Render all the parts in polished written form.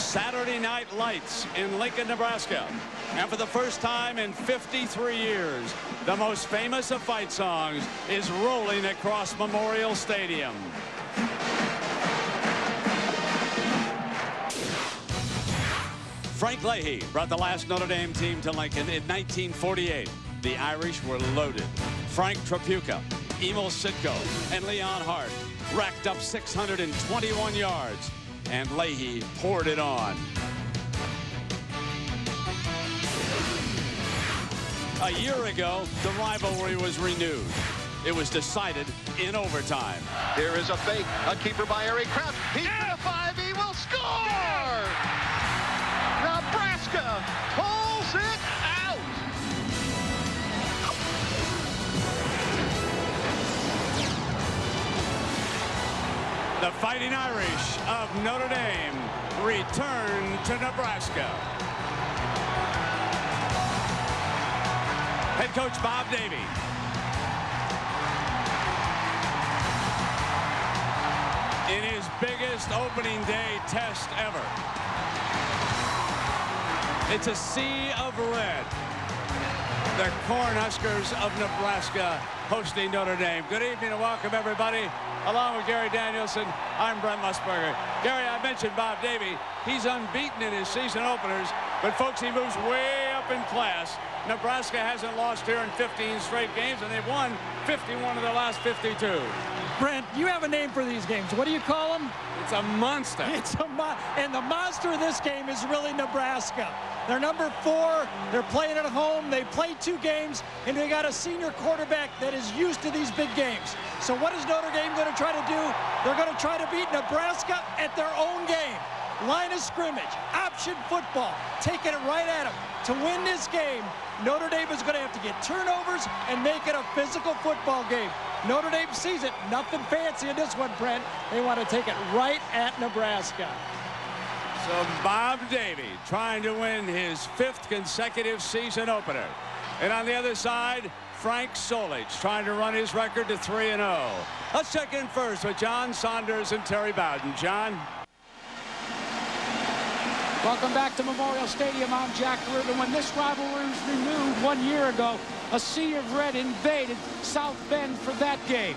Saturday Night Lights in Lincoln, Nebraska. And for the first time in 53 years, the most famous of fight songs is rolling across Memorial Stadium. Frank Leahy brought the last Notre Dame team to Lincoln in 1948. The Irish were loaded. Frank Trapuka, Emil Sitko, and Leon Hart racked up 621 yards, and Leahy poured it on. A year ago, the rivalry was renewed. It was decided in overtime. Here is a fake, a keeper by Eric Crouch. He's for the 5, he will score! Nebraska pulls it out! The Fighting Irish of Notre Dame return to Nebraska. Head coach Bob Davie. In his biggest opening day test ever. It's a sea of red. The Cornhuskers of Nebraska hosting Notre Dame. Good evening and welcome everybody. Along with Gary Danielson, I'm Brent Musburger. Gary, I mentioned Bob Davie. He's unbeaten in his season openers, but folks, he moves way up in class. Nebraska hasn't lost here in 15 straight games, and they've won 51 of their last 52. Brent, you have a name for these games. What do you call them? It's a monster. And the monster of this game is really Nebraska. They're number 4. They're playing at home. They played 2 games, and they got a senior quarterback that is used to these big games. So what is Notre Dame going to try to do? They're going to try to beat Nebraska at their own game. Line of scrimmage, option football, taking it right at them. To win this game, Notre Dame is going to have to get turnovers and make it a physical football game. Notre Dame sees it. Nothing fancy in this one, Brent. They want to take it right at Nebraska. So Bob Davie trying to win his 5th consecutive season opener. And on the other side, Frank Solich trying to run his record to 3-0. Let's check in first with John Saunders and Terry Bowden. John? Welcome back to Memorial Stadium. I'm Jack Rubin. When this rivalry was renewed 1 year ago, a sea of red invaded South Bend for that game.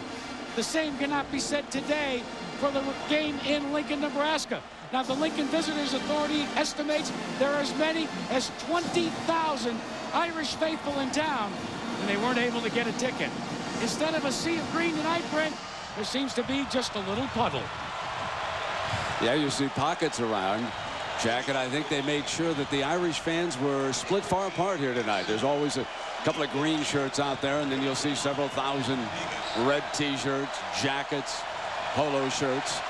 The same cannot be said today for the game in Lincoln, Nebraska. Now, the Lincoln Visitors Authority estimates there are as many as 20,000 Irish faithful in town, and they weren't able to get a ticket. Instead of a sea of green tonight, Brent, there seems to be just a little puddle. Yeah, you see pockets around. Jack, and I think they made sure that the Irish fans were split far apart here tonight. There's always a couple of green shirts out there, and then you'll see several thousand red T-shirts, jackets, polo shirts.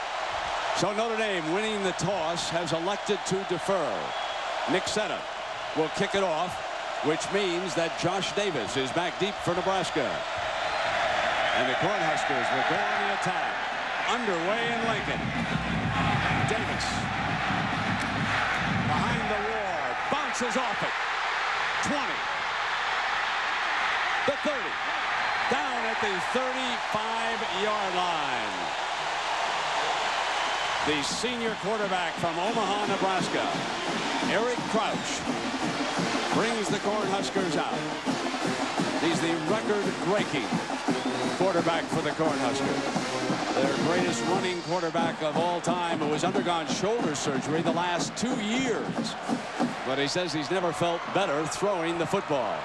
So Notre Dame, winning the toss, has elected to defer. Nick Sept will kick it off, which means that Josh Davis is back deep for Nebraska. And the Cornhuskers will go on the attack. Underway in Lincoln. Davis. Behind the wall, bounces off it. 20. The 30. Down at the 35-yard line. The senior quarterback from Omaha, Nebraska, Eric Crouch, brings the Cornhuskers out. He's the record-breaking quarterback for the Cornhuskers. Their greatest running quarterback of all time, who has undergone shoulder surgery the last 2 years. But he says he's never felt better throwing the football.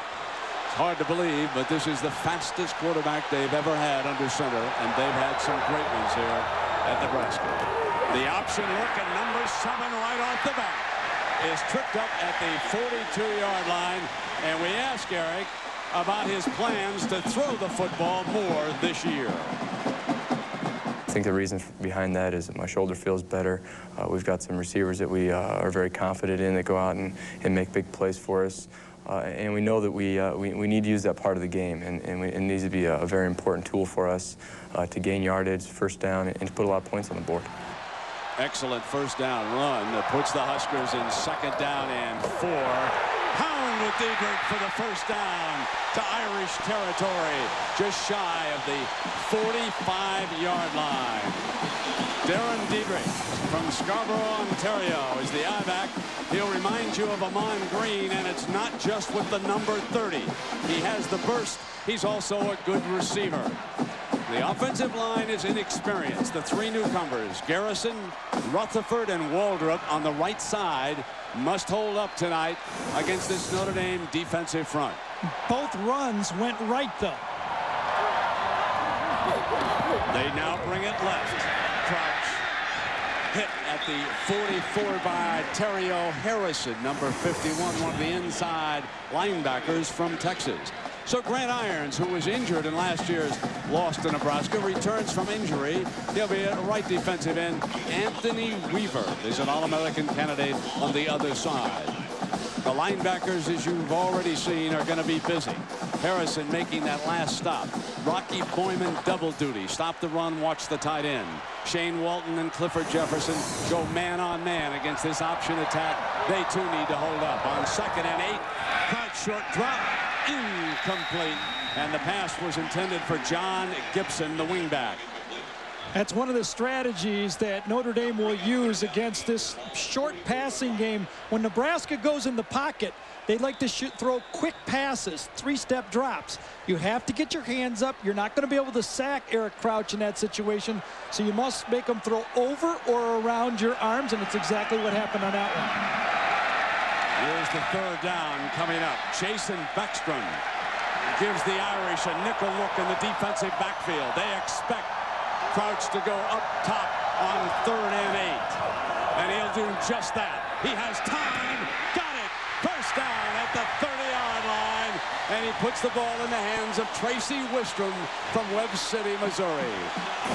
It's hard to believe, but this is the fastest quarterback they've ever had under center, and they've had some great ones here at Nebraska. The option look, and number 7 right off the bat is tripped up at the 42-yard line. And we ask Eric about his plans to throw the football more this year. I think the reason behind that is that my shoulder feels better. We've got some receivers that we are very confident in that go out and make big plays for us. And we know that we need to use that part of the game, and it needs to be a very important tool for us to gain yardage, first down, and to put a lot of points on the board. Excellent first down run that puts the Huskers in 2nd down and 4. Pound with Diedrich for the first down to Irish territory, just shy of the 45-yard line. Darren Diedrich from Scarborough, Ontario is the I-back. He'll remind you of Amon Green, and it's not just with the number 30. He has the burst. He's also a good receiver. The offensive line is inexperienced. The three newcomers, Garrison, Rutherford, and Waldrop on the right side, must hold up tonight against this Notre Dame defensive front. Both runs went right, though. They now bring it left. Crouch hit at the 44 by Terrio Harrison, number 51, one of the inside linebackers from Texas. So Grant Irons, who was injured in last year's loss to Nebraska, returns from injury. He'll be a right defensive end. Anthony Weaver is an All-American candidate on the other side. The linebackers, as you've already seen, are going to be busy. Harrison making that last stop. Rocky Boyman double duty. Stop the run, watch the tight end. Shane Walton and Clifford Jefferson go man-on-man against this option attack. They, too, need to hold up. On 2nd and 8, Crouch short drop. Incomplete. And the pass was intended for John Gibson, the wingback. That's one of the strategies that Notre Dame will use against this short passing game. When Nebraska goes in the pocket, they like to throw quick passes, three-step drops. You have to get your hands up. You're not going to be able to sack Eric Crouch in that situation, so you must make them throw over or around your arms, and it's exactly what happened on that one. Here's the third down coming up. Jason Beckstrom gives the Irish a nickel look in the defensive backfield. They expect Crouch to go up top on 3rd and 8. And he'll do just that. He has time. Got it. First down at the 30-yard line. And he puts the ball in the hands of Tracy Wistrom from Webb City, Missouri.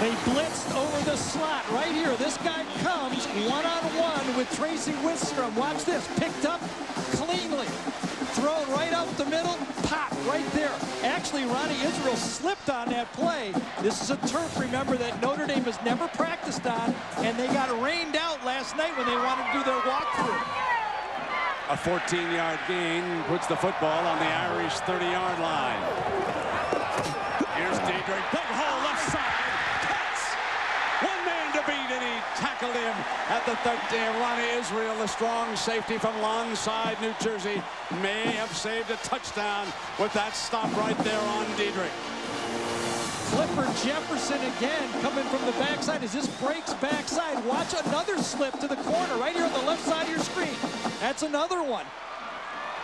They blitzed over the slot right here. This guy comes one-on-one with Tracy Wistrom. Watch this. Picked up cleanly. Thrown right up the middle. Pop right there. Actually, Ronnie Israel slipped on that play. This is a turf, remember, that Notre Dame has never practiced on, and they got rained out last night when they wanted to do their walkthrough. A 14-yard gain puts the football on the Irish 30-yard line. Here's Diedrich. Big hole left side. Cuts. One man to beat, and he tackled him at the 13. Ronnie Israel, the strong safety from Longside, New Jersey, may have saved a touchdown with that stop right there on Diedrich. Clifford Jefferson again coming from the backside as this breaks backside. Watch another slip to the corner right here on the left side of your screen. That's another one.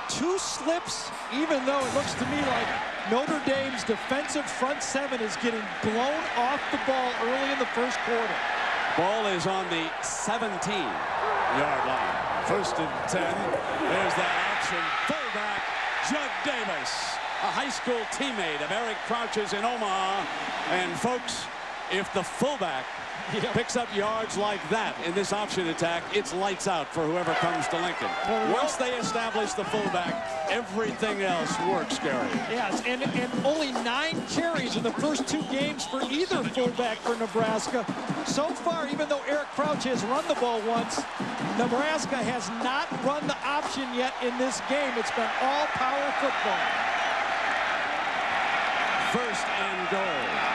Two slips, even though it looks to me like Notre Dame's defensive front seven is getting blown off the ball early in the first quarter. Ball is on the 17-yard line. 1st and 10. There's that action. Fullback, Judd Davis, a high school teammate of Eric Crouch's in Omaha. And folks, if the fullback picks up yards like that in this option attack, it's lights out for whoever comes to Lincoln. Once they establish the fullback, everything else works, Gary. Yes, and only 9 carries in the first 2 games for either fullback for Nebraska. So far, even though Eric Crouch has run the ball once, Nebraska has not run the option yet in this game. It's been all power football. 1st and goal.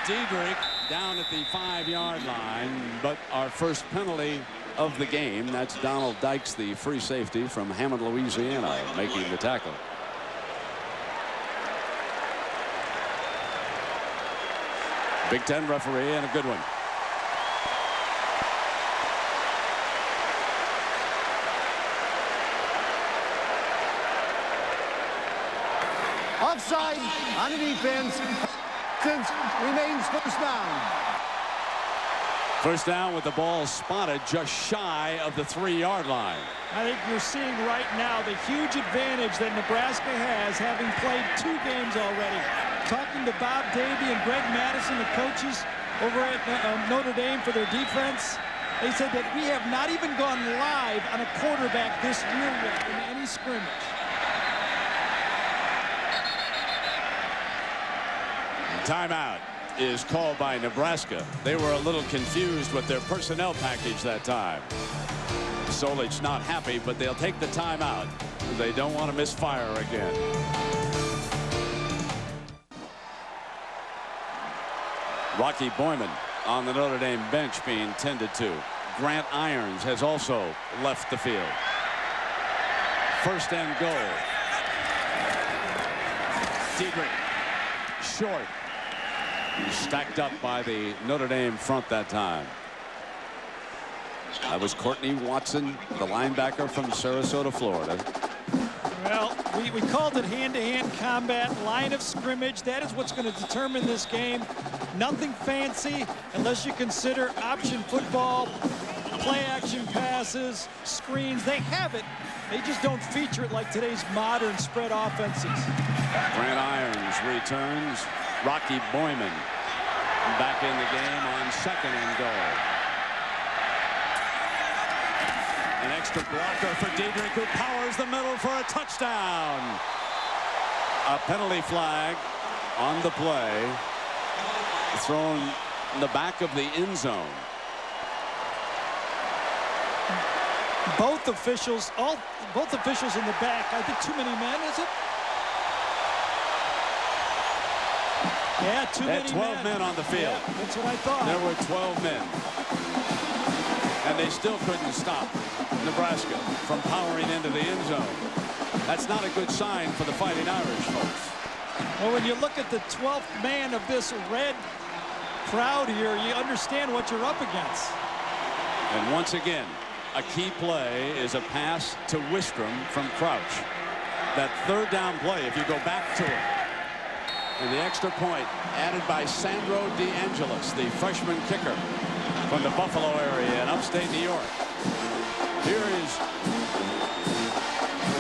Diedrich down at the 5-yard line, but our first penalty of the game. That's Donald Dykes, the free safety from Hammond, Louisiana, making the tackle. Big Ten referee, and a good one. Offside on the defense. Remains first down. First down with the ball spotted just shy of the 3-yard line. I think you're seeing right now the huge advantage that Nebraska has, having played 2 games already. Talking to Bob Davie and Greg Madison, the coaches over at Notre Dame for their defense, they said that we have not even gone live on a quarterback this year yet in any scrimmage. Timeout. is called by Nebraska. They were a little confused with their personnel package that time. Solich not happy, but they'll take the timeout. They don't want to misfire again. Rocky Boyman on the Notre Dame bench being tended to. Grant Irons has also left the field. First and goal. Diedrich short. Stacked up by the Notre Dame front that time. That was Courtney Watson, the linebacker from Sarasota, Florida. Well, we called it hand-to-hand combat, line of scrimmage. That is what's going to determine this game. Nothing fancy unless you consider option football, play-action passes, screens. They have it. They just don't feature it like today's modern spread offenses. Grant Irons returns. Rocky Boyman back in the game on second and goal. An extra blocker for Diedrich, who powers the middle for a touchdown. A penalty flag on the play. Thrown in the back of the end zone. Both officials in the back. I think too many men, is it? Yeah, too many 12 men on the field. Yeah, that's what I thought. There were 12 men. And they still couldn't stop Nebraska from powering into the end zone. That's not a good sign for the Fighting Irish, folks. Well, when you look at the 12th man of this red crowd here, you understand what you're up against. And once again, a key play is a pass to Wistrom from Crouch. That third down play, if you go back to it. And the extra point added by Sandro DeAngelis, the freshman kicker from the Buffalo area in upstate New York. Here is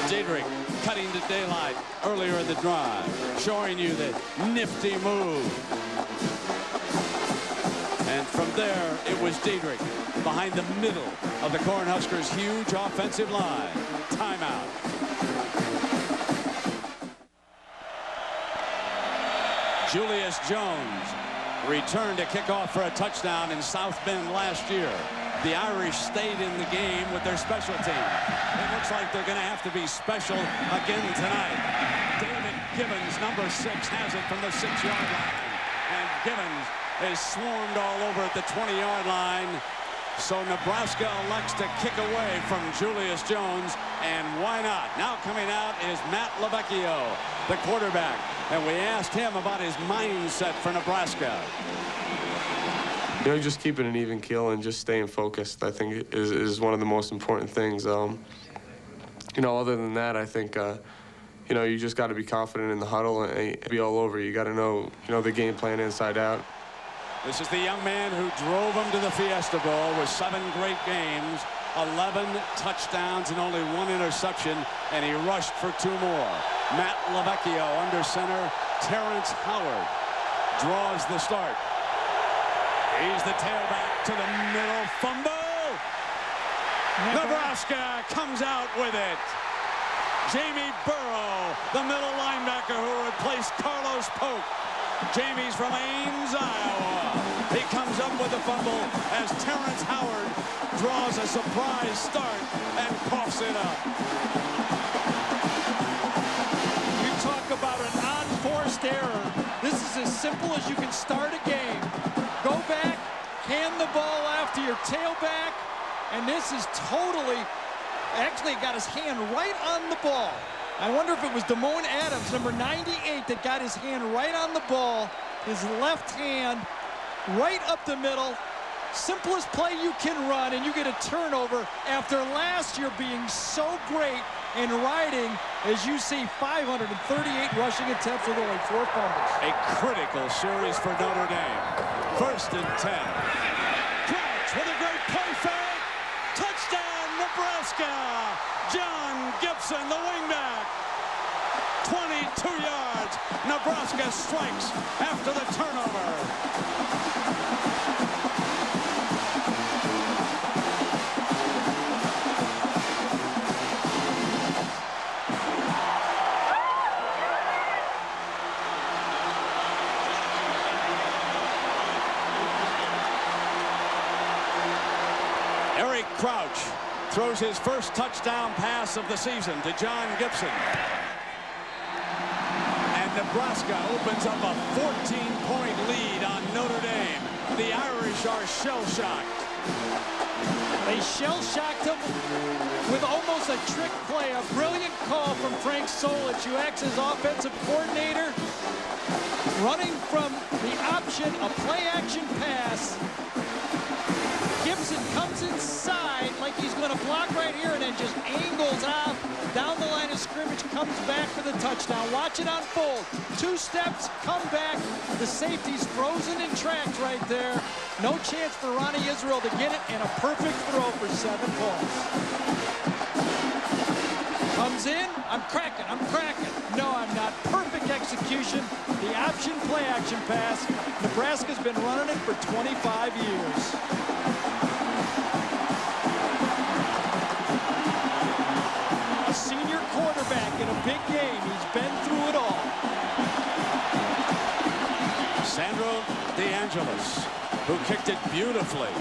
Diedrich cutting to daylight earlier in the drive, showing you the nifty move. And from there, it was Diedrich behind the middle of the Cornhuskers' huge offensive line. Timeout. Julius Jones returned to kick off for a touchdown in South Bend last year. The Irish stayed in the game with their special team. It looks like they're going to have to be special again tonight. David Gibbons, number 6, has it from the 6-yard line. And Gibbons is swarmed all over at the 20-yard line. So Nebraska elects to kick away from Julius Jones, and why not? Now coming out is Matt LaVecchio, the quarterback, and we asked him about his mindset for Nebraska. You know, just keeping an even keel and just staying focused, I think, is one of the most important things. You know, other than that, I think, you know, you just got to be confident in the huddle and be all over. You got to know, the game plan inside out. This is the young man who drove him to the Fiesta Bowl with 7 great games, 11 touchdowns and only 1 interception, and he rushed for 2 more. Matt LaVecchio under center. Terrence Howard draws the start. He's the tailback to the middle. Fumble! Nebraska comes out with it. Jamie Burrow, the middle linebacker who replaced Carlos Polk. Jamie's from Ames, Iowa. He comes up with the fumble as Terrence Howard draws a surprise start and coughs it up. You talk about an unforced error. This is as simple as you can start a game. Go back, hand the ball after your tailback, and this is totally, actually got his hand right on the ball. I wonder if it was Damone Adams, number 98, that got his hand right on the ball. His left hand right up the middle. Simplest play you can run, and you get a turnover after last year being so great and riding, as you see, 538 rushing attempts with only 4 fumbles. A critical series for Notre Dame. 1st and 10. Crouch with a great play fake. Touchdown, Nebraska. John Gibson, the wingback. 22 yards. Nebraska strikes after the turnover. Crouch throws his first touchdown pass of the season to John Gibson. And Nebraska opens up a 14-point lead on Notre Dame. The Irish are shell-shocked. They shell-shocked him with almost a trick play. A brilliant call from Frank Solich, who acts as offensive coordinator. Running from the option, a play-action pass. Gibson comes inside like he's going to block right here and then just angles out down the line of scrimmage, comes back for the touchdown. Watch it unfold. 2 steps, come back. The safety's frozen in tracks right there. No chance for Ronnie Israel to get it, and a perfect throw for 7 points. Comes in, I'm cracking. No, I'm not. Perfect execution. The option play-action pass. Nebraska's been running it for 25 years. A senior quarterback in a big game. He's been through it all. Sandro DeAngelis, who kicked it beautifully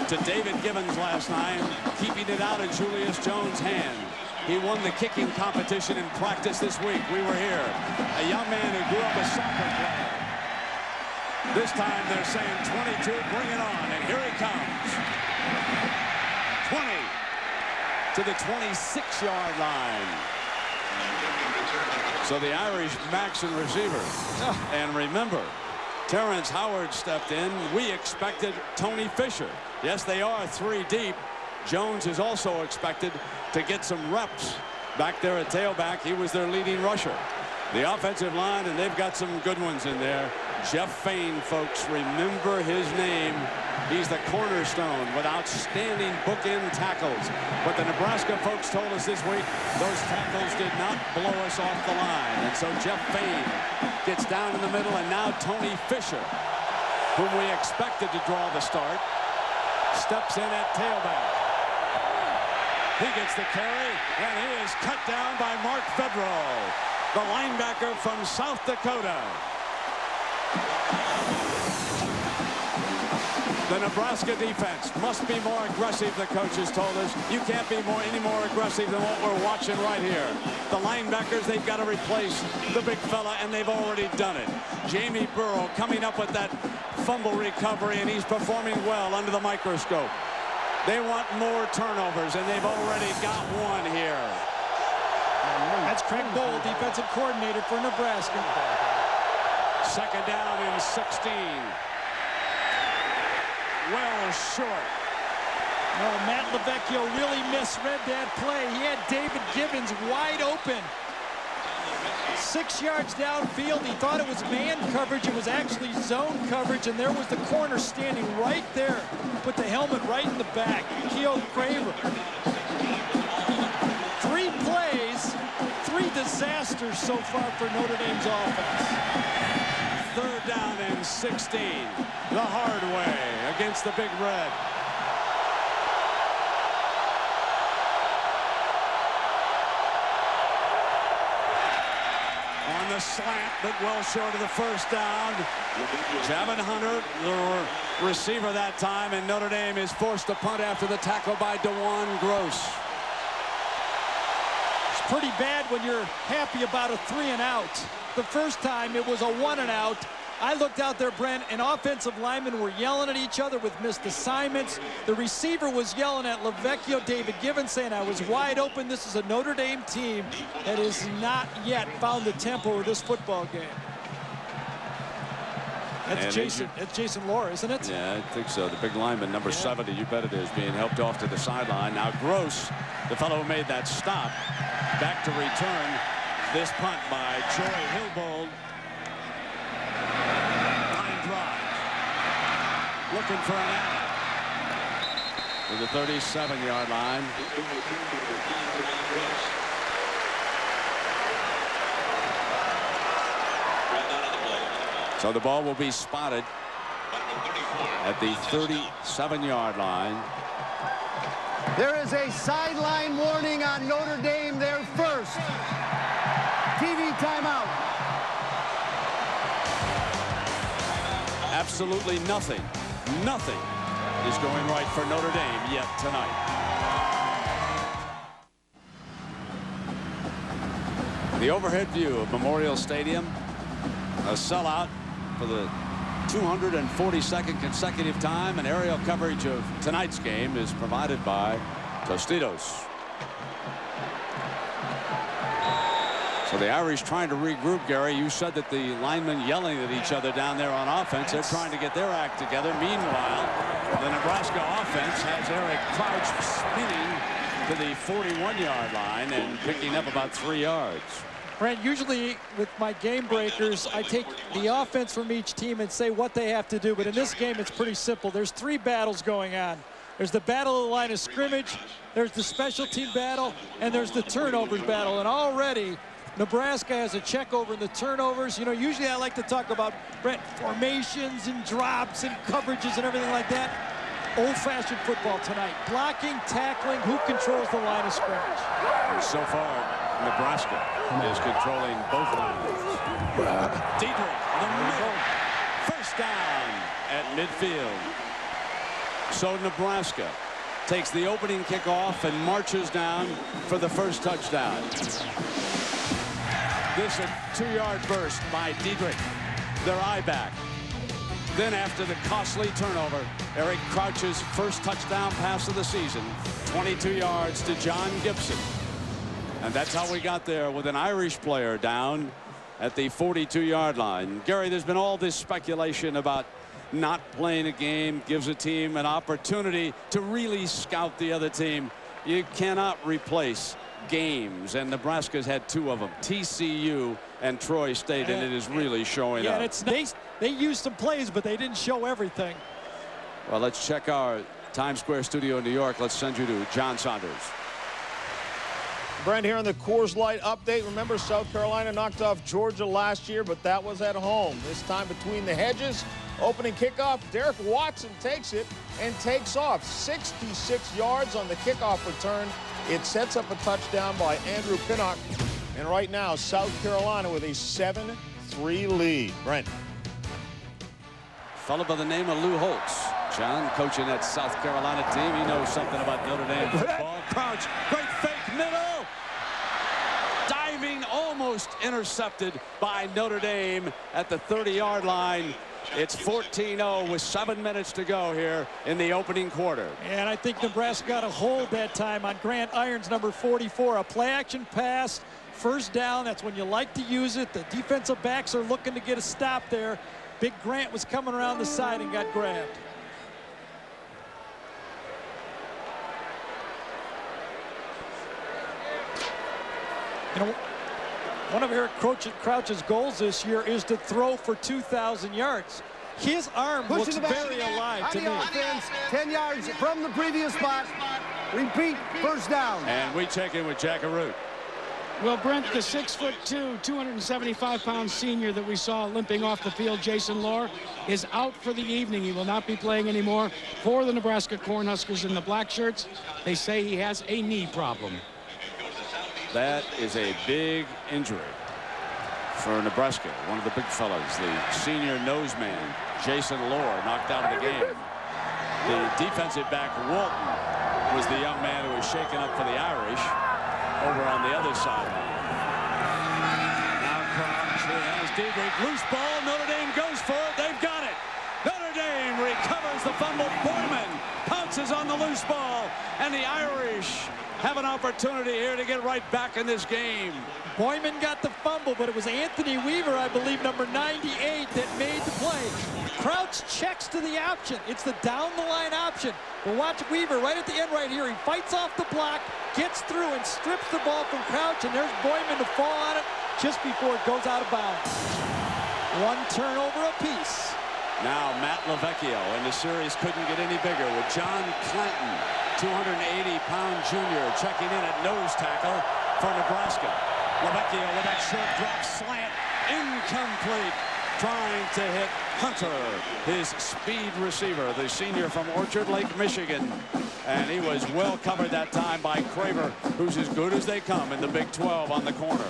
to David Gibbons last night, keeping it out of Julius Jones' hand. He won the kicking competition in practice this week. We were here. A young man who grew up a soccer player. This time they're saying 22, bring it on, and here he comes. 20 to the 26-yard line. So the Irish max and receiver. And remember, Terrence Howard stepped in. We expected Tony Fisher. Yes, they are 3 deep. Jones is also expected to get some reps back there at tailback. He was their leading rusher. The offensive line, and they've got some good ones in there. Jeff Fain, folks, remember his name. He's the cornerstone with outstanding bookend tackles. But the Nebraska folks told us this week those tackles did not blow us off the line. And so Jeff Fain gets down in the middle, and now Tony Fisher, whom we expected to draw the start, steps in at tailback. He gets the carry, and he is cut down by Mark Fedro, the linebacker from South Dakota. The Nebraska defense must be more aggressive, the coaches told us. You can't be any more aggressive than what we're watching right here. The linebackers, they've got to replace the big fella, and they've already done it. Jamie Burrow coming up with that fumble recovery, and he's performing well under the microscope. They want more turnovers, and they've already got one here. That's Craig Bohl, defensive coordinator for Nebraska. 2nd down and 16. Well short. No, Matt LaVecchio really misread that play. He had David Gibbons wide open. 6 yards downfield. He thought it was man coverage. It was actually zone coverage, and there was the corner standing right there. Put the helmet right in the back. Keo Craver. 3 plays, 3 disasters so far for Notre Dame's offense. 3rd down and 16. The hard way against the Big Red. On the slant, but well short of the 1st down. Javon Hunter, the receiver that time, and Notre Dame is forced to punt after the tackle by DeJuan Gross. It's pretty bad when you're happy about a 3 and out. The first time it was a 1 and out. I looked out there, Brent, and offensive linemen were yelling at each other with missed assignments. The receiver was yelling at LaVecchio, David Gibbons, saying, I was wide open. This is a Notre Dame team that has not yet found the tempo of this football game. That's Jason Laura, isn't it? Yeah, I think so. The big lineman, number 70, you bet it is, being helped off to the sideline. Now Gross, the fellow who made that stop, back to return this punt by Joy Hilbold. Line drive. Looking for an out. To the 37-yard line. So the ball will be spotted at the 37-yard line. There is a sideline warning on Notre Dame, their first. TV timeout. Absolutely nothing is going right for Notre Dame yet tonight. The overhead view of Memorial Stadium, a sellout for the 242nd consecutive time, and aerial coverage of tonight's game is provided by Tostitos. So the Irish trying to regroup, Gary. You said that the linemen yelling at each other down there on offense. They're trying to get their act together. Meanwhile, the Nebraska offense has Eric Crouch spinning to the 41-yard line and picking up about 3 yards. Brent, usually with my game breakers, I take the offense from each team and say what they have to do. But in this game, it's pretty simple. There's 3 battles going on. There's the battle of the line of scrimmage, there's the special team battle, and there's the turnovers battle. And already, Nebraska has a check over in the turnovers. You know, usually I like to talk about, Brent, formations and drops and coverages and everything like that. Old-fashioned football tonight. Blocking, tackling, who controls the line of scrimmage? And so far, Nebraska is controlling both lines. Diedrich, the middle. First down at midfield. So Nebraska takes the opening kickoff and marches down for the first touchdown. This a 2-yard burst by Diedrich, their eye back. Then after the costly turnover, Eric Crouch's first touchdown pass of the season, 22 yards to John Gibson. And that's how we got there, with an Irish player down at the 42-yard line. Gary, there's been all this speculation about not playing a game gives a team an opportunity to really scout the other team. You cannot replace games, and Nebraska's had 2 of them, TCU and Troy State, and it is really showing up. Yeah, they used some plays, but they didn't show everything. Well, let's check our Times Square studio in New York. Let's send you to John Saunders. Brent here on the Coors Light update. Remember, South Carolina knocked off Georgia last year, but that was at home. This time between the hedges. Opening kickoff, Derek Watson takes it and takes off. 66 yards on the kickoff return. It sets up a touchdown by Andrew Pinnock. And right now, South Carolina with a 7-3 lead. Brent. Fellow by the name of Lou Holtz. John coaching that South Carolina team. He knows something about Notre Dame football. Crouch, great fake middle. Diving, almost intercepted by Notre Dame at the 30-yard line. It's 14-0 with 7 minutes to go here in the opening quarter. And I think Nebraska got a hold that time on Grant Irons, number 44. A play-action pass, first down. That's when you like to use it. The defensive backs are looking to get a stop there. Big Grant was coming around the side and got grabbed. You know, one of Eric Crouch's goals this year is to throw for 2,000 yards. His arm looks very alive to me. Offense, 10 yards from the previous spot. Repeat, first down. And we check in with Jack Arute. Well, Brent, the 6'2", 275-pound senior that we saw limping off the field, Jason Lohr, is out for the evening. He will not be playing anymore for the Nebraska Cornhuskers in the black shirts. They say he has a knee problem. That is a big injury for Nebraska. One of the big fellas, the senior nose man, Jason Lohr, knocked out of the game. The defensive back, Walton, was the young man who was shaken up for the Irish over on the other sideline. Now Crouch has Diedrich, loose ball. Notre Dame goes for it. They've got it. Notre Dame recovers the fumble. Boyman pounces on the loose ball, and the Irish have an opportunity here to get right back in this game. Boyman got the fumble, but it was Anthony Weaver, I believe, number 98, that made the play. Crouch checks to the option. It's the down-the-line option. But watch Weaver right at the end right here. He fights off the block, gets through, and strips the ball from Crouch, and there's Boyman to fall on it just before it goes out of bounds. One turnover apiece. Now Matt LaVecchio, and the series couldn't get any bigger with John Clanton, 280-pound junior, checking in at nose tackle for Nebraska. LaVecchio with that short drop slant, incomplete, trying to hit Hunter, his speed receiver, the senior from Orchard Lake, Michigan. And he was well covered that time by Craver, who's as good as they come in the Big 12 on the corner.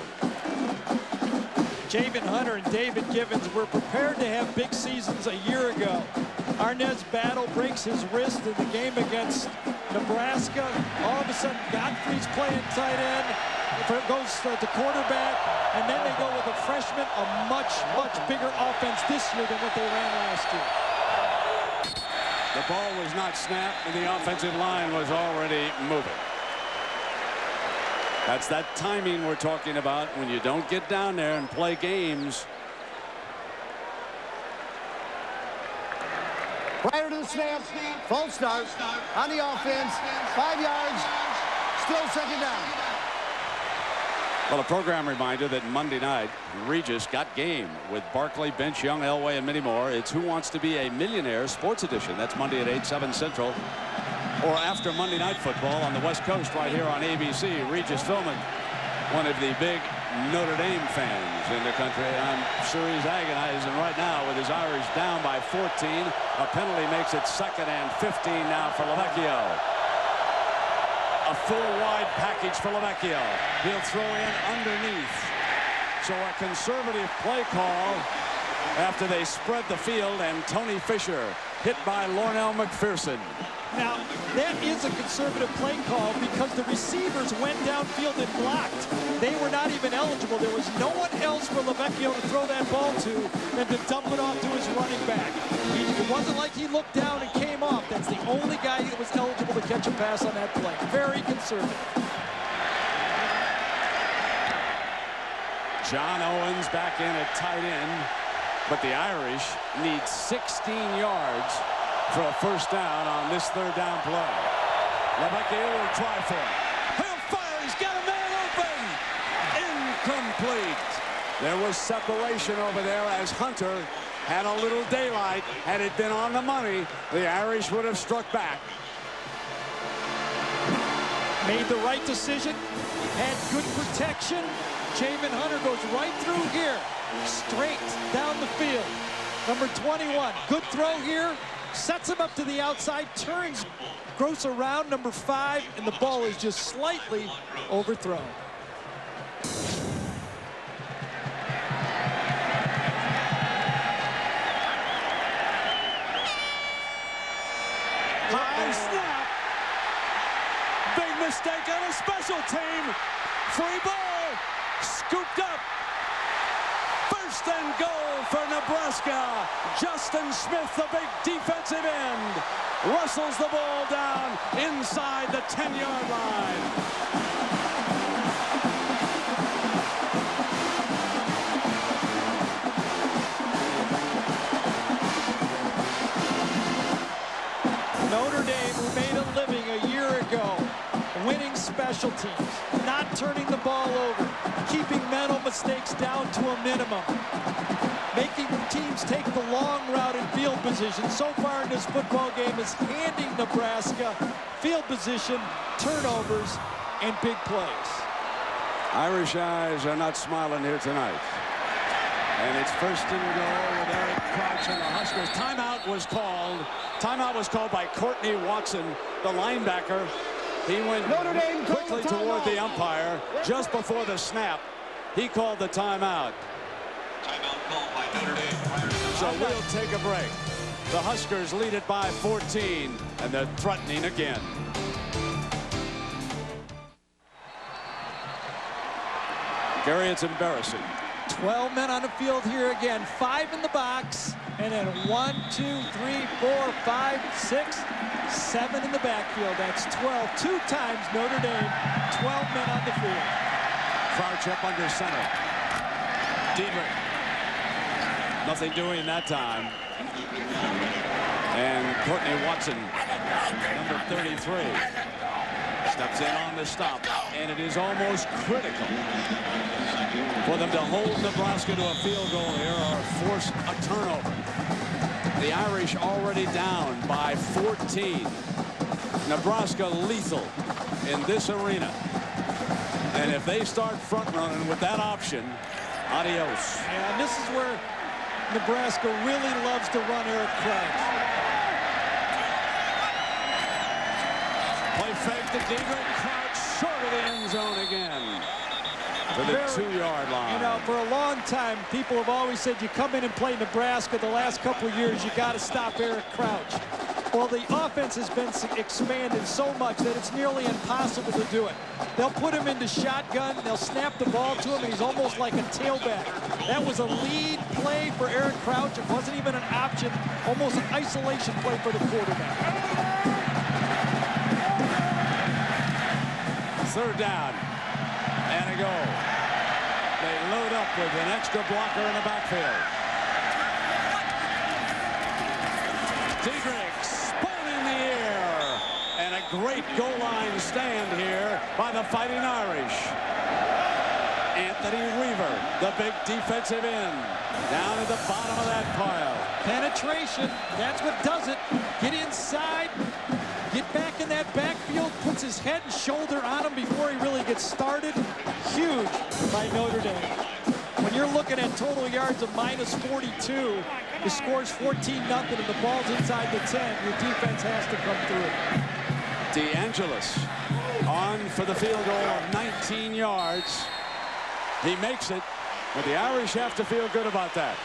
Javen Hunter and David Givens were prepared to have big seasons a year ago. Arnez Battle breaks his wrist in the game against Nebraska. All of a sudden, Godfrey's playing tight end. Goes to quarterback, and then they go with a freshman, a much bigger offense this year than what they ran last year. The ball was not snapped, and the offensive line was already moving. That's that timing we're talking about when you don't get down there and play games. Prior to the snap, false start on the offense, 5 yards, still second down. Well, a program reminder that Monday night, Regis got game with Barkley, Bench, Young, Elway, and many more. It's Who Wants to Be a Millionaire Sports Edition. That's Monday at 8, 7 Central. Or after Monday Night Football on the West Coast right here on ABC. Regis Philbin, one of the big Notre Dame fans in the country. I'm sure he's agonizing right now with his Irish down by 14. A penalty makes it 2nd and 15 now for Lavecchio. A full wide package for Lavecchio. He'll throw in underneath. So a conservative play call after they spread the field, and Tony Fisher hit by Lornell McPherson. Now, that is a conservative play call because the receivers went downfield and blocked. They were not even eligible. There was no one else for Lavecchio to throw that ball to than to dump it off to his running back. It wasn't like he looked down and came off. That's the only guy that was eligible to catch a pass on that play. Very conservative. John Owens back in at tight end, but the Irish need 16 yards for a first down on this 3rd down play. Lavecchio will try for it. He'll fire. He's got a man open. Incomplete. There was separation over there as Hunter had a little daylight. Had it been on the money, the Irish would have struck back. Made the right decision. Had good protection. Jamin Hunter goes right through here. Straight down the field. Number 21. Good throw here. Sets him up to the outside. Turns Gross around number 5. And the ball is just slightly overthrown. High snap. Big mistake on a special team. Free ball. Scooped up. 1st and goal for Nebraska. Justin Smith, the big defensive end, wrestles the ball down inside the 10-yard line. Notre Dame, who made a living a year ago, winning special teams, not turning the ball over, keeping mental mistakes down to a minimum, making teams take the long route in field position. So far in this football game is handing Nebraska field position, turnovers, and big plays. Irish eyes are not smiling here tonight. And it's 1st and goal with Eric Crouch and the Huskers. Timeout was called. Timeout was called by Courtney Watson, the linebacker. He went quickly toward the umpire just before the snap. He called the timeout. Timeout called by Notre Dame. So we'll take a break. The Huskers lead it by 14, and they're threatening again. Gary, it's embarrassing. 12 men on the field here again. 5 in the box. And then 1, 2, 3, 4, 5, 6, 7 in the backfield. That's 12. 2 times Notre Dame. 12 men on the field. Crouch up under center. Diedrich. Nothing doing that time. And Courtney Watson, number 33, steps in on the stop. And it is almost critical for them to hold Nebraska to a field goal here or force a turnover. The Irish already down by 14. Nebraska lethal in this arena. And if they start front running with that option, adios. And this is where Nebraska really loves to run Eric Crouch. Play fake to Diedrich. Crouch short of the end zone again. to the 2-yard line. You know, for a long time, people have always said you come in and play Nebraska the last couple of years, you got to stop Eric Crouch. Well, the offense has been expanded so much that it's nearly impossible to do it. They'll put him into shotgun, they'll snap the ball to him, and he's almost like a tailback. That was a lead play for Eric Crouch. It wasn't even an option, almost an isolation play for the quarterback. 3rd down and a goal. They load up with an extra blocker in the backfield. Diedrich spun in the air, and a great goal line stand here by the Fighting Irish. Anthony Weaver, the big defensive end, down at the bottom of that pile. Penetration, that's what does it. Get inside, get back in that backfield, puts his head and shoulder on him before he really gets started. Huge by Notre Dame. When you're looking at total yards of -42, the score's 14-0 and the ball's inside the 10, your defense has to come through. DeAngelis on for the field goal of 19 yards. He makes it, but the Irish have to feel good about that.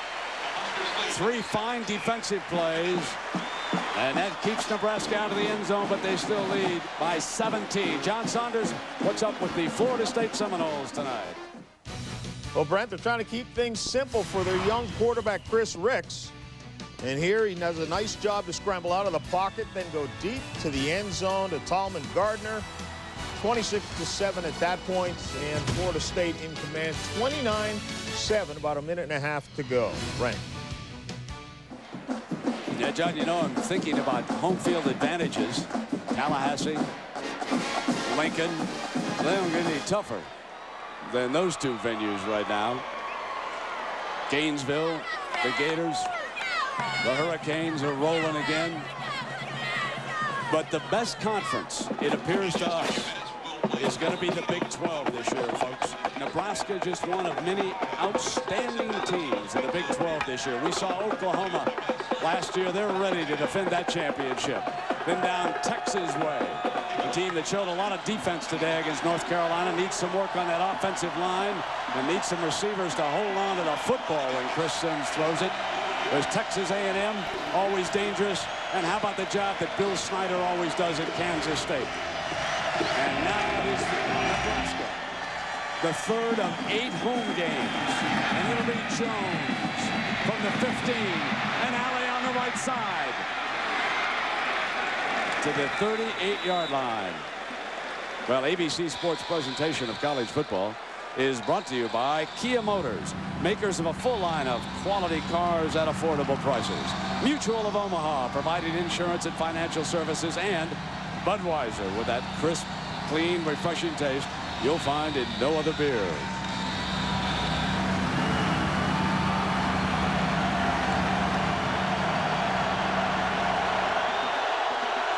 3 fine defensive plays, and that keeps Nebraska out of the end zone, but they still lead by 17. John Saunders, what's up with the Florida State Seminoles tonight? Well, Brent, they're trying to keep things simple for their young quarterback, Chris Ricks. And here he does a nice job to scramble out of the pocket, then go deep to the end zone to Tallman Gardner. 26-7 at that point, and Florida State in command. 29-7, about a minute and a half to go. Brent. Yeah, John, you know, I'm thinking about home field advantages. Tallahassee, Lincoln, they don't get any tougher than those 2 venues right now. Gainesville, the Gators, the Hurricanes are rolling again. But the best conference, it appears to us, is going to be the Big 12 this year, folks. Nebraska just one of many outstanding teams in the Big 12 this year. We saw Oklahoma last year. They're ready to defend that championship. Then down Texas way, a team that showed a lot of defense today against North Carolina. Needs some work on that offensive line and needs some receivers to hold on to the football when Chris Sims throws it. There's Texas A&M, always dangerous. And how about the job that Bill Snyder always does at Kansas State? And now it is Nebraska, the 3rd of 8 home games. And it'll be Jones from the 15, and Alley on the right side to the 38-yard line. Well, ABC Sports presentation of college football is brought to you by Kia Motors, makers of a full line of quality cars at affordable prices. Mutual of Omaha, providing insurance and financial services, and Budweiser, with that crisp, clean, refreshing taste you'll find in no other beer.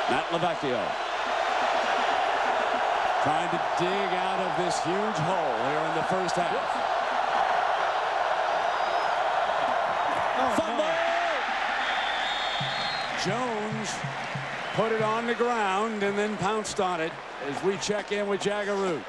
Matt Lavecchio trying to dig out of this huge hole here in the first half. Fumble! Jones put it on the ground and then pounced on it as we check in with Jaggeroo.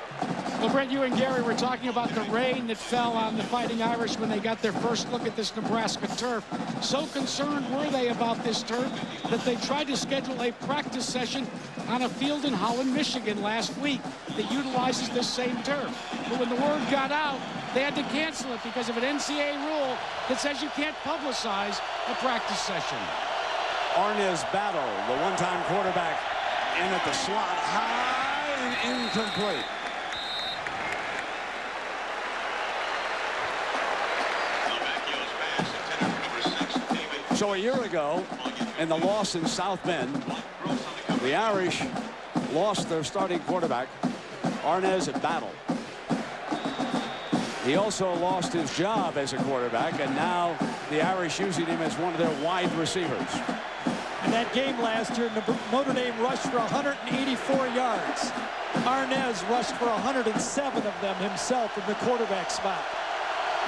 Well, Brent, you and Gary were talking about the rain that fell on the Fighting Irish when they got their first look at this Nebraska turf. So concerned were they about this turf that they tried to schedule a practice session on a field in Holland, Michigan last week that utilizes this same turf. But when the word got out, they had to cancel it because of an NCAA rule that says you can't publicize a practice session. Arnez Battle, the one-time quarterback, in at the slot, high and incomplete. So a year ago, in the loss in South Bend, the Irish lost their starting quarterback, Arnez Battle. He also lost his job as a quarterback, and now the Irish using him as one of their wide receivers. In that game last year, Notre Dame rushed for 184 yards. Arnez rushed for 107 of them himself in the quarterback spot.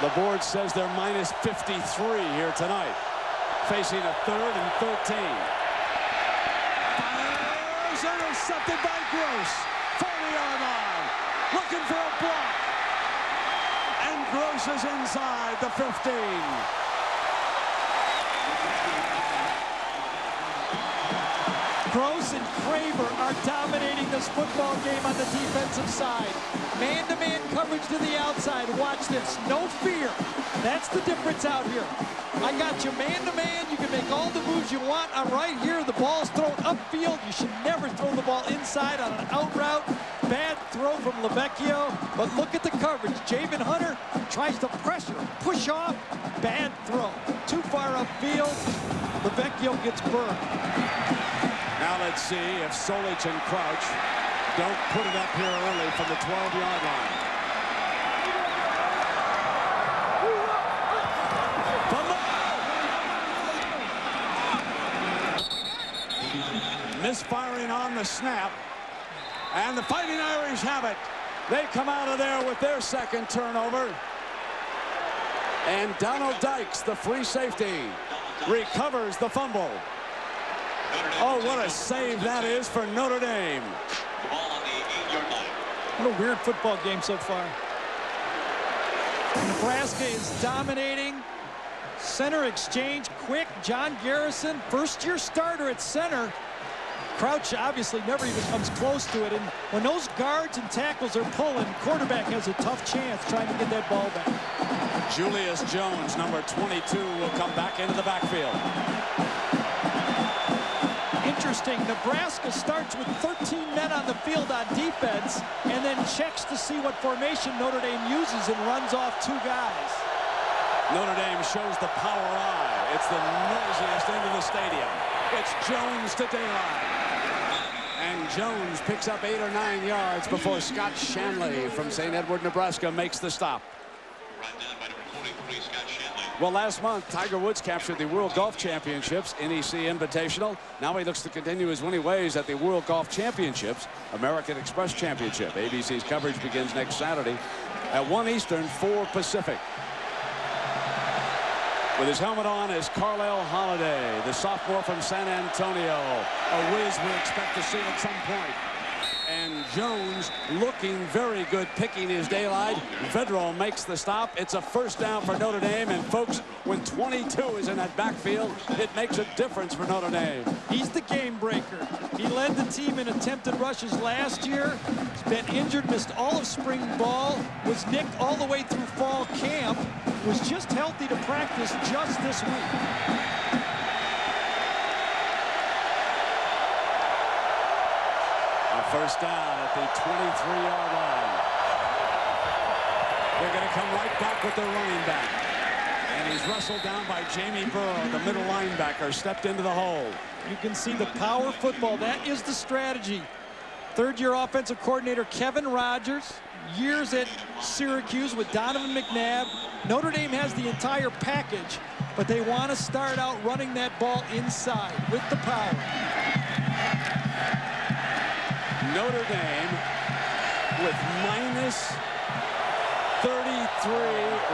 The board says they're minus 53 here tonight, facing a 3rd and 13. Fires, intercepted by Gross. 40-yard line, looking for a block. Gross is inside the 15. Gross and Kramer are dominating this football game on the defensive side. Man-to-man coverage to the outside. Watch this. No fear. That's the difference out here. I got you man-to-man. You can make all the moves you want. I'm right here. The ball's thrown upfield. You should never throw the ball inside on an out route. Bad throw from LeVecchio. But look at the coverage. Javen Hunter tries to pressure. Push off. Bad throw. Too far upfield. LeVecchio gets burned. Now let's see if Solich and Crouch don't put it up here early from the 12-yard line. Misfiring on the snap. And the Fighting Irish have it. They come out of there with their second turnover. And Donald Dykes, the free safety, recovers the fumble. Oh, what a save that is for Notre Dame. What a weird football game so far. Nebraska is dominating. Center exchange quick. John Garrison, first-year starter at center. Crouch obviously never even comes close to it. And when those guards and tackles are pulling, quarterback has a tough chance trying to get that ball back. Julius Jones, number 22, will come back into the backfield. Interesting, Nebraska starts with 13 men on the field on defense and then checks to see what formation Notre Dame uses and runs off two guys. Notre Dame shows the power eye. It's the noisiest end of the stadium. It's Jones to daylight. And Jones picks up 8 or 9 yards before Scott Shanley from St. Edward, Nebraska makes the stop. Well, last month, Tiger Woods captured the World Golf Championships, NEC Invitational. Now he looks to continue his winning ways at the World Golf Championships, American Express Championship. ABC's coverage begins next Saturday at 1 Eastern, 4 Pacific. With his helmet on is Carlisle Holiday, the sophomore from San Antonio. A whiz we expect to see at some point. And Jones looking very good, picking his daylight. Vedral makes the stop. It's a first down for Notre Dame. And folks, when 22 is in that backfield, it makes a difference for Notre Dame. He's the game breaker. He led the team in attempted rushes last year. He's been injured, missed all of spring ball, was nicked all the way through fall camp, was just healthy to practice just this week. First down at the 23-yard line. They're going to come right back with their running back. And he's wrestled down by Jamie Burrow, the middle linebacker, stepped into the hole. You can see the power football. That is the strategy. Third-year offensive coordinator Kevin Rogers, years at Syracuse with Donovan McNabb. Notre Dame has the entire package, but they want to start out running that ball inside with the power. Notre Dame with minus 33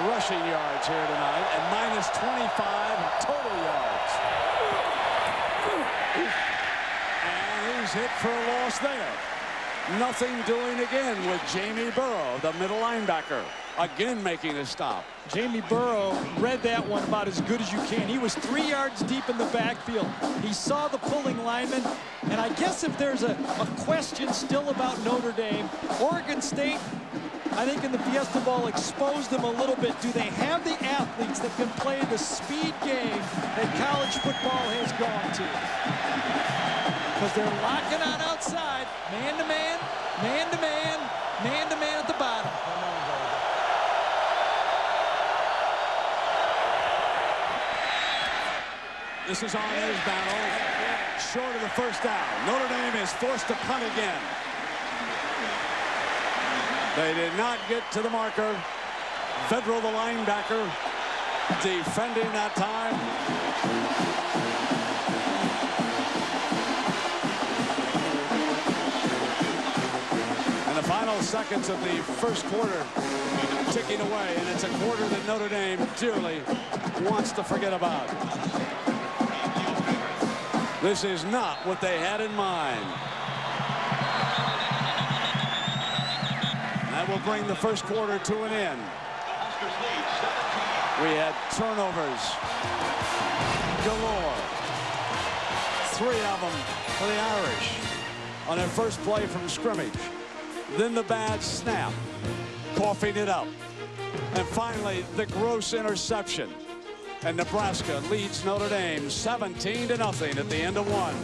rushing yards here tonight and minus 25 total yards. And he's hit for a loss there. Nothing doing again with Jamie Burrow, the middle linebacker, again making a stop. Jamie Burrow read that one about as good as you can. He was 3 yards deep in the backfield. He saw the pulling lineman, and I guess if there's a question still about Notre Dame, Oregon State, I think in the Fiesta Bowl exposed them a little bit. Do they have the athletes that can play the speed game that college football has gone to? Because they're locking on outside, man-to-man, man-to-man, man-to-man at the bottom. This is on his battle, short of the first down. Notre Dame is forced to punt again. They did not get to the marker. Vedral, the linebacker, defending that time. And the final seconds of the first quarter ticking away, and it's a quarter that Notre Dame dearly wants to forget about. This is not what they had in mind. That will bring the first quarter to an end. We had turnovers galore. 3 of them for the Irish on their first play from scrimmage. Then the bad snap, coughing it up. And finally, the gross interception. And Nebraska leads Notre Dame 17-0 at the end of 1.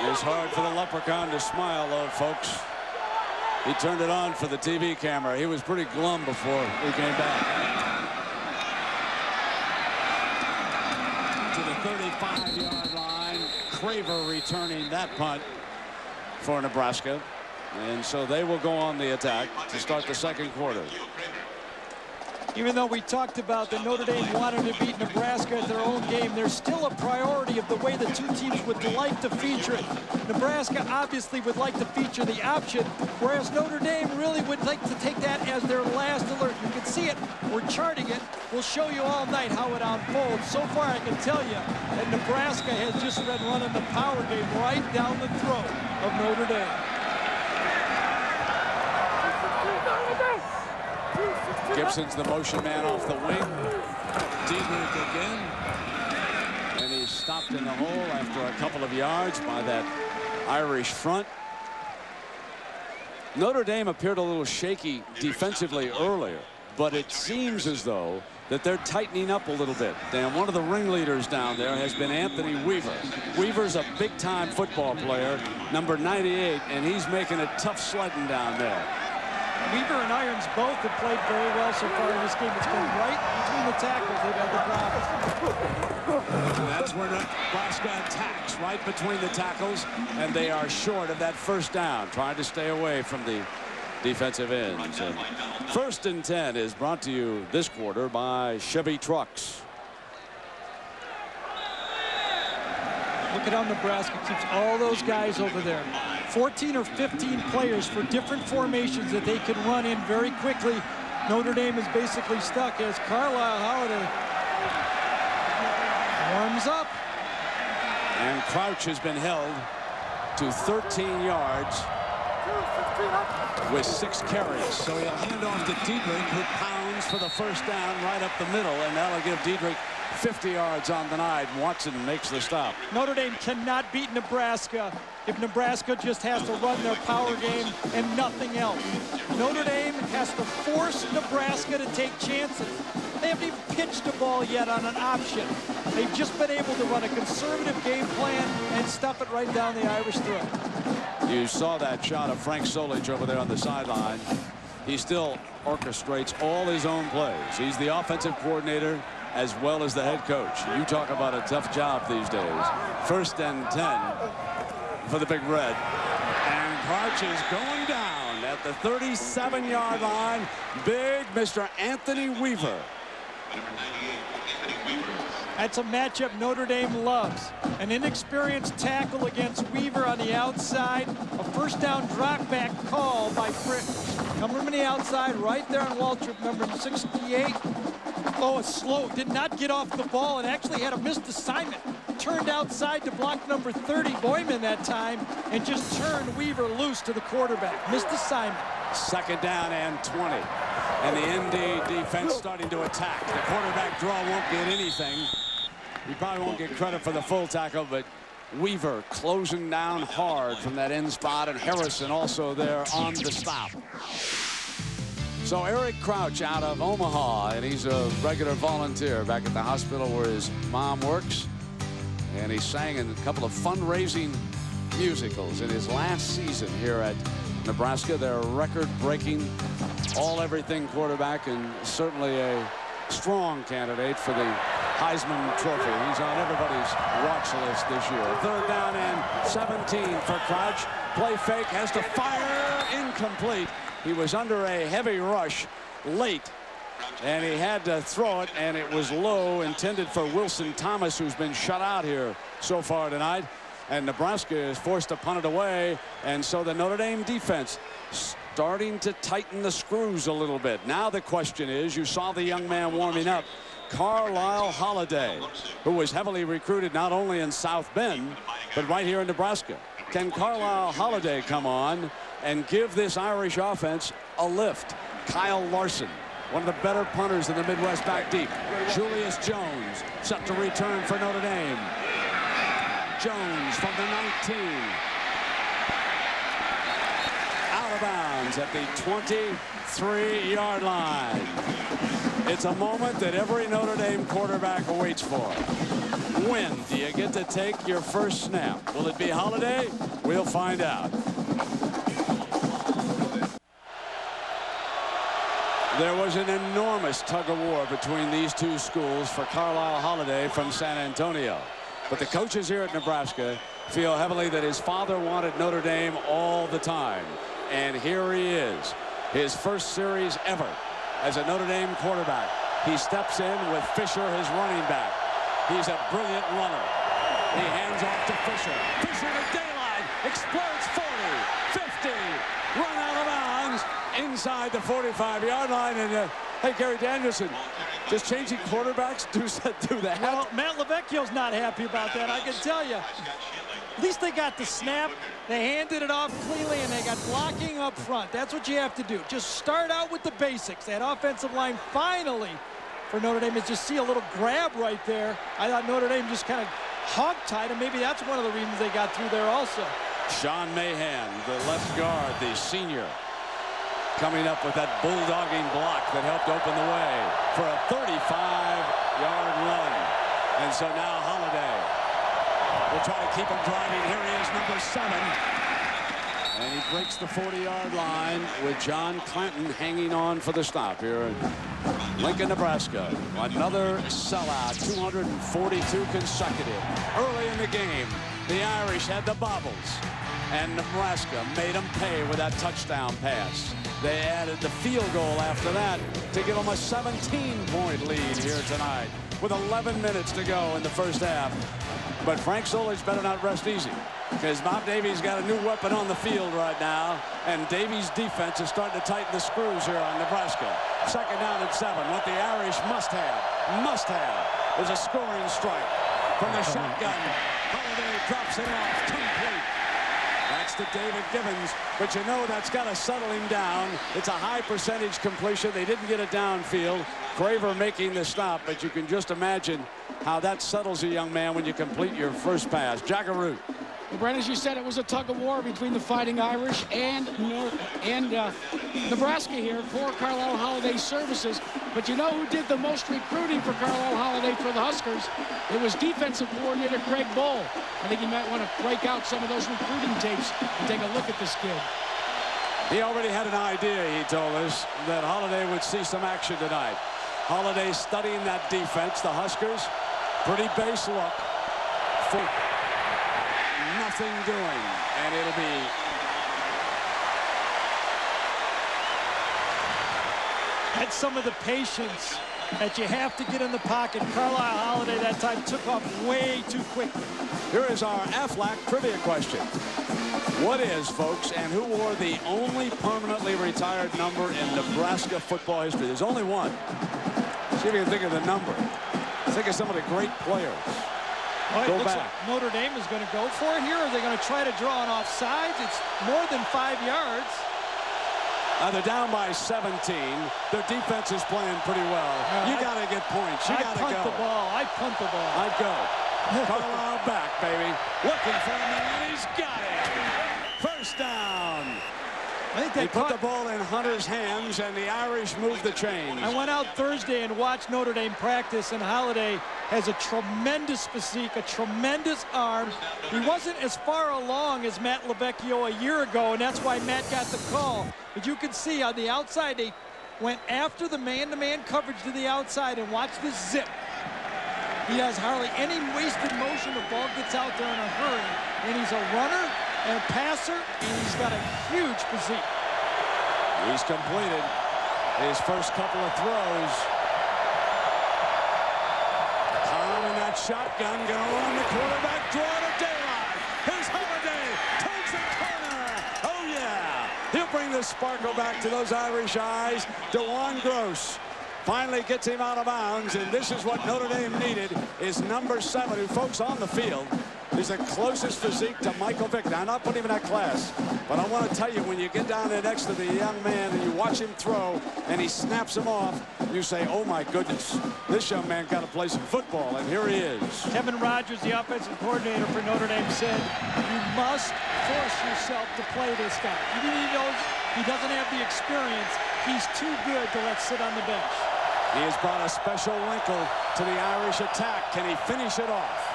It's hard for the leprechaun to smile, though, folks. He turned it on for the TV camera. He was pretty glum before we came back. To the 35-yard line. Craver returning that punt for Nebraska. And so they will go on the attack to start the second quarter. Even though we talked about that Notre Dame wanted to beat Nebraska at their own game, there's still a priority of the way the 2 teams would like to feature it. Nebraska obviously would like to feature the option, whereas Notre Dame really would like to take that as their last alert. You can see it. We're charting it. We'll show you all night how it unfolds. So far, I can tell you that Nebraska has just been running the power game right down the throat of Notre Dame. Gibson's the motion man off the wing. Diedrich again. And he's stopped in the hole after a couple of yards by that Irish front. Notre Dame appeared a little shaky defensively earlier, but it seems as though that they're tightening up a little bit. And one of the ringleaders down there has been Anthony Weaver. Weaver's a big-time football player, number 98, and he's making it tough sledding down there. Weaver and Irons both have played very well so far in this game. It's been right between the tackles they've had the problems. That's where Nebraska attacks, right between the tackles, and they are short of that first down, trying to stay away from the defensive ends. And 1st and 10 is brought to you this quarter by Chevy Trucks. Look at how Nebraska keeps all those guys over there. 14 or 15 players for different formations that they can run in very quickly. Notre Dame is basically stuck as Carlisle Holiday warms up. And Crouch has been held to 13 yards with 6 carries. So he'll hand off to Diedrich, who pounds for the first down right up the middle, and that'll give Diedrich 50 yards on the night. Watson makes the stop. Notre Dame cannot beat Nebraska if Nebraska just has to run their power game and nothing else. Notre Dame has to force Nebraska to take chances. They haven't even pitched a ball yet on an option. They've just been able to run a conservative game plan and stuff it right down the Irish throat. You saw that shot of Frank Solich over there on the sideline. He still orchestrates all his own plays. He's the offensive coordinator as well as the head coach. You talk about a tough job these days. 1st and 10 for the Big Red. And Crouch is going down at the 37-yard line. Big Mr. Anthony Weaver. That's a matchup Notre Dame loves. An inexperienced tackle against Weaver on the outside. A first down drop back call by Frick. Coming from the outside right there on Waltrip, number 68. Oh, it's slow. Did not get off the ball and actually had a missed assignment. Turned outside to block number 30, Boyman, that time, and just turned Weaver loose to the quarterback. Missed assignment. 2nd down and 20. And the ND defense starting to attack. The quarterback draw won't get anything. He probably won't get credit for the full tackle, but Weaver closing down hard from that end spot, and Harrison also there on the stop. So Eric Crouch out of Omaha, and he's a regular volunteer back at the hospital where his mom works. And he sang in a couple of fundraising musicals in his last season here at Nebraska. They're a record-breaking all-everything quarterback and certainly a strong candidate for the Heisman Trophy. He's on everybody's watch list this year. 3rd down and 17 for Crouch. Play fake, has to fire, incomplete. He was under a heavy rush late, and he had to throw it, and it was low, intended for Wilson Thomas, who's been shut out here so far tonight. And Nebraska is forced to punt it away, and so the Notre Dame defense starting to tighten the screws a little bit. Now the question is, you saw the young man warming up, Carlisle Holiday, who was heavily recruited not only in South Bend, but right here in Nebraska. Can Carlisle Holiday come on and give this Irish offense a lift. Kyle Larson, one of the better punters in the Midwest, back deep. Julius Jones set to return for Notre Dame. Jones from the 19. Out of bounds at the 23-yard line. It's a moment that every Notre Dame quarterback waits for. When do you get to take your first snap? Will it be Holiday? We'll find out. There was an enormous tug-of-war between these two schools for Carlisle Holiday from San Antonio. But the coaches here at Nebraska feel heavily that his father wanted Notre Dame all the time. And here he is, his first series ever as a Notre Dame quarterback. He steps in with Fisher, his running back. He's a brilliant runner. He hands off to Fisher. Fisher to daylight, explodes 40, 50, run out of bounds inside the 45-yard line. And hey, Gary Danielson, just changing quarterbacks do that. Well, Matt LaVecchio's not happy about that, I can tell you. At least they got the snap, they handed it off cleanly, and they got blocking up front. That's what you have to do. Just start out with the basics. That offensive line finally for Notre Dame is just see a little grab right there. I thought Notre Dame just kind of hog-tied, and maybe that's one of the reasons they got through there also. Sean Mahan, the left guard, the senior, coming up with that bulldogging block that helped open the way for a 35-yard run. And so now Holiday will try to keep him driving. Here he is, number 7. And he breaks the 40-yard line with John Clanton hanging on for the stop here in Lincoln, Nebraska. Another sellout, 242 consecutive. Early in the game, the Irish had the bobbles, and Nebraska made them pay with that touchdown pass. They added the field goal after that to give them a 17-point lead here tonight with 11 minutes to go in the first half. But Frank Solich better not rest easy, because Bob Davies got a new weapon on the field right now, and Davies' defense is starting to tighten the screws here on Nebraska. 2nd down and 7. What the Irish must have is a scoring strike from the shotgun. Holiday drops it off complete. That's to David Gibbons, but you know that's got to settle him down. It's a high percentage completion. They didn't get it downfield. Graver making the stop, but you can just imagine how that settles a young man when you complete your first pass. Jackaroo. Well, Brent, as you said, it was a tug-of-war between the Fighting Irish and Nebraska here for Carlisle Holiday services. But you know who did the most recruiting for Carlisle Holiday for the Huskers? It was defensive coordinator Craig Bohl. I think you might want to break out some of those recruiting tapes and take a look at this kid. He already had an idea, he told us, that Holiday would see some action tonight. Holiday studying that defense. The Huskers, pretty base look. Nothing doing, and it'll be that's some of the patience that you have to get in the pocket. Carlisle Holiday that time took off way too quickly. Here is our Aflac trivia question. What is, folks, and who wore the only permanently retired number in Nebraska football history? There's only one. See if you can think of the number. Think of some of the great players. Well, it Go looks back. like Notre Dame is going to go for it here. Or are they going to try to draw an offsides? It's more than 5 yards. They're down by 17. Their defense is playing pretty well. You got to get points. You got to go. I'd punt the ball. I'd punt the ball. I'd go. Carlisle back, baby. Looking for him, and he's got it. First down. I think they put the ball in Hunter's hands, and the Irish moved the chains. I went out Thursday and watched Notre Dame practice, and Holiday has a tremendous physique, a tremendous arm. He wasn't as far along as Matt LaVecchio a year ago, and that's why Matt got the call. But you can see on the outside, they went after the man-to-man coverage to the outside, and watch this zip. He has hardly any wasted motion. The ball gets out there in a hurry, and he's a runner and a passer, and he's got a huge physique. He's completed his first couple of throws. Calm in that shotgun, gonna run the quarterback, draw to daylight. Here's Holiday, turns the corner. Oh yeah, he'll bring the sparkle back to those Irish eyes. DeJuan Gross finally gets him out of bounds, and this is what Notre Dame needed, is number 7, who, folks, on the field He's the closest physique to Michael Vick. Now, I'm not putting him in that class, but I want to tell you, when you get down there next to the young man and you watch him throw and he snaps him off, you say, oh my goodness, this young man got to play some football, and here he is. Kevin Rogers, the offensive coordinator for Notre Dame, said you must force yourself to play this guy. Even though he knows he doesn't have the experience, he's too good to let sit on the bench. He has brought a special wrinkle to the Irish attack. Can he finish it off?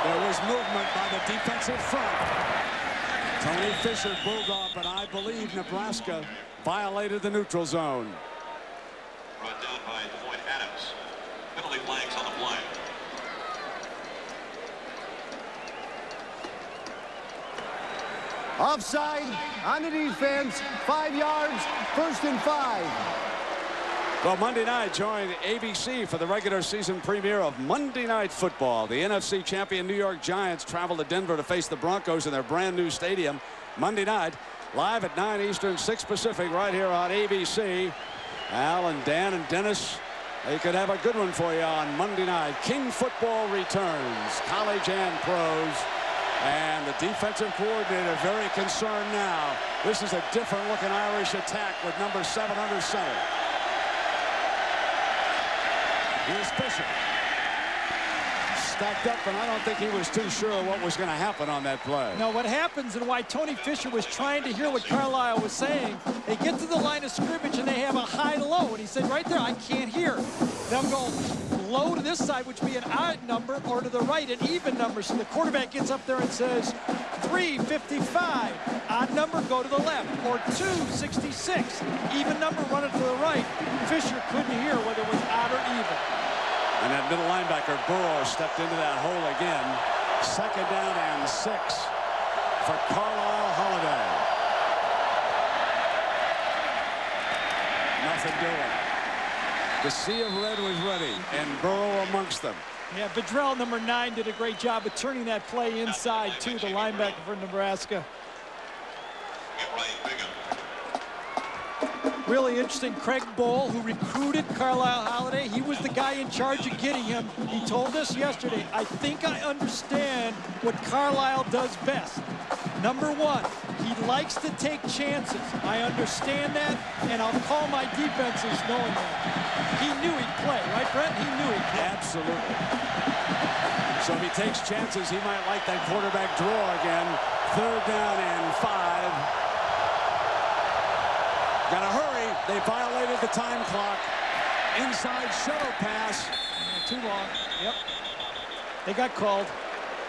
There was movement by the defensive front. Tony Fisher pulled off, but I believe Nebraska violated the neutral zone. Brought down by Dwight Adams. Penalty flags on the play. Offside on the defense. 5 yards. 1st and 5. Well, Monday night joined ABC for the regular season premiere of Monday Night Football. The NFC champion New York Giants travel to Denver to face the Broncos in their brand new stadium Monday night, live at 9 Eastern, 6 Pacific, right here on ABC. Al and Dan and Dennis, they could have a good one for you on Monday night. King football returns, college and pros. And the defensive coordinator very concerned now. This is a different looking Irish attack with number 7 under center. Here's Fisher. Stacked up, and I don't think he was too sure what was going to happen on that play. Now, what happens and why Tony Fisher was trying to hear what Carlisle was saying, they get to the line of scrimmage and they have a high-low, and he said right there, I can't hear. Them go low to this side, which would be an odd number, or to the right, an even number. So the quarterback gets up there and says 355. Odd number, go to the left. Or 266. Even number, run it to the right. Fisher couldn't hear whether it was odd or even. And that middle linebacker, Burrow, stepped into that hole again. 2nd down and 6 for Carlisle Holiday. Nothing doing. The sea of red was ready, and Burrow amongst them. Yeah, Vidrell, number 9, did a great job of turning that play inside to the linebacker for Nebraska. Really interesting, Craig Bohl, who recruited Carlisle Holiday, he was the guy in charge of getting him. He told us yesterday, I think I understand what Carlisle does best. Number 1, he likes to take chances. I understand that, and I'll call my defenses knowing that. He knew he'd play, right, Brent? He knew he'd play. Absolutely. So if he takes chances, he might like that quarterback draw again. 3rd down and 5. Got to hurry. They violated the time clock. Inside shuttle pass. Too long. Yep. They got called.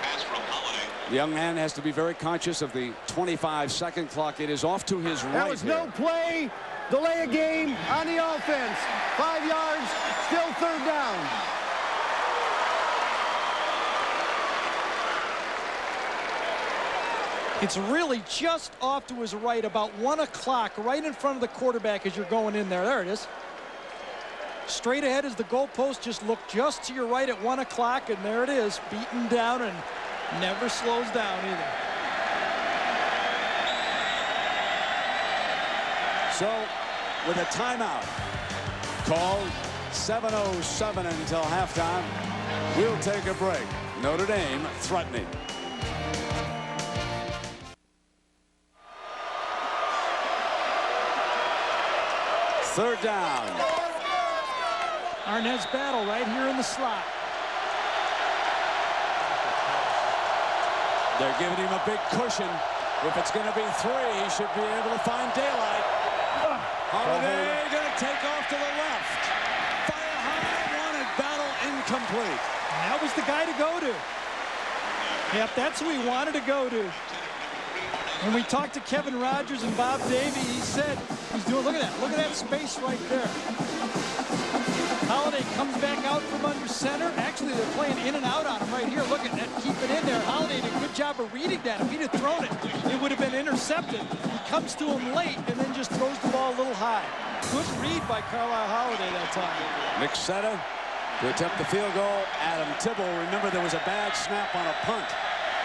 Pass from Holiday. The young man has to be very conscious of the 25-second clock. It is off to his right. That was no play. Delay a game on the offense. 5 yards. Still 3rd down. It's really just off to his right, about 1 o'clock, right in front of the quarterback as you're going in there. There it is. Straight ahead is the goalpost. Just look just to your right at 1 o'clock, and there it is, beaten down and never slows down either. So, with a timeout called, 7:07 until halftime, we'll take a break. Notre Dame threatening. Third down. Arnett's battle right here in the slot. They're giving him a big cushion. If it's going to be 3, he should be able to find daylight. Holiday going to take off to the left. Fire high, wanted, battle incomplete. And that was the guy to go to. Yep, that's who he wanted to go to. When we talked to Kevin Rogers and Bob Davie, he said, he's doing, look at that space right there. Holiday comes back out from under center. Actually, they're playing in and out on him right here. Look at that, keep it in there. Holiday did a good job of reading that. If he'd have thrown it, it would have been intercepted. He comes to him late and then just throws the ball a little high. Good read by Carlisle Holiday that time. Nick Setta to attempt the field goal. Adam Tibble, remember there was a bad snap on a punt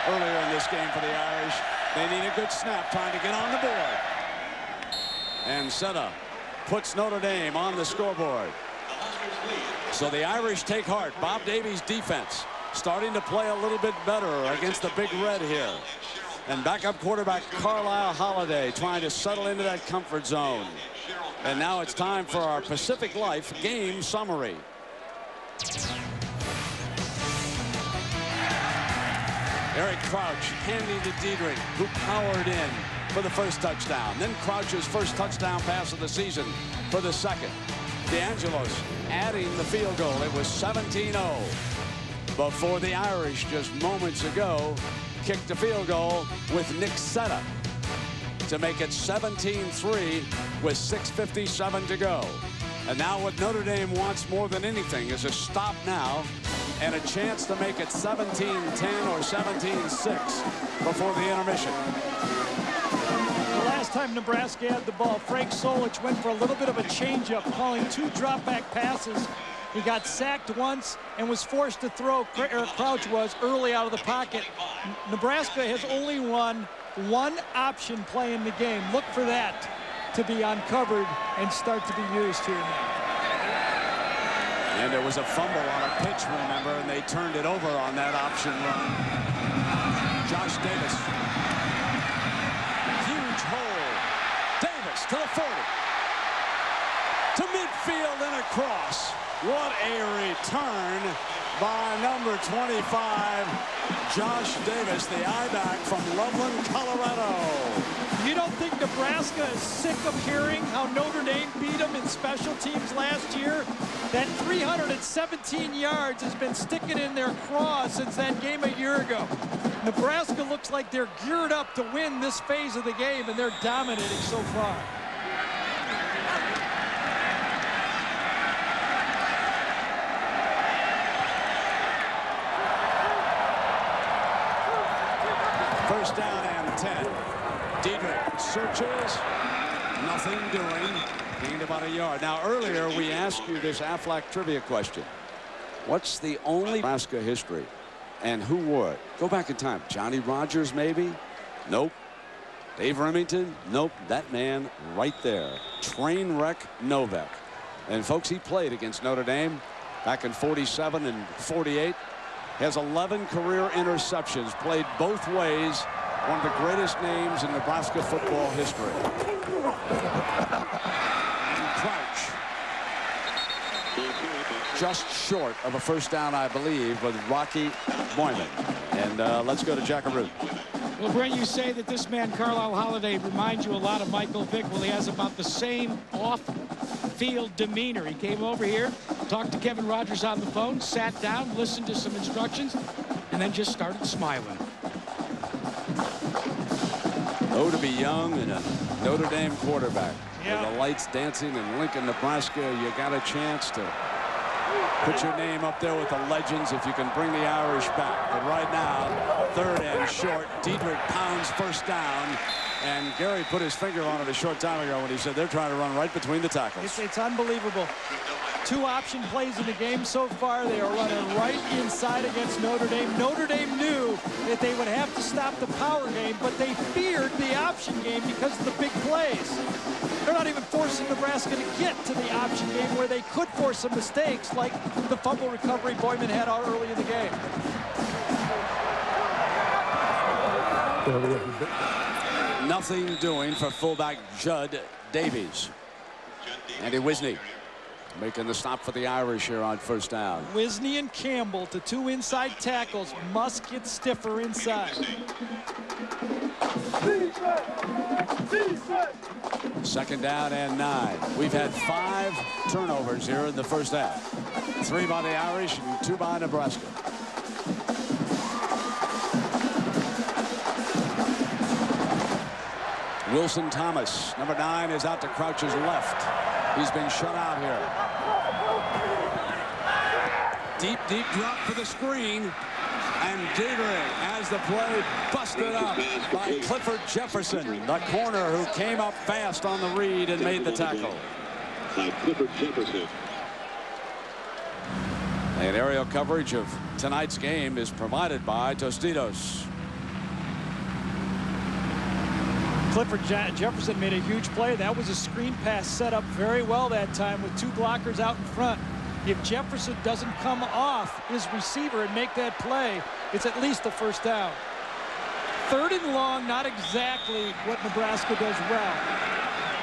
earlier in this game for the Irish. They need a good snap trying to get on the board. And Setta puts Notre Dame on the scoreboard. So the Irish take heart. Bob Davie's defense starting to play a little bit better against the Big Red here. And backup quarterback Carlisle Holiday trying to settle into that comfort zone. And now it's time for our Pacific Life game summary. Eric Crouch handing to Diedrich, who powered in for the first touchdown. Then Crouch's first touchdown pass of the season for the second. DeAngelos adding the field goal. It was 17-0 before the Irish just moments ago kicked a field goal with Nick Setta to make it 17-3 with 6:57 to go. And now what Notre Dame wants more than anything is a stop now and a chance to make it 17-10 or 17-6 before the intermission. The last time Nebraska had the ball, Frank Solich went for a little bit of a changeup, calling 2 drop-back passes. He got sacked once and was forced to throw. Eric Crouch was early out of the pocket. Nebraska has only won 1 option play in the game. Look for that to be uncovered and start to be used here now. And there was a fumble on a pitch, remember, and they turned it over on that option run. Josh Davis. Huge hole. Davis to the 40. To midfield and across. What a return by number 25, Josh Davis, the I-back from Loveland, Colorado. You don't think Nebraska is sick of hearing how Notre Dame beat them in special teams last year? That 317 yards has been sticking in their craw since that game a year ago. Nebraska looks like they're geared up to win this phase of the game, and they're dominating so far. First down and 10. Diedrich searches. Nothing doing. Gained about a yard. Now, earlier we asked you this Aflac trivia question. What's the only Nebraska history? And who wore it? Go back in time. Johnny Rogers, maybe? Nope. Dave Remington? Nope. That man right there. Trainwreck Novak. And, folks, he played against Notre Dame back in 47 and 48. Has 11 career interceptions, played both ways. One of the greatest names in Nebraska football history. Crouch. Just short of a first down, I believe, with Rocky Boyman. And let's go to Jackaroo. Well, Brent, you say that this man, Carlisle Holiday, reminds you a lot of Michael Vick. Well, he has about the same off-field demeanor. He came over here, talked to Kevin Rogers on the phone, sat down, listened to some instructions, and then just started smiling. Oh, to be young and a Notre Dame quarterback. Yeah. With the lights dancing in Lincoln, Nebraska, you got a chance to put your name up there with the legends if you can bring the Irish back. But right now, 3rd and short. Diedrich pounds first down. And Gary put his finger on it a short time ago when he said they're trying to run right between the tackles. It's unbelievable. 2 option plays in the game so far. They are running right inside against Notre Dame. Notre Dame knew that they would have to stop the power game, but they feared the option game because of the big plays. They're not even forcing Nebraska to get to the option game where they could force some mistakes like the fumble recovery Boyman had out early in the game. Nothing doing for fullback Judd Davies. Andy Wisney making the stop for the Irish here on first down. Wisney and Campbell to 2 inside tackles. Must get stiffer inside. Second down and 9. We've had 5 turnovers here in the first half. 3 by the Irish and 2 by Nebraska. Wilson Thomas, number 9, is out to Crouch's left. He's been shut out here. Deep, deep drop for the screen. And Diedrich has the play busted up by Clifford Jefferson, the corner who came up fast on the read and made the tackle. By Clifford Jefferson. And aerial coverage of tonight's game is provided by Tostitos. Clifford Jefferson made a huge play. That was a screen pass set up very well that time with 2 blockers out in front. If Jefferson doesn't come off his receiver and make that play, it's at least a first down. 3rd and long, not exactly what Nebraska does well.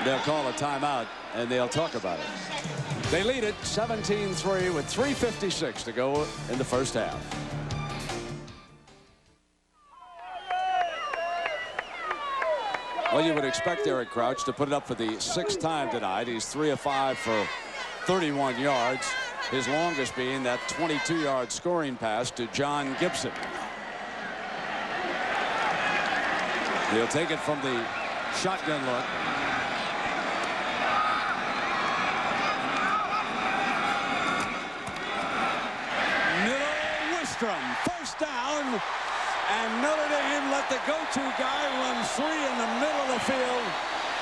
They'll call a timeout, and they'll talk about it. They lead it 17-3 with 3:56 to go in the first half. Well, you would expect Eric Crouch to put it up for the 6th time tonight. He's 3 of 5 for 31 yards. His longest being that 22-yard scoring pass to John Gibson. He'll take it from the shotgun look. First down, and Notre Dame let the go-to guy run 3 in the middle of the field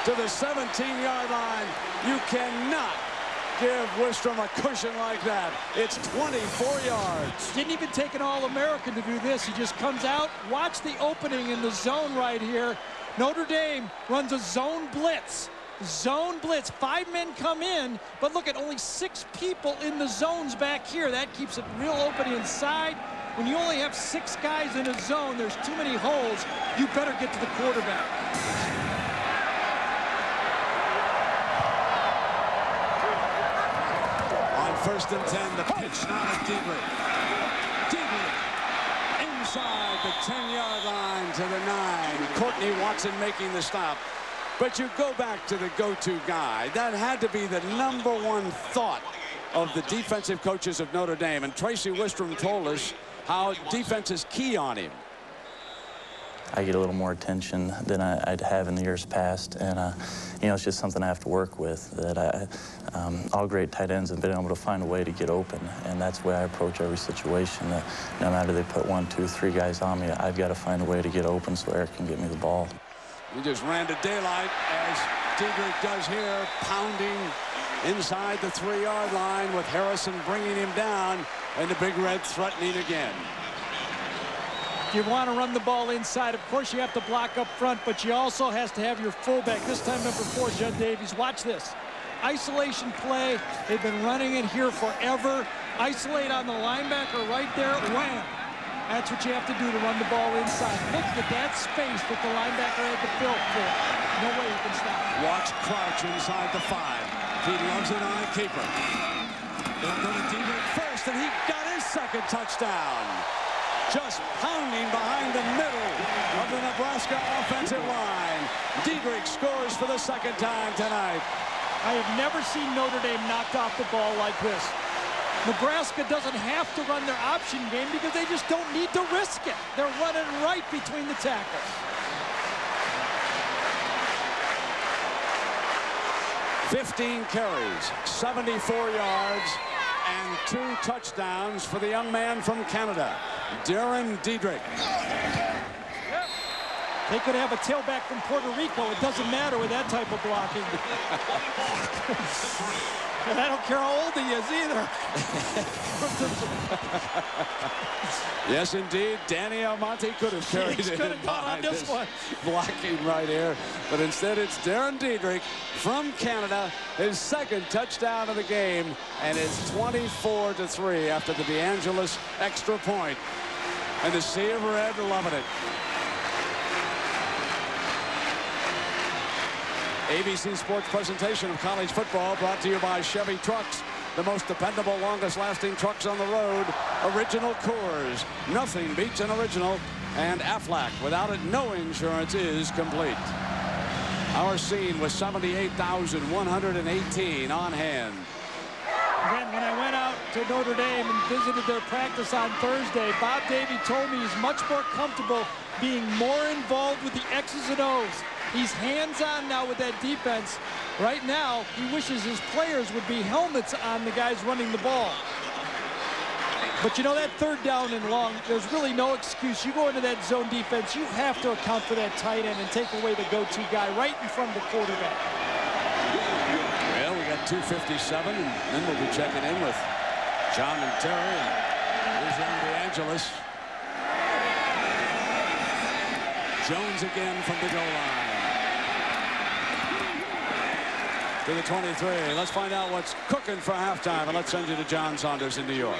to the 17-yard line. You cannot give Wistrom a cushion like that. It's 24 yards. Didn't even take an All-American to do this. He just comes out. Watch the opening in the zone right here. Notre Dame runs a zone blitz. Zone blitz. 5 men come in, but look at only 6 people in the zones back here. That keeps it real open inside. When you only have 6 guys in a zone, there's too many holes. You better get to the quarterback. On 1st and 10, the pitch now to Dietrich. Dietrich inside the 10-yard line to the 9. Courtney Watson making the stop. But you go back to the go-to guy. That had to be the #1 thought of the defensive coaches of Notre Dame. And Tracy Wistrom told us how defense is key on him. I get a little more attention than I'd have in the years past, and you know, it's just something I have to work with. That all great tight ends have been able to find a way to get open, and that's the way I approach every situation. That no matter they put 1, 2, 3 guys on me, I've got to find a way to get open so Eric can get me the ball. He just ran to daylight as Dietrich does here, pounding inside the 3-yard line with Harrison bringing him down, and the Big Red threatening again. If you want to run the ball inside, of course you have to block up front, but you also has to have your fullback, this time number 4, Judd Davies. Watch this. Isolation play. They've been running it here forever. Isolate on the linebacker right there. Wham! That's what you have to do to run the ball inside. Look at that space that the linebacker had to fill for. No way you can stop. Watch Crouch inside the 5. He loves it on a keeper. They'll go to Dietrich first, and he got his 2nd touchdown. Just pounding behind the middle of the Nebraska offensive line. Dietrich scores for the 2nd time tonight. I have never seen Notre Dame knocked off the ball like this. Nebraska doesn't have to run their option game because they just don't need to risk it. They're running right between the tackles. "15 carries, 74 yards, and 2 touchdowns for the young man from Canada, Darren Dietrich." They could have a tailback from Puerto Rico. It doesn't matter with that type of blocking. And I don't care how old he is either. Yes, indeed. Danny Almonte could have carried it behind this one. Blocking right here. But instead, it's Darren Dietrich from Canada. His 2nd touchdown of the game. And it's 24-3 after the DeAngelis extra point. And the Sea of Red loving it. ABC Sports presentation of college football brought to you by Chevy Trucks. The most dependable, longest-lasting trucks on the road. Original Coors. Nothing beats an original. And Aflac. Without it, no insurance is complete. Our scene was 78,118 on hand. Again, when I went out to Notre Dame and visited their practice on Thursday, Bob Davie told me he's much more comfortable being more involved with the X's and O's. He's hands-on now with that defense. Right now, he wishes his players would be helmets on the guys running the ball. But you know, that 3rd down and long, there's really no excuse. You go into that zone defense, you have to account for that tight end and take away the go-to guy right in front of the quarterback. Well, we got 2:57, and then we'll be checking in with John and Terry. And here's young DeAngelis. Jones again from the goal line. to the 23. Let's find out what's cooking for halftime, and let's send you to John Saunders in New York.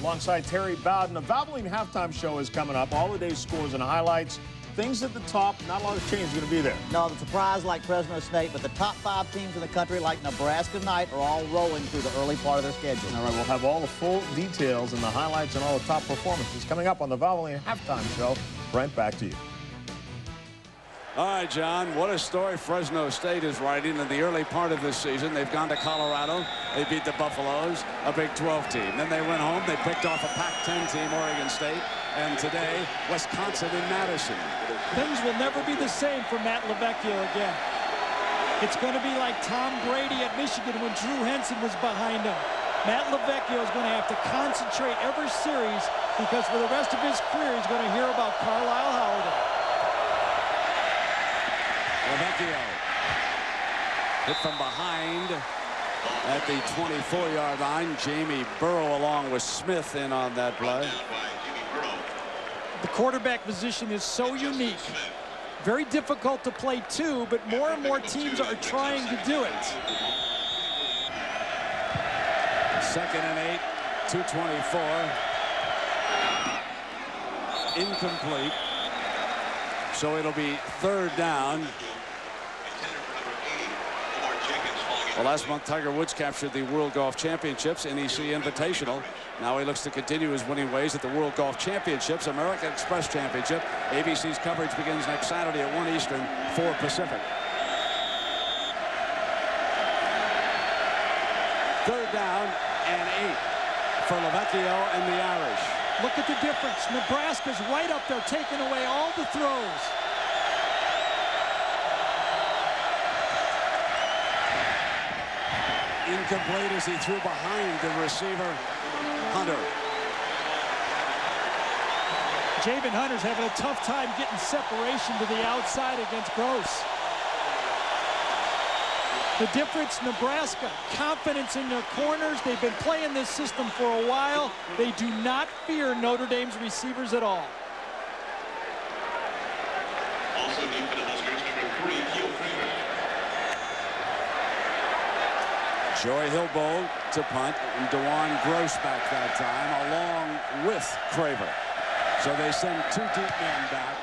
Alongside Terry Bowden, the Valvoline halftime show is coming up. All the day's scores and highlights. Things at the top, not a lot of change going to be there. No, the surprise like Fresno State, but the top 5 teams in the country like Nebraska tonight are all rolling through the early part of their schedule. All right, we'll have all the full details and the highlights and all the top performances coming up on the Valvoline halftime show. Brent, back to you. All right, John, what a story Fresno State is writing in the early part of this season. They've gone to Colorado. They beat the Buffaloes, a Big 12 team. Then they went home. They picked off a Pac-10 team, Oregon State. And today, Wisconsin in Madison. Things will never be the same for Matt LaVecchio again. It's going to be like Tom Brady at Michigan when Drew Henson was behind him. Matt LaVecchio is going to have to concentrate every series because for the rest of his career, he's going to hear about Carlisle Holiday. LaVecchio hit from behind at the 24-yard line. Jamie Burrow along with Smith in on that play. The quarterback position is so unique. Very difficult to play too, but more and more teams are trying to do it. 2nd and 8, 2:24. Incomplete. So it'll be 3rd down. Well, last month, Tiger Woods captured the World Golf Championships, NEC Invitational. Now he looks to continue his winning ways at the World Golf Championships, American Express Championship. ABC's coverage begins next Saturday at 1 Eastern, 4 Pacific. 3rd down and 8 for LaVecchio and the Irish. Look at the difference. Nebraska's right up there taking away all the throws. Incomplete as he threw behind the receiver, Hunter. Javen Hunter's having a tough time getting separation to the outside against Gross. The difference, Nebraska, confidence in their corners. They've been playing this system for a while. They do not fear Notre Dame's receivers at all. Also deep for the Huskers, number 3, Keel Kramer. Joey Hillbold to punt, and DeJuan Gross back that time, along with Craver. So they send 2 deep men back.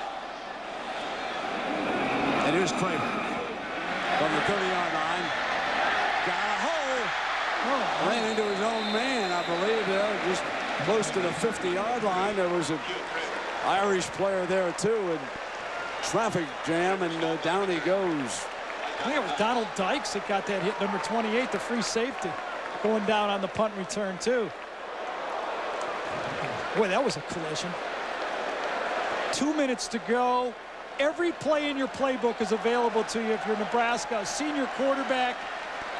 And here's Craver from the 30-yard line. Got a hole. Oh, ran into his own man, I believe, just close to the 50-yard line. There was an Irish player there, too, and traffic jam, and down he goes. I think it was Donald Dykes that got that hit, number 28, the free safety, going down on the punt return, too. Boy, that was a collision. 2 minutes to go. Every play in your playbook is available to you if you're Nebraska. A senior quarterback.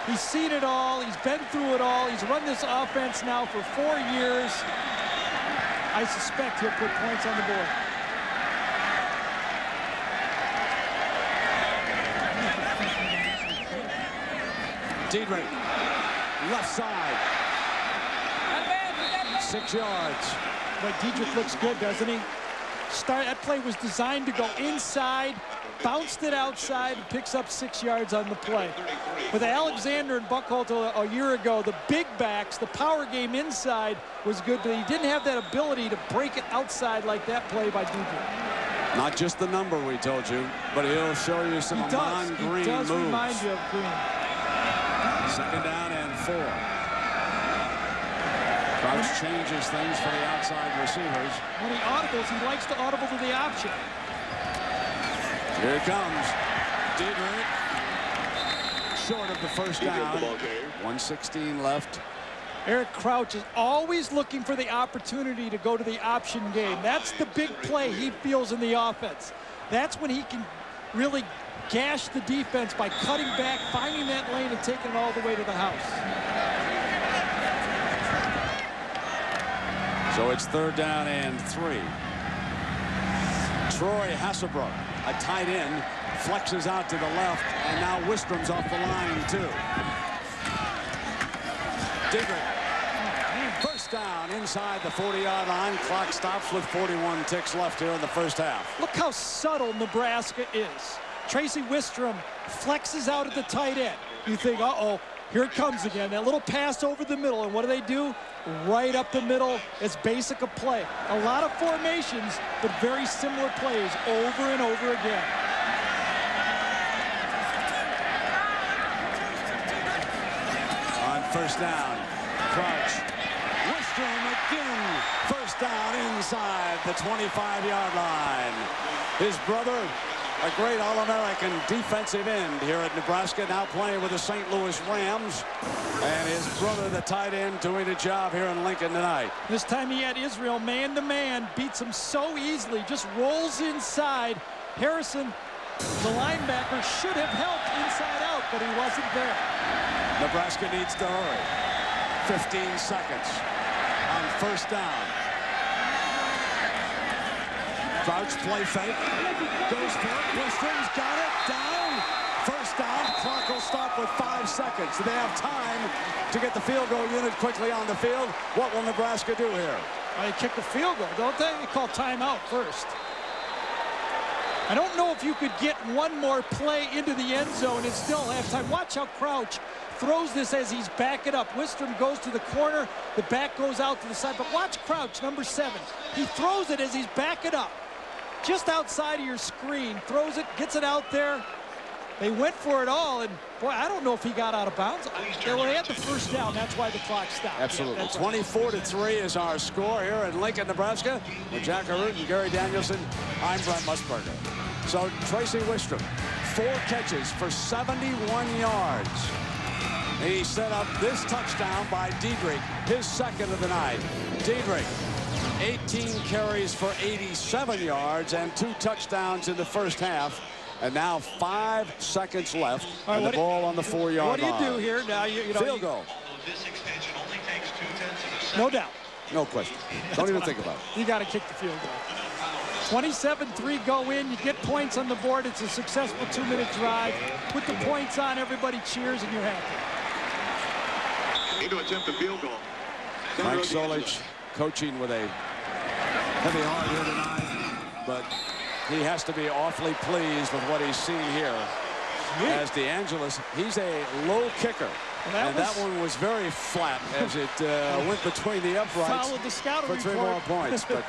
He's seen it all. He's been through it all. He's run this offense now for 4 years. I suspect he'll put points on the board. Diedrich, left side. 6 yards. But Diedrich looks good, doesn't he? That play was designed to go inside, bounced it outside, and picks up 6 yards on the play. With Alexander and Buckholz a year ago, the big backs, the power game inside was good, but he didn't have that ability to break it outside like that play by Diedrich. Not just the number we told you, but he'll show you some non-green moves. He does remind you of Green. 2nd down and 4. Crouch changes things for the outside receivers. When he audibles, he likes to audible to the option. Here it comes. Diedrich. Short of the 1st down. 1:16 left. Eric Crouch is always looking for the opportunity to go to the option game. That's the big play he feels in the offense. That's when he can really gash the defense by cutting back, finding that lane, and taking it all the way to the house. So it's 3rd down and 3. Troy Hasselbrook, a tight end, flexes out to the left, and now Wistrom's off the line, too. Diedrich. 1st down inside the 40-yard line. Clock stops with 41 ticks left here in the 1st half. Look how subtle Nebraska is. Tracy Wistrom flexes out at the tight end. You think, uh-oh, here it comes again. That little pass over the middle, and what do? Right up the middle. It's basic a play. A lot of formations, but very similar plays over and over again. On first down, Crouch. Wistrom again. First down inside the 25-yard line. His brother, a great All-American defensive end here at Nebraska, now playing with the St. Louis Rams. And his brother, the tight end, doing a job here in Lincoln tonight. This time he had Israel man-to-man, beats him so easily, just rolls inside. Harrison, the linebacker, should have helped inside out, but he wasn't there. Nebraska needs to hurry. 15 seconds on first down. Crouch play fake. Goes for it. Wistrom's got it. Down. First down. Clock will stop with 5 seconds. They have time to get the field goal unit quickly on the field. What will Nebraska do here? They kick the field goal, don't they? They call timeout first. I don't know if you could get one more play into the end zone and still have time. Watch how Crouch throws this as he's backing up. Wistrom goes to the corner. The back goes out to the side. But watch Crouch, number 7. He throws it as he's backing up. Just outside of your screen, throws it, gets it out there. They went for it all, and boy, I don't know if he got out of bounds. They had the first down, that's why the clock stopped. Absolutely. 24-3 is our score here in Lincoln, Nebraska. With Jack Arute and Gary Danielson, I'm Brent Musburger. So Tracy Wistrom, 4 catches for 71 yards. He set up this touchdown by Diedrich, his second of the night. Diedrich, 18 carries for 87 yards and 2 touchdowns in the first half. And now 5 seconds left, right, and the ball on the 4-yard line. What do you do here now? You know, field goal. This extension only takes 2/10 no doubt. No question. Don't even think about it. You got to kick the field goal. 27-3 go in. You get points on the board. It's a successful 2-minute drive. Put the points on. Everybody cheers, and you're happy. To attempt a field goal. Frank Solich coaching with a heavy heart here tonight, but he has to be awfully pleased with what he's seen here. As DeAngelis, he's a low kicker. And that one was very flat as it went between the uprights for 3 more points. But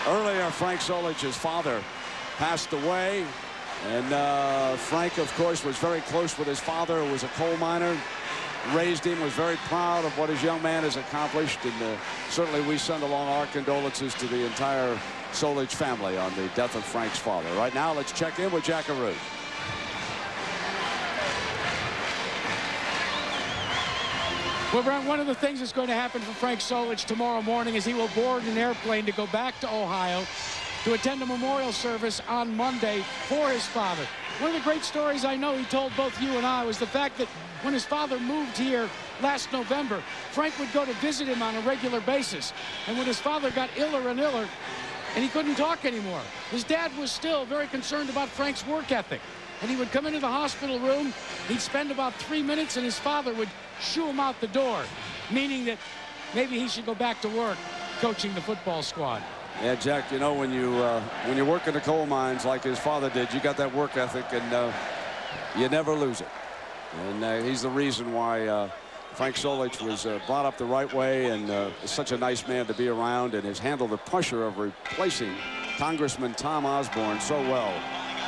earlier, Frank Solich's father passed away. And Frank, of course, was very close with his father, who was a coal miner. Raised him, was very proud of what his young man has accomplished. And certainly we send along our condolences to the entire Solich family on the death of Frank's father. Right now, let's check in with Jack Arute. Well, Brent, one of the things that's going to happen for Frank Solich tomorrow morning is he will board an airplane to go back to Ohio to attend a memorial service on Monday for his father. One of the great stories I know he told both you and I was the fact that when his father moved here last November, Frank would go to visit him on a regular basis. And when his father got iller and iller, and he couldn't talk anymore, his dad was still very concerned about Frank's work ethic. And he would come into the hospital room, he'd spend about 3 minutes, and his father would shoo him out the door, meaning that maybe he should go back to work coaching the football squad. Yeah, Jack, you know, when you work in the coal mines like his father did, you got that work ethic, and you never lose it. And he's the reason why Frank Solich was brought up the right way, and is such a nice man to be around, and has handled the pressure of replacing Congressman Tom Osborne so well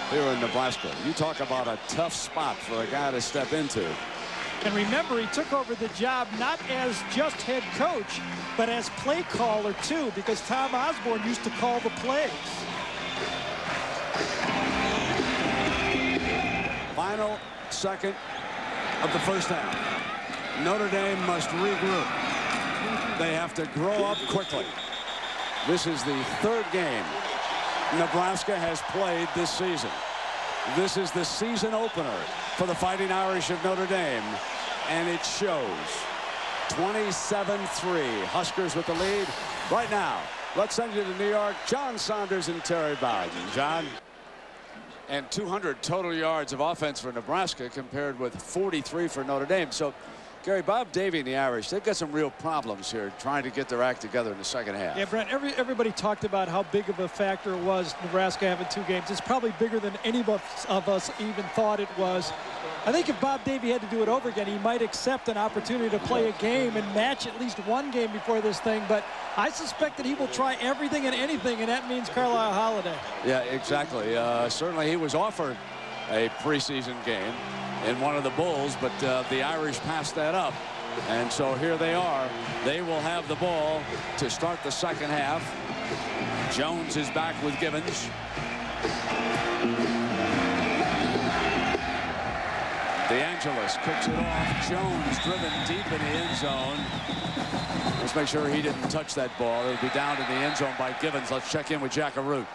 here in Nebraska. You talk about a tough spot for a guy to step into. And remember, he took over the job not as just head coach, but as play caller, too, because Tom Osborne used to call the plays. Final second of the first half. Notre Dame must regroup. They have to grow up quickly. This is the 3rd game Nebraska has played this season. This is the season opener for the Fighting Irish of Notre Dame, and it shows. 27-3, Huskers with the lead. Right now, let's send you to New York. John Saunders and Terry Bowden. John. And 200 total yards of offense for Nebraska compared with 43 for Notre Dame. So Gary, Bob Davie and the Irish, they've got some real problems here trying to get their act together in the second half. Yeah, Brent, everybody talked about how big of a factor it was Nebraska having 2 games. It's probably bigger than any of us even thought it was. I think if Bob Davie had to do it over again, he might accept an opportunity to play a game and match at least 1 game before this thing. But I suspect that he will try everything and anything, and that means Carlisle Holiday. Yeah, exactly. Certainly he was offered a preseason game in one of the Bulls, but the Irish passed that up. And so here they are. They will have the ball to start the second half. Jones is back with Givens. DeAngelis kicks it off. Jones driven deep in the end zone. Let's make sure he didn't touch that ball. It'll be down in the end zone by Givens. Let's check in with Jack Arute.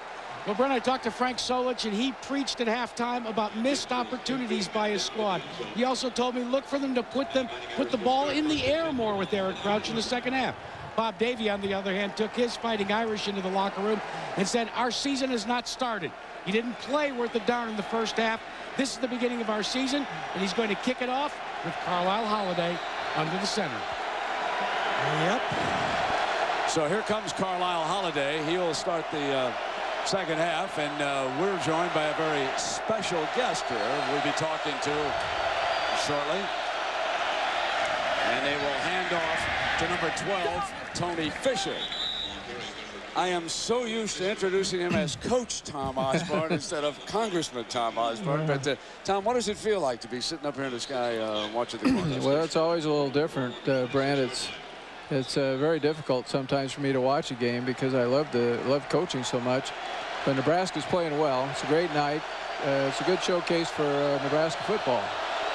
Well, Brent, I talked to Frank Solich, and he preached at halftime about missed opportunities by his squad. He also told me look for them to put the ball in the air more with Eric Crouch in the second half. Bob Davie, on the other hand, took his Fighting Irish into the locker room and said, our season has not started. You didn't play worth a darn in the first half. This is the beginning of our season, and he's going to kick it off with Carlisle Holiday under the center. Yep. So here comes Carlisle Holiday. He will start the second half, and we're joined by a very special guest here we'll be talking to shortly. And they will hand off to number 12, Tony Fisher. I am so used to introducing him as Coach Tom Osborne instead of Congressman Tom Osborne. But Tom, what does it feel like to be sitting up here in the sky watching the Cornhuskers? Well, it's always a little different, Brant. It's very difficult sometimes for me to watch a game because I love coaching so much. But Nebraska's playing well. It's a great night. It's a good showcase for Nebraska football.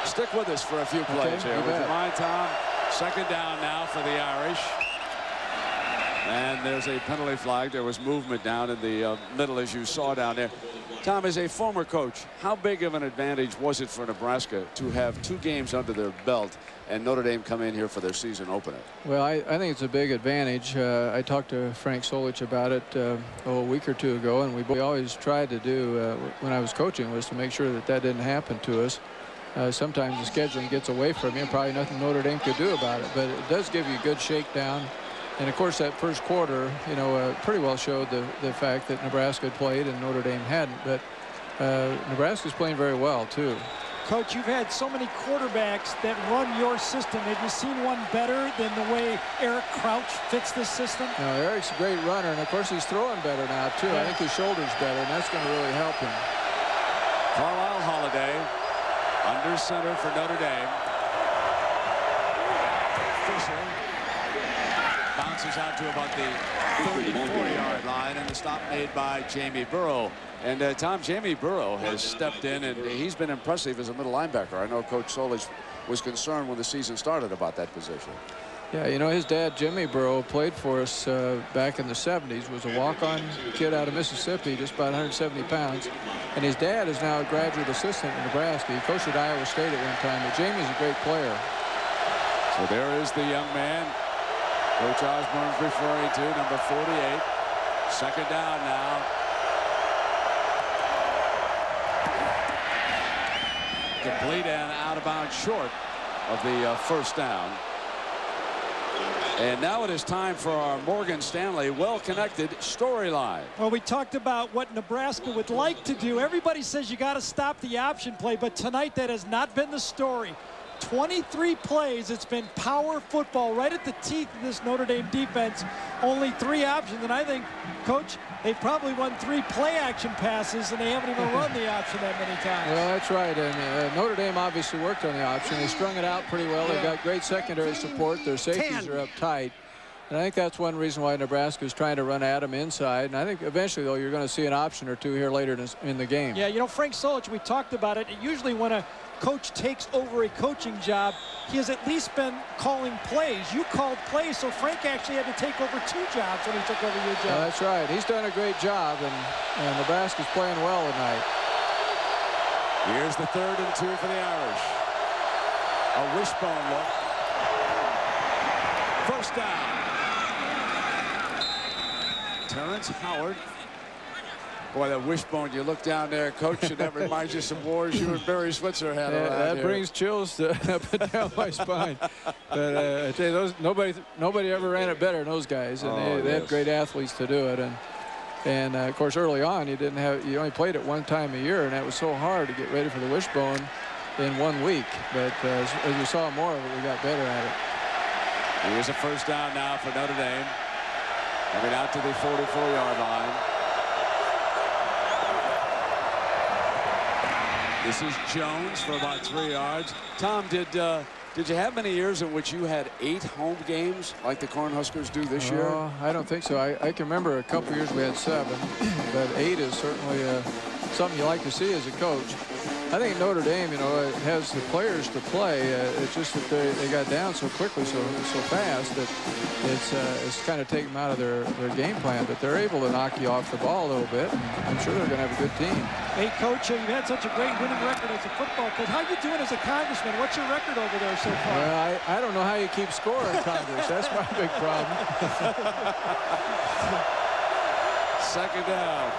Stick with us for a few plays here. Would you mind, Tom? Second down now for the Irish. And there's a penalty flag. There was movement down in the middle, as you saw down there. Tom, as a former coach, how big of an advantage was it for Nebraska to have 2 games under their belt and Notre Dame come in here for their season opener? Well, I think it's a big advantage. I talked to Frank Solich about it a week or 2 ago, and we always tried to do when I was coaching was to make sure that didn't happen to us. Sometimes the scheduling gets away from you, and probably nothing Notre Dame could do about it, but it does give you a good shakedown. And of course, that first quarter, pretty well showed the fact that Nebraska had played and Notre Dame hadn't. But Nebraska's playing very well too. Coach, you've had so many quarterbacks that run your system. Have you seen one better than the way Eric Crouch fits this system? No, Eric's a great runner, and of course he's throwing better now too. Yeah. I think his shoulder's better, and that's going to really help him. Carlisle Holiday under center for Notre Dame. Fisher bounces out to about the 34-yard line, and the stop made by Jamie Burrow. And Tom, Jamie Burrow has stepped in, and he's been impressive as a middle linebacker. I know Coach Solich was concerned when the season started about that position. Yeah, his dad, Jimmy Burrow, played for us back in the 70s, was a walk-on kid out of Mississippi, just about 170 pounds. And his dad is now a graduate assistant in Nebraska. He coached at Iowa State at one time, but Jamie's a great player. So there is the young man Coach Osborne's referring to, number 48. Second down now. Complete and out of bounds short of the first down. And now it is time for our Morgan Stanley well-connected storyline. Well, we talked about what Nebraska would like to do. Everybody says you got to stop the option play, but tonight that has not been the story. 23 plays, it's been power football right at the teeth of this Notre Dame defense. Only 3 options, and I think, Coach, they've probably won 3 play-action passes, and they haven't even run the option that many times. Well, that's right, and Notre Dame obviously worked on the option. They strung it out pretty well. They've got great secondary support. Their safeties are up tight. And I think that's one reason why Nebraska is trying to run at them inside. And I think eventually, though, you're going to see an option or 2 here later in the game. Yeah, Frank Solich, we talked about it. Usually when a coach takes over a coaching job, he has at least been calling plays. You called plays, so Frank actually had to take over 2 jobs when he took over your job. That's right. He's done a great job, and Nebraska's playing well tonight. Here's the 3rd and 2 for the Irish. A wishbone look. First down. Terrence Howard Boy, that wishbone, you look down there, Coach, and that reminds you some wars you and Barry Switzer had around that here. brings chills up and down my spine. But I tell you, nobody ever ran it better than those guys, and they had great athletes to do it. And of course, early on, you only played it one time a year, and that was so hard to get ready for the wishbone in 1 week. But as we saw more of it, we got better at it. Here's a first down now for Notre Dame. Coming out to the 44-yard line. This is Jones for about 3 yards. Tom, did you have many years in which you had 8 home games like the Cornhuskers do this year? I don't think so. I can remember a couple years we had 7, but 8 is certainly something you like to see as a coach. I think Notre Dame, it has the players to play. It's just that they got down so quickly, so fast that it's kind of taken them out of their game plan. But they're able to knock you off the ball a little bit. I'm sure they're going to have a good team. Hey, Coach, you've had such a great winning record as a football coach. How are you doing as a congressman? What's your record over there so far? Well, I don't know how you keep score in Congress. That's my big problem. Second down.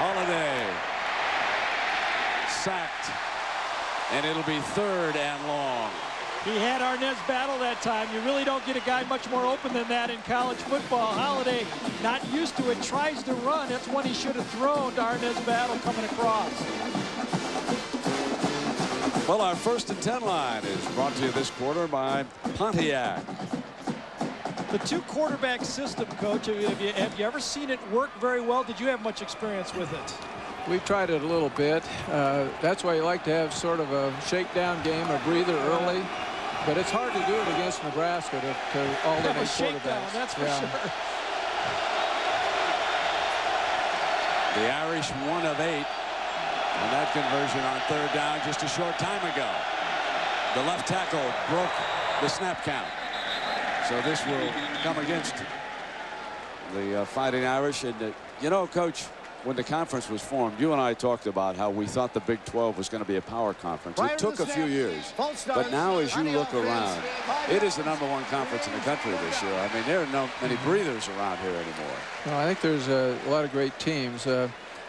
Holiday. Sacked, and it'll be 3rd and long. He had Arnez Battle that time. You really don't get a guy much more open than that in college football. Holiday, not used to it, tries to run. That's when he should have thrown to Arnez Battle coming across. Well, our 1st and 10 line is brought to you this quarter by Pontiac. The 2-quarterback system, Coach, have you ever seen it work very well? Did you have much experience with it? We've tried it a little bit. That's why you like to have sort of a shakedown game, a breather early. But it's hard to do it against Nebraska to alternate quarterbacks. That's for sure. The Irish 1 of 8 on that conversion on 3rd down just a short time ago. The left tackle broke the snap count. So this will come against the Fighting Irish. And, Coach, when the conference was formed, you and I talked about how we thought the Big 12 was going to be a power conference. It took a few years. But now as you look around, it is the #1 conference in the country this year. I mean, there are not many breathers around here anymore. No, I think there's a lot of great teams.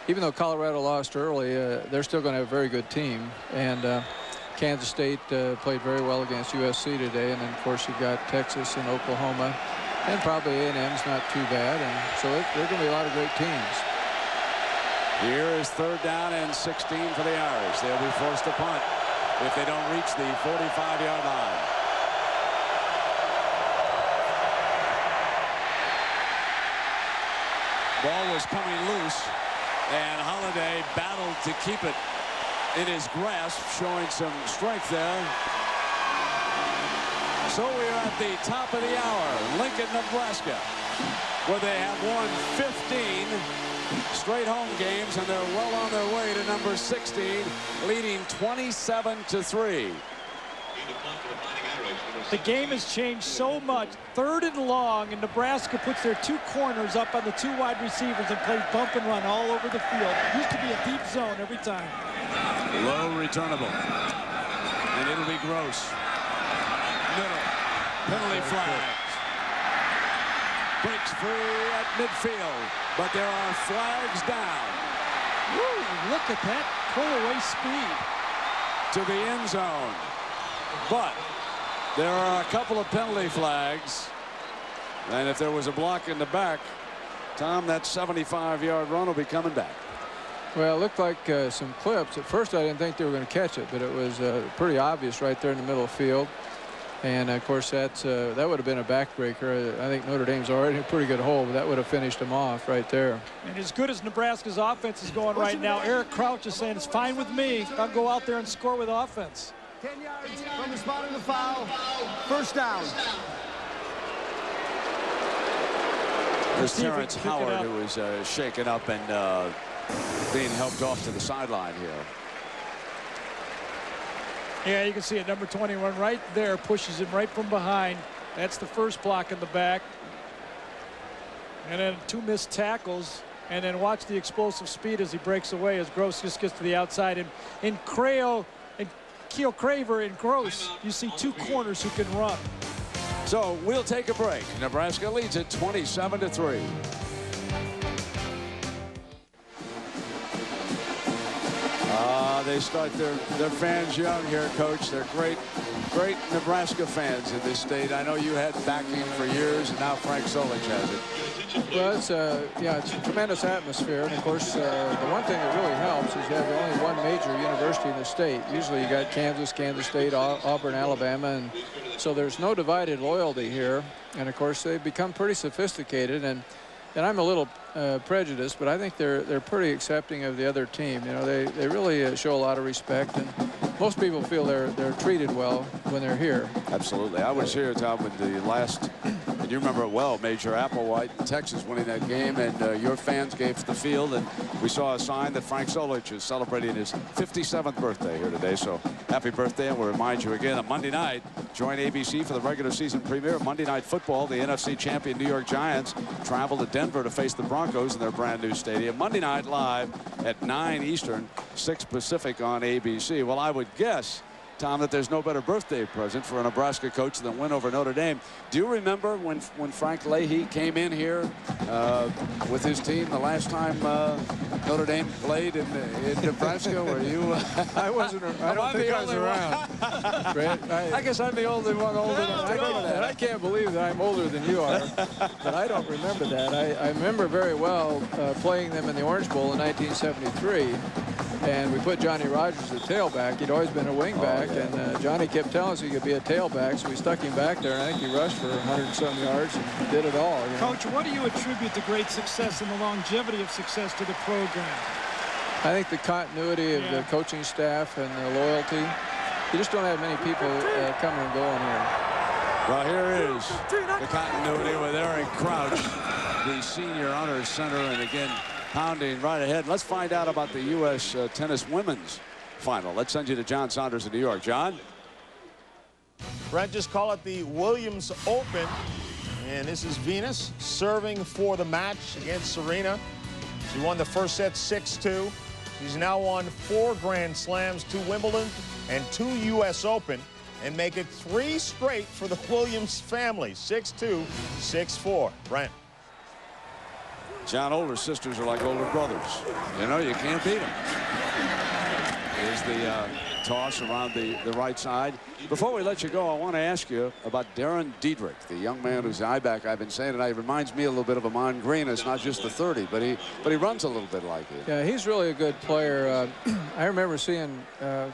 Even though Colorado lost early, they're still going to have a very good team. And Kansas State played very well against USC today. And then, of course, you've got Texas and Oklahoma. And probably A&M's not too bad. And so there are going to be a lot of great teams. Here is 3rd down and 16 for the Irish. They'll be forced to punt if they don't reach the 45-yard line. Ball was coming loose, and Holiday battled to keep it in his grasp, showing some strength there. So we are at the top of the hour, Lincoln, Nebraska, where they have won 15 straight home games, and they're well on their way to number 16, leading 27-3. The game has changed so much. 3rd and long, and Nebraska puts their 2 corners up on the 2 wide receivers and plays bump and run all over the field. It used to be a deep zone every time. Low returnable, and it'll be Gross. Middle, penalty flags. Breaks free at midfield, but there are flags down. Woo, look at that pull-away speed. To the end zone. But there are a couple of penalty flags. And if there was a block in the back, Tom, that 75-yard run will be coming back. Well, it looked like some clips. At first, I didn't think they were going to catch it, but it was pretty obvious right there in the middle of the field. And, of course, that would have been a backbreaker. I think Notre Dame's already in a pretty good hole, but that would have finished them off right there. And as good as Nebraska's offense is going right now, Eric Crouch is saying it's fine with me. I'll go out there and score with offense. 10 yards from the spot of the foul. First down. There's Terrence Howard, who is shaken up and being helped off to the sideline here. Yeah, you can see it. Number 21 right there pushes him right from behind. That's the first block in the back. And then 2 missed tackles. And then watch the explosive speed as he breaks away as Gross just gets to the outside. And in Keo Craver and Gross, you see 2 corners who can run. So we'll take a break. Nebraska leads it 27-3. they start their fans young here, Coach. They're great Nebraska fans in this state. I know you had backing for years, and now Frank Solich has it. Well, it's a tremendous atmosphere, and of course, the one thing that really helps is you have only one major university in the state. Usually, you got Kansas, Kansas State, Auburn, Alabama, and so there's no divided loyalty here. And of course, they've become pretty sophisticated, and I'm a little prejudiced, but I think they're pretty accepting of the other team. You know, they really show a lot of respect, and most people feel they're treated well when they're here. Absolutely. I was here, Tom, with the last, and you remember it well, Major Applewhite in Texas winning that game, and your fans gave the field, and we saw a sign that Frank Solich is celebrating his 57th birthday here today. So happy birthday, and we'll remind you again on Monday night, join ABC for the regular season premiere of Monday Night Football. The NFC champion New York Giants travel to Denver to face the Broncos in their brand new stadium. Monday night live at 9 Eastern, 6 Pacific on ABC. Well, I would guess, Tom, that there's no better birthday present for a Nebraska coach than win over Notre Dame. Do you remember when Frank Leahy came in here with his team the last time Notre Dame played in Nebraska? Were you? I wasn't. I don't think I was around. Brett, I guess I'm the only one older than I remember that. I can't believe that I'm older than you are, but I don't remember that. I remember very well playing them in the Orange Bowl in 1973. And we put Johnny Rogers at tailback. He'd always been a wingback, and Johnny kept telling us he could be a tailback, so we stuck him back there, and I think he rushed for 100-some yards and did it all. You know? Coach, what do you attribute the great success and the longevity of success to the program? I think the continuity of the coaching staff and the loyalty. You just don't have many people coming and going here. Well, here is the continuity with Eric Crouch, the senior honor center, and again, pounding right ahead. Let's find out about the U.S. Tennis women's final. Let's send you to John Saunders in New York. John? Brent, just call it the Williams Open. And this is Venus serving for the match against Serena. She won the first set 6-2. She's now won 4 Grand Slams, 2 Wimbledon and 2 U.S. Open, and make it 3 straight for the Williams family. 6-2, 6-4. Brent. John, older sisters are like older brothers. You know, you can't beat them. Here's the toss around the right side. Before we let you go, I want to ask you about Darren Diedrich, the young man who's eye back. I've been saying it. He reminds me a little bit of Amon Green. It's not just the 30, but he runs a little bit like it. Yeah, he's really a good player. I remember seeing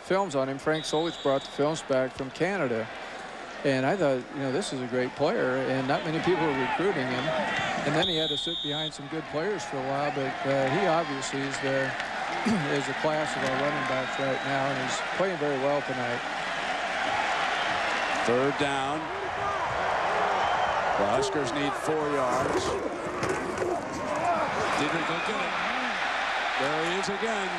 films on him. Frank Solich brought the films back from Canada. And I thought, you know, this is a great player, and not many people were recruiting him. And then he had to sit behind some good players for a while, but he obviously is the class of our running backs right now, and he's playing very well tonight. 3rd down. The Huskers need 4 yards. Didn't go get it. There he is again.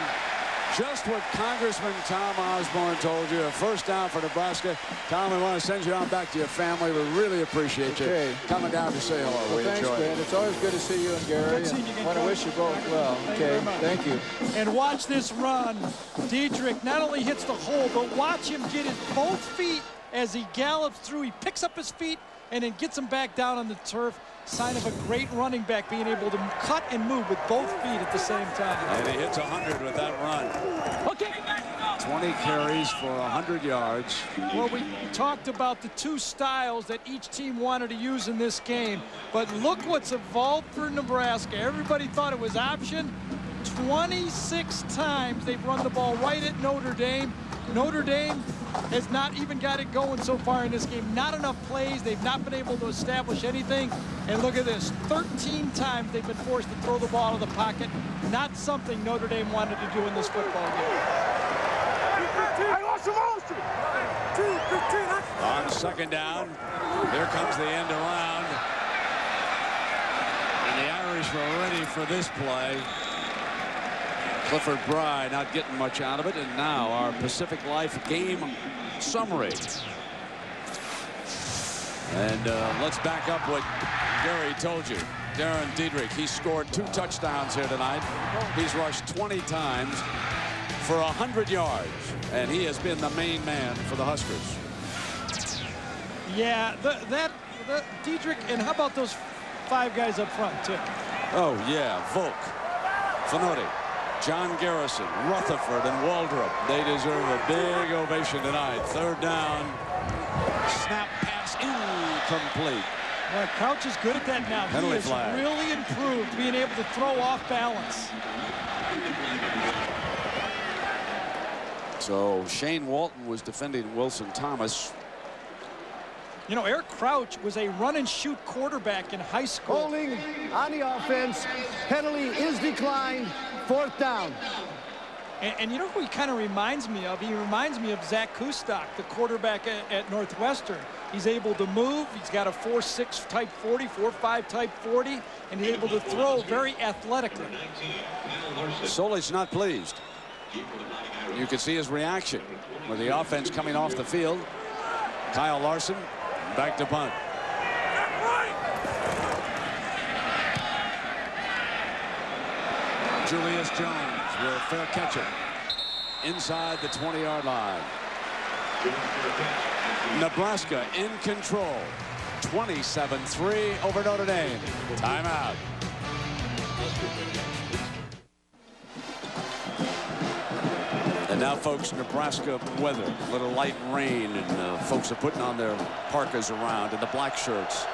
Just what Congressman Tom Osborne told you. A 1st down for Nebraska. Tom, we want to send you on back to your family. We really appreciate you coming down to say hello. Well, thanks, Ben. It's always good to see you and Gary. I want to wish you both well. Okay, thank you. And watch this run. Diedrich not only hits the hole, but watch him get his both feet as he gallops through. He picks up his feet and then gets them back down on the turf. Sign of a great running back, being able to cut and move with both feet at the same time. And he hits 100 with that run. Okay. 20 carries for 100 yards. Well, we talked about the 2 styles that each team wanted to use in this game, but look what's evolved for Nebraska. Everybody thought it was option. 26 times they've run the ball right at Notre Dame. Notre Dame has not even got it going so far in this game. Not enough plays. They've not been able to establish anything. And look at this. 13 times they've been forced to throw the ball out of the pocket. Not something Notre Dame wanted to do in this football game. On 2nd down, here comes the end around. And the Irish were ready for this play. Clifford Bry not getting much out of it, and now our Pacific Life game summary. And let's back up what Gary told you. Darren Diedrich, he scored 2 touchdowns here tonight. He's rushed 20 times for 100 yards, and he has been the main man for the Huskers. Yeah, the Diedrich, and how about those 5 guys up front too? Oh yeah, Volk, Fanotti, John Garrison, Rutherford, and Waldrop. They deserve a big ovation tonight. Third down. Snap pass incomplete. Well, Crouch is good at that now. Penalty He has flag. really improved being able to throw off balance. So Shane Walton was defending Wilson Thomas. You know, Eric Crouch was a run-and-shoot quarterback in high school. Holding on the offense. Penalty is declined. Fourth down. And you know who he kind of reminds me of? He reminds me of Zach Kustok, the quarterback at Northwestern. He's able to move. He's got a 4.6 type 40, 4.5 type 40, and he's able to throw very athletically. Solich not pleased. You can see his reaction with the offense coming off the field. Kyle Larson back to punt. Julius Jones will fair catch it inside the 20-yard line. Nebraska in control. 27-3 over Notre Dame. Timeout. And now, folks, Nebraska weather. A little light rain, and folks are putting on their parkas around and the black shirts.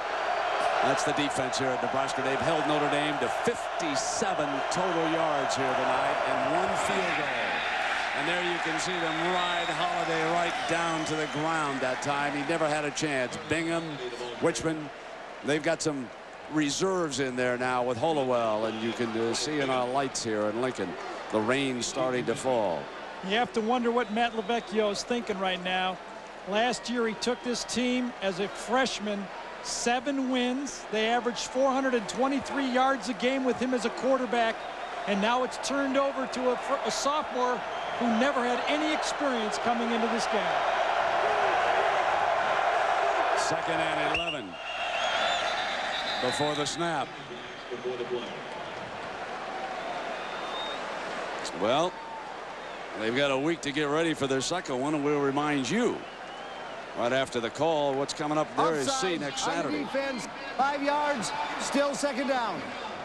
That's the defense here at Nebraska. They've held Notre Dame to 57 total yards here tonight and 1 field goal. And there you can see them ride Holiday right down to the ground that time. He never had a chance. Bingham, Wichman, they've got some reserves in there now with Hollowell, and you can see in our lights here in Lincoln the rain starting to fall. You have to wonder what Matt LaVecchio is thinking right now. Last year he took this team as a freshman, 7 wins. They averaged 423 yards a game with him as a quarterback, and now it's turned over to a sophomore who never had any experience coming into this game. 2nd and 11 before the snap. Well, they've got a week to get ready for their second one, and we'll remind you right after the call what's coming up there is C next Saturday. Defense, 5 yards, still 2nd down.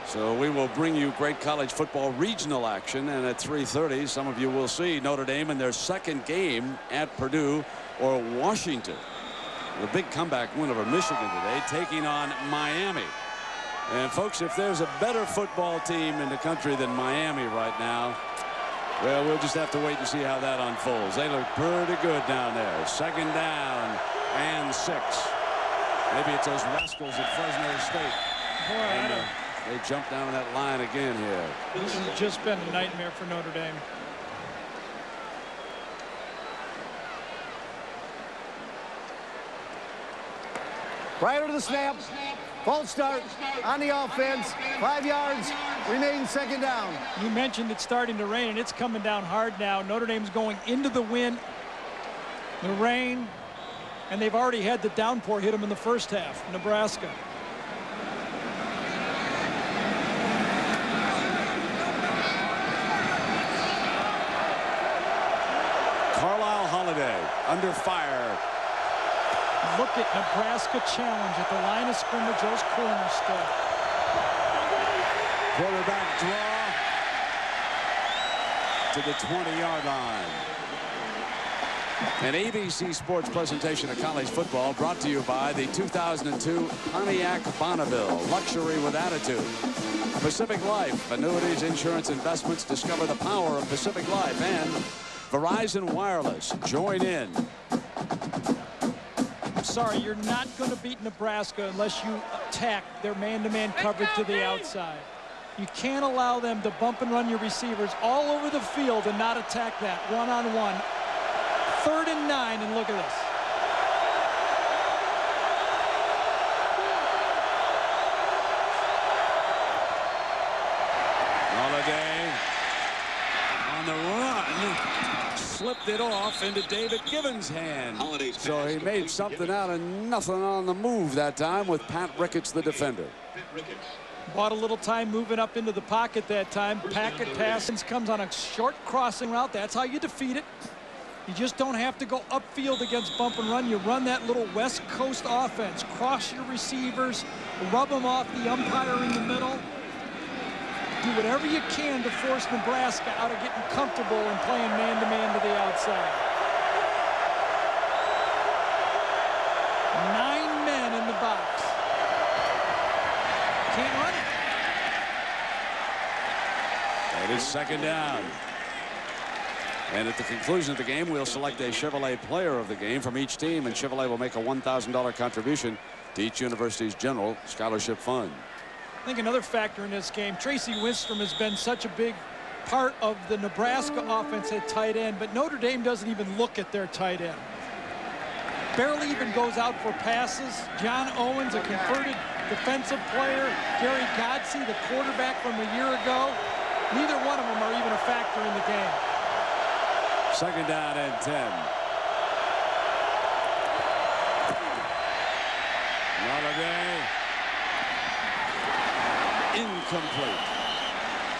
So we will bring you great college football regional action, and at 3:30 some of you will see Notre Dame in their second game at Purdue or Washington. The big comeback win over Michigan today, taking on Miami. And folks, if there's a better football team in the country than Miami right now, well, we'll just have to wait and see how that unfolds. They look pretty good down there. 2nd down and 6. Maybe it's those rascals at Fresno State. Boy, And, they jump down that line again here. this has just been a nightmare for Notre Dame. Prior to the snap, false start on the offense, 5 yards, remaining 2nd down. You mentioned it's starting to rain, and it's coming down hard now. Notre Dame's going into the wind, the rain, and they've already had the downpour hit them in the first half. Nebraska. Carlisle Holiday under fire. Look at Nebraska challenge at the line of scrimmage, those corners stuff. Quarterback draw to the 20-yard line. An ABC Sports presentation of college football brought to you by the 2002 Pontiac Bonneville, luxury with attitude. Pacific Life, annuities, insurance, investments. Discover the power of Pacific Life. And Verizon Wireless, join in. I'm sorry, you're not going to beat Nebraska unless you attack their man-to-man coverage to the outside. You can't allow them to bump and run your receivers all over the field and not attack that one-on-one. 3rd and 9, and look at this. Holiday on the run, slipped it off into David Gibbons' hand. So he made something out of nothing on the move that time with Pat Ricketts, the defender. Bought a little time moving up into the pocket that time. Packet pass comes on a short crossing route. That's how you defeat it. You just don't have to go upfield against bump and run. You run that little West Coast offense. Cross your receivers, rub them off the umpire in the middle. do whatever you can to force Nebraska out of getting comfortable and playing man-to-man to the outside. 9 men in the box. Can't run it. It is second down. And at the conclusion of the game, we'll select a Chevrolet player of the game from each team, and Chevrolet will make a $1,000 contribution to each university's general scholarship fund. I think another factor in this game, Tracy Winstrom has been such a big part of the Nebraska offense at tight end, but Notre Dame doesn't even look at their tight end. Barely even goes out for passes. John Owens, a converted defensive player. Gary Godsey, the quarterback from a year ago. Neither one of them are even a factor in the game. Second down and 10. Holiday. Incomplete.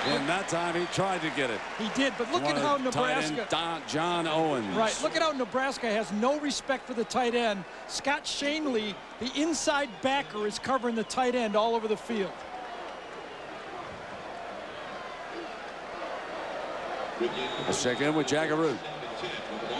And that time he tried to get it. He did, but look at how Nebraska... John Owens. Right, look at how Nebraska has no respect for the tight end. Scott Shanley, the inside backer, is covering the tight end all over the field. Let's check in with Jaggeroo.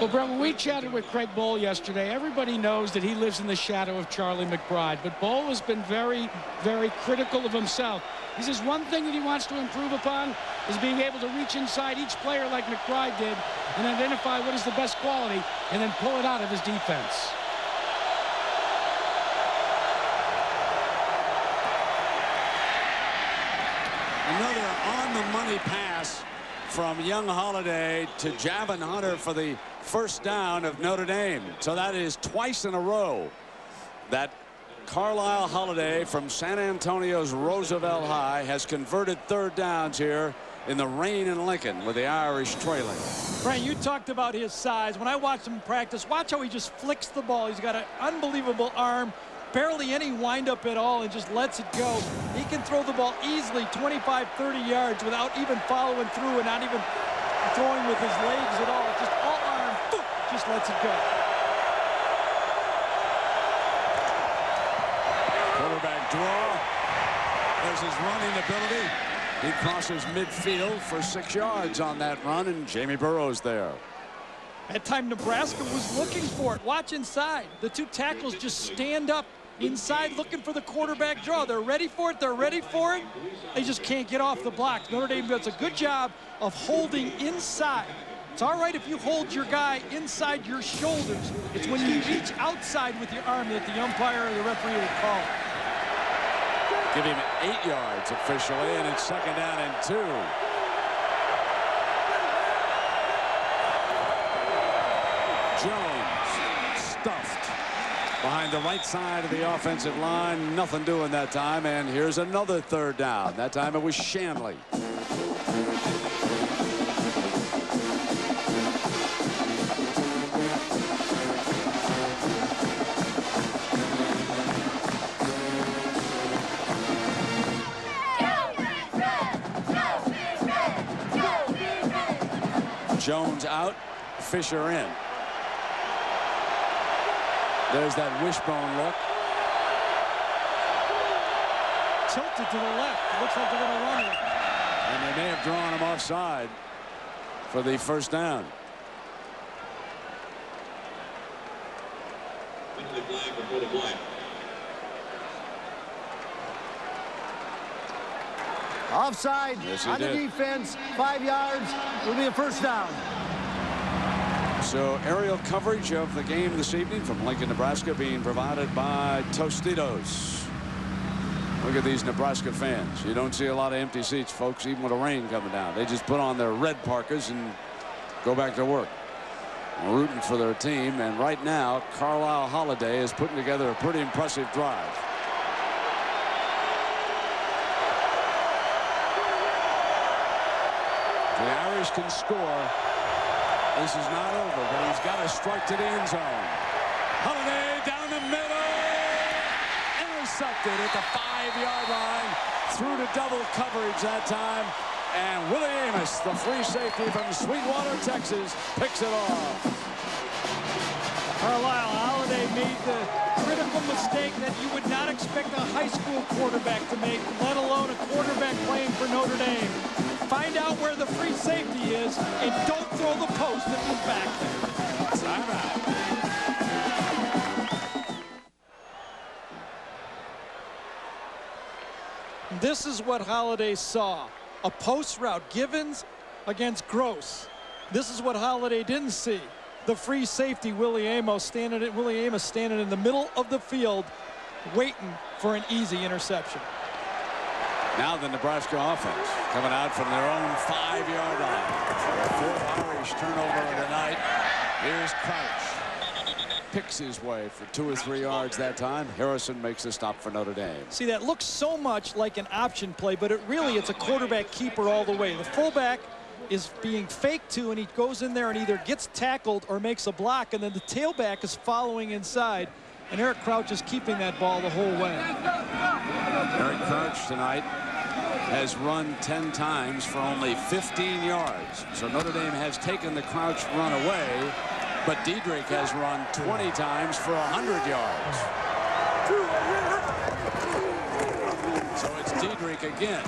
Well, Brett, when we chatted with Craig Bohl yesterday, everybody knows that he lives in the shadow of Charlie McBride. But Bohl has been very, very critical of himself. He says one thing that he wants to improve upon is being able to reach inside each player like McBride did and identify what is the best quality and then pull it out of his defense. Another on-the-money pass from young Holiday to Javon Hunter for the first down of Notre Dame. So that is twice in a row that Carlisle Holiday from San Antonio's Roosevelt High has converted third downs here in the rain in Lincoln with the Irish trailing. Brian, you talked about his size. When I watched him practice, watch how he just flicks the ball. He's got an unbelievable arm, barely any windup at all, and just lets it go. He can throw the ball easily 25, 30 yards without even following through and not even throwing with his legs at all. Just all arm, boom, just lets it go. Quarterback draw. There's his running ability. He crosses midfield for 6 yards on that run, and Jamie Burroughs there. At time, Nebraska was looking for it. Watch inside. The two tackles just stand up inside looking for the quarterback draw. They're ready for it. They're ready for it. They just can't get off the blocks. Notre Dame does a good job of holding inside. It's all right if you hold your guy inside your shoulders. It's when you reach outside with your arm that the umpire or the referee will call it. Give him 8 yards officially, and it's second down and 2. Jones stuffed behind the right side of the offensive line. Nothing doing that time, and here's another third down. That time it was Shanley. Jones out, Fisher in. There's that wishbone look. Tilted to the left. Looks like they're going to run it. And they may have drawn him offside for the first down. Offside yes, on the defense, 5 yards, will be a first down. So aerial coverage of the game this evening from Lincoln, Nebraska being provided by Tostitos. Look at these Nebraska fans. You don't see a lot of empty seats, folks, even with the rain coming down. They just put on their red parkas and go back to work. Rooting for their team, and right now Carlisle Holiday is putting together a pretty impressive drive. The Irish can score. This is not over, but he's got to strike to the end zone. Holiday down the middle. Intercepted at the 5-yard line. Through to double coverage that time. And Willie Amos, the free safety from Sweetwater, Texas, picks it off. Carlisle Holiday made the critical mistake that you would not expect a high school quarterback to make, let alone a quarterback playing for Notre Notre Dame. Find out where the free safety is and don't throw the post if he's back there. Timeout. This is what Holiday saw. A post route. Givens against Gross. This is what Holiday didn't see. The free safety, Willie Amos standing in the middle of the field, waiting for an easy interception. Now the Nebraska offense coming out from their own 5-yard line. Their 4th Irish turnover of the night. Here's Crouch. Picks his way for 2 or 3 yards that time. Harrison makes a stop for Notre Dame. See, that looks so much like an option play, but it's a quarterback keeper all the way. The fullback is being faked to, and he goes in there and either gets tackled or makes a block, and then the tailback is following inside, and Eric Crouch is keeping that ball the whole way. Eric Crouch tonight has run 10 times for only 15 yards. So Notre Dame has taken the Crouch run away, but Diedrich has run 20 times for 100 yards. So it's Diedrich again.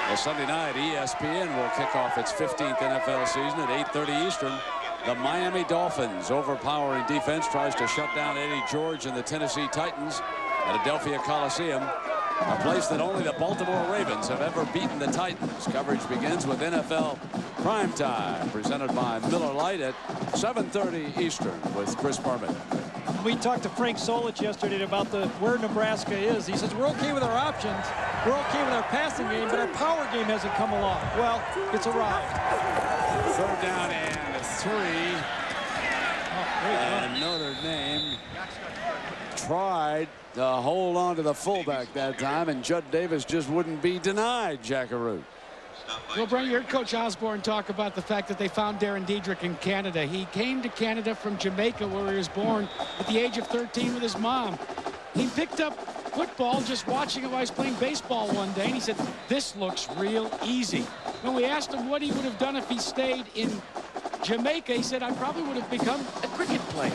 Well, Sunday night, ESPN will kick off its 15th NFL season at 8:30 Eastern. The Miami Dolphins, overpowering defense, tries to shut down Eddie George and the Tennessee Titans at Adelphia Coliseum, a place that only the Baltimore Ravens have ever beaten the Titans. Coverage begins with NFL Primetime, presented by Miller Lite at 7:30 Eastern with Chris Berman. We talked to Frank Solich yesterday about where Nebraska is. He says, we're okay with our options, we're okay with our passing game, but our power game hasn't come along. Well, it's arrived. 3rd down and 3. And Notre Dame tried to hold on to the fullback that time, and Judd Davis just wouldn't be denied, Jackaroo. Well, Brent, you heard Coach Osborne talk about the fact that they found Darren Diedrich in Canada. He came to Canada from Jamaica, where he was born at the age of 13 with his mom. He picked up football just watching it while he was playing baseball one day, and he said, this looks real easy. When we asked him what he would have done if he stayed in Jamaica, he said, I probably would have become a cricket player.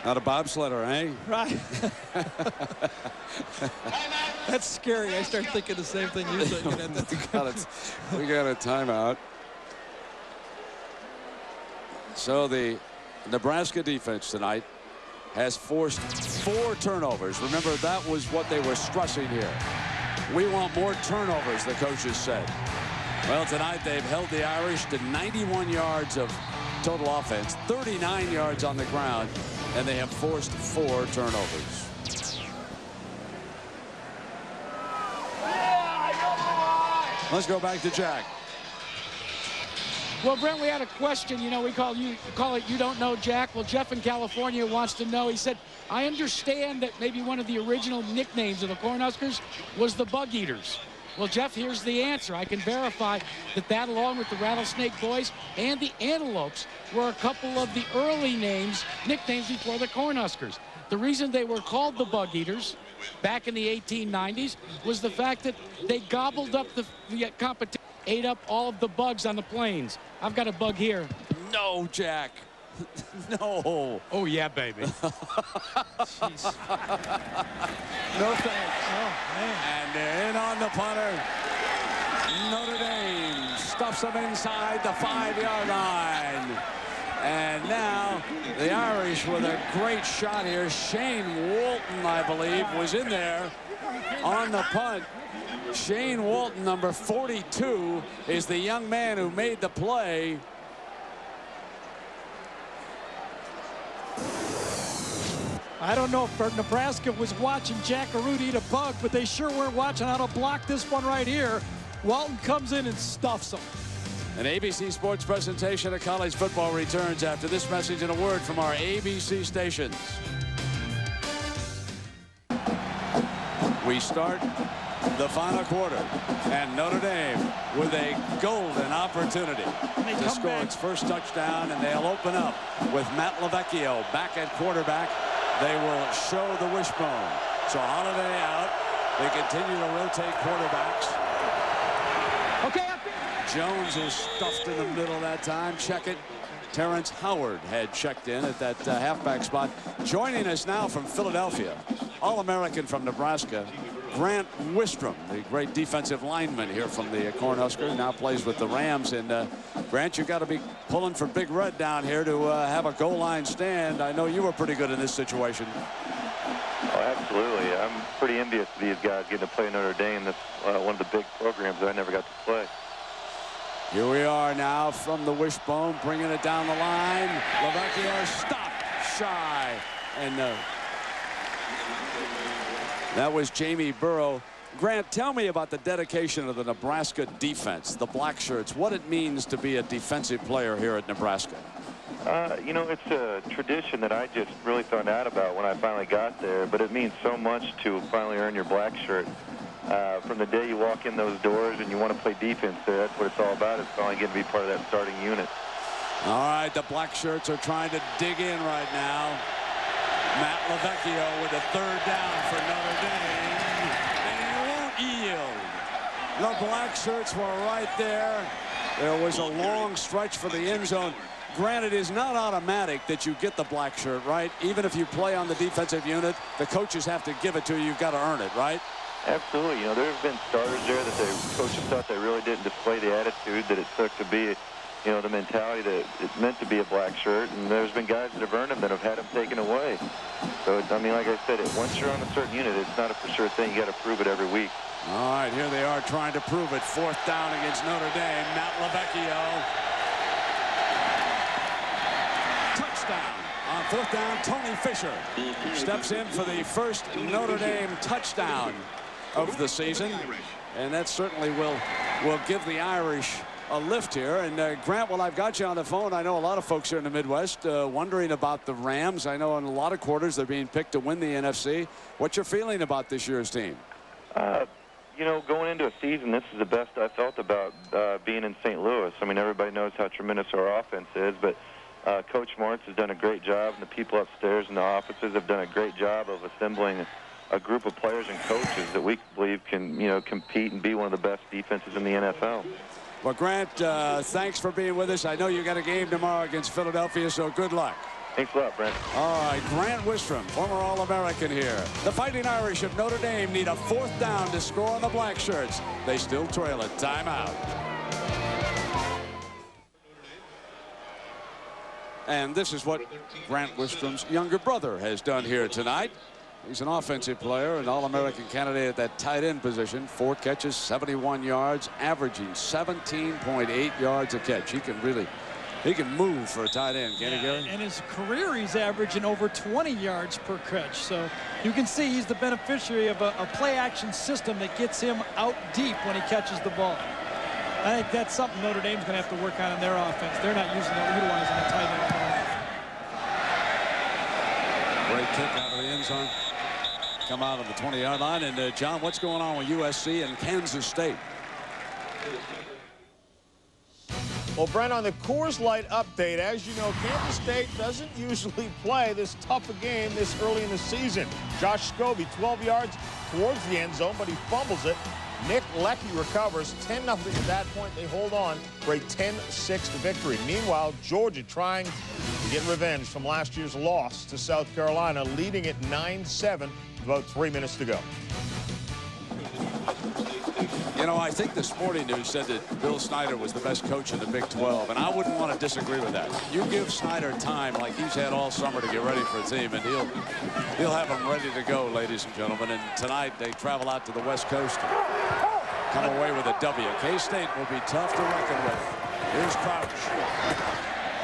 Not a bobsledder, eh? Right. That's scary. I start thinking the same thing you said. We got a timeout. So the Nebraska defense tonight has forced 4 turnovers. Remember, that was what they were stressing here. We want more turnovers, the coaches said. Well, tonight they've held the Irish to 91 yards of total offense, 39 yards on the ground, and they have forced 4 turnovers. Let's go back to Jack. Well, Brent, we had a question. You know, we call it You Don't Know Jack. Well, Jeff in California wants to know. He said, I understand that maybe one of the original nicknames of the Cornhuskers was the Bug Eaters. Well, Jeff, here's the answer. I can verify that along with the Rattlesnake Boys and the Antelopes, were a couple of the early nicknames before the Cornhuskers. The reason they were called the Bug Eaters back in the 1890s was the fact that they gobbled up the competition, ate up all of the bugs on the plains. I've got a bug here. No, Jack. No. Oh, yeah, baby. Jeez. No thanks. Oh, man. And they're in on the punter. Notre Dame stuffs them inside the 5-yard line. And now the Irish with a great shot here. Shane Walton, I believe, was in there on the punt. Shane Walton, number 42, is the young man who made the play. I don't know if Nebraska was watching Jackaroo eat a bug, but they sure weren't watching how to block this one right here. Walton comes in and stuffs him. An ABC Sports presentation of college football returns after this message and a word from our ABC stations. We start the final quarter, and Notre Dame with a golden opportunity to score its first touchdown, and they'll open up with Matt Lavecchio back at quarterback. They will show the wishbone. So Holiday out. They continue to rotate quarterbacks. Okay. Jones is stuffed in the middle that time. Check it. Terrence Howard had checked in at that halfback spot. Joining us now from Philadelphia, All-American from Nebraska, Grant Wistrom, the great defensive lineman here from the Cornhuskers, now plays with the Rams. And Grant, you got to be pulling for Big Red down here to have a goal line stand. I know you were pretty good in this situation. Oh, absolutely. I'm pretty envious of these guys getting to play Notre Dame. That's one of the big programs that I never got to play. Here we are now from the wishbone, bringing it down the line. Lavecchio stopped shy. And that was Jamie Burrow. Grant, tell me about the dedication of the Nebraska defense, the black shirts, what it means to be a defensive player here at Nebraska. You know, it's a tradition that I just really found out about when I finally got there, but it means so much to finally earn your black shirt. From the day you walk in those doors and you want to play defense there, that's what it's all about. It's finally getting to be part of that starting unit. All right, the black shirts are trying to dig in right now. Matt Lavecchio with a third down for Notre Dame, and he won't yield. The black shirts were right there. There was a long stretch for the end zone. Granted, it is not automatic that you get the black shirt, right? Even if you play on the defensive unit, the coaches have to give it to you. You've got to earn it, right? Absolutely. You know, there have been starters there that the coaches thought they really didn't display the attitude that it took to be, you know, the mentality that it meant to be a black shirt. And there's been guys that have earned them that have had them taken away. So, I mean, like I said, once you're on a certain unit, it's not a for sure thing. You got to prove it every week. All right, here they are trying to prove it. Fourth down against Notre Dame. Matt Lavecchio. Touchdown. On fourth down, Tony Fisher steps in for the first Notre Dame touchdown of the season, and that certainly will give the Irish a lift here. And Grant, while I've got you on the phone, I know a lot of folks here in the Midwest wondering about the Rams. I know in a lot of quarters they're being picked to win the NFC. What's your feeling about this year's team? You know, going into a season, this is the best I felt about being in St. Louis. I mean, everybody knows how tremendous our offense is, but Coach Martz has done a great job, and the people upstairs in the offices have done a great job of assembling a group of players and coaches that we believe can, you know, compete and be one of the best defenses in the NFL. Well, Grant, thanks for being with us. I know you got a game tomorrow against Philadelphia, so good luck. Thanks a lot, Brent. All right, Grant Wistrom, former All-American here. The Fighting Irish of Notre Dame need a fourth down to score on the black shirts. They still trail it. Timeout. And this is what Grant Wistrom's younger brother has done here tonight. He's an offensive player, an All-American candidate at that tight end position. 4 catches, 71 yards, averaging 17.8 yards a catch. He can move for a tight end, can't he, Gary? And his career, he's averaging over 20 yards per catch. So you can see he's the beneficiary of a play-action system that gets him out deep when he catches the ball. I think that's something Notre Dame's going to have to work on in their offense. They're not utilizing the tight end. Great kick out of the end zone. Come out of the 20-yard line. And, John, what's going on with USC and Kansas State? Well, Brent, on the Coors Light update, as you know, Kansas State doesn't usually play this tough a game this early in the season. Josh Scobie, 12 yards towards the end zone, but he fumbles it. Nick Leckie recovers 10-0 at that point. They hold on for a 10-6 victory. Meanwhile, Georgia trying to get revenge from last year's loss to South Carolina, leading at 9-7 with about 3 minutes to go. You know, I think the Sporting News said that Bill Snyder was the best coach in the Big 12, and I wouldn't want to disagree with that. You give Snyder time like he's had all summer to get ready for a team, and he'll have them ready to go, ladies and gentlemen. And tonight they travel out to the West Coast and come away with a W. K-State will be tough to reckon with. Here's Crouch.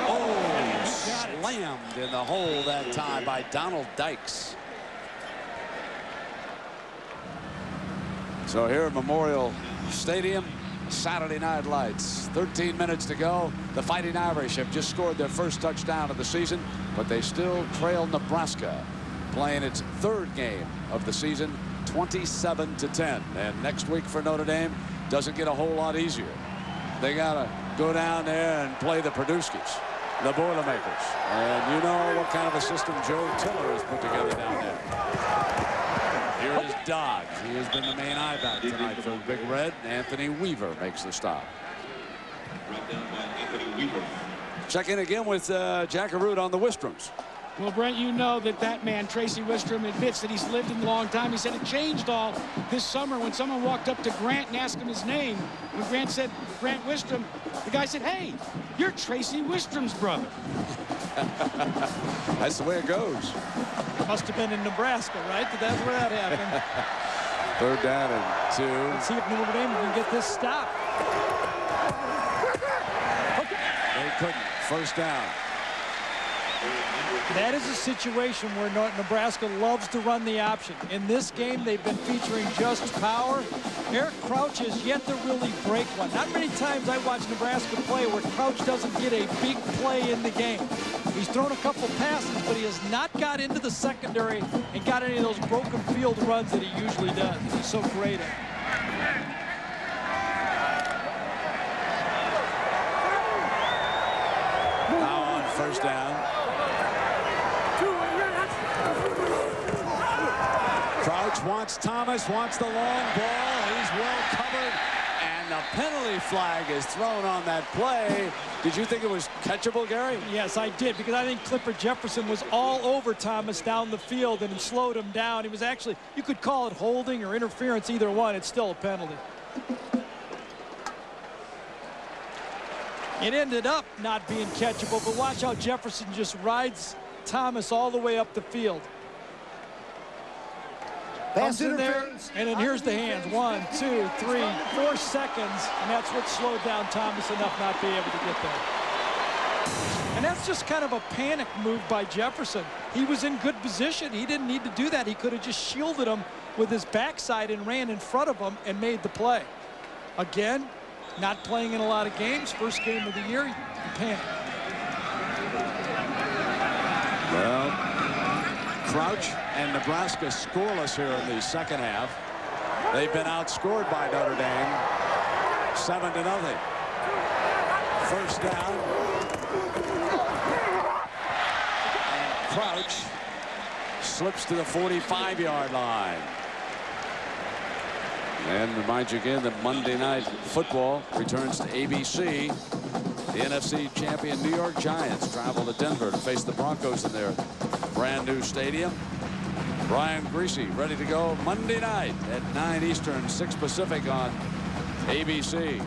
Oh, slammed in the hole that time by Donald Dykes. So here at Memorial Stadium, Saturday Night Lights. 13 minutes to go. The Fighting Irish have just scored their first touchdown of the season, but they still trail Nebraska, playing its third game of the season, 27-10. And next week for Notre Dame doesn't get a whole lot easier. They got to go down there and play the Perduskeys, the Boilermakers. And you know what kind of a system Joe Tiller has put together down there. Here is Dodge. He has been the main eye back tonight for the Big Red. Anthony Weaver makes the stop. Check in again with Jack Arute on the Wistroms. Well, Brent, you know that man, Tracy Wistrom, admits that he's lived in a long time. He said it changed all this summer when someone walked up to Grant and asked him his name. When Grant said, Grant Wistrom, the guy said, hey, you're Tracy Wistrom's brother. That's the way it goes. Must have been in Nebraska, right? That's where that happened. 3rd down and 2. Let's see if Notre Dame can get this stop. They couldn't. 1st down. That is a situation where Nebraska loves to run the option. In this game, they've been featuring just power. Eric Crouch has yet to really break one. Not many times I watch Nebraska play where Crouch doesn't get a big play in the game. He's thrown a couple passes, but he has not got into the secondary and got any of those broken field runs that he usually does. He's so great at it. Now on 1st down. Crouch wants Thomas, wants the long ball. He's well covered, and the penalty flag is thrown on that play. Did you think it was catchable, Gary? Yes, I did, because I think Clifford Jefferson was all over Thomas down the field and slowed him down. He was actually, you could call it holding or interference, either one. It's still a penalty. It ended up not being catchable, but watch how Jefferson just rides Thomas all the way up the field. Comes in there, and then here's the hands. 1, 2, 3, 4 seconds, and that's what slowed down Thomas enough not to be able to get there. And that's just kind of a panic move by Jefferson. He was in good position. He didn't need to do that. He could have just shielded him with his backside and ran in front of him and made the play. Again, not playing in a lot of games. First game of the year, you panic. Well, Crouch and Nebraska scoreless here in the 2nd half. They've been outscored by Notre Dame 7-0. 1st down. And Crouch slips to the 45-yard line. And remind you again that Monday Night Football returns to ABC. The NFC champion New York Giants travel to Denver to face the Broncos in their brand new stadium. Brian Greasy ready to go Monday night at 9 Eastern, 6 Pacific on ABC.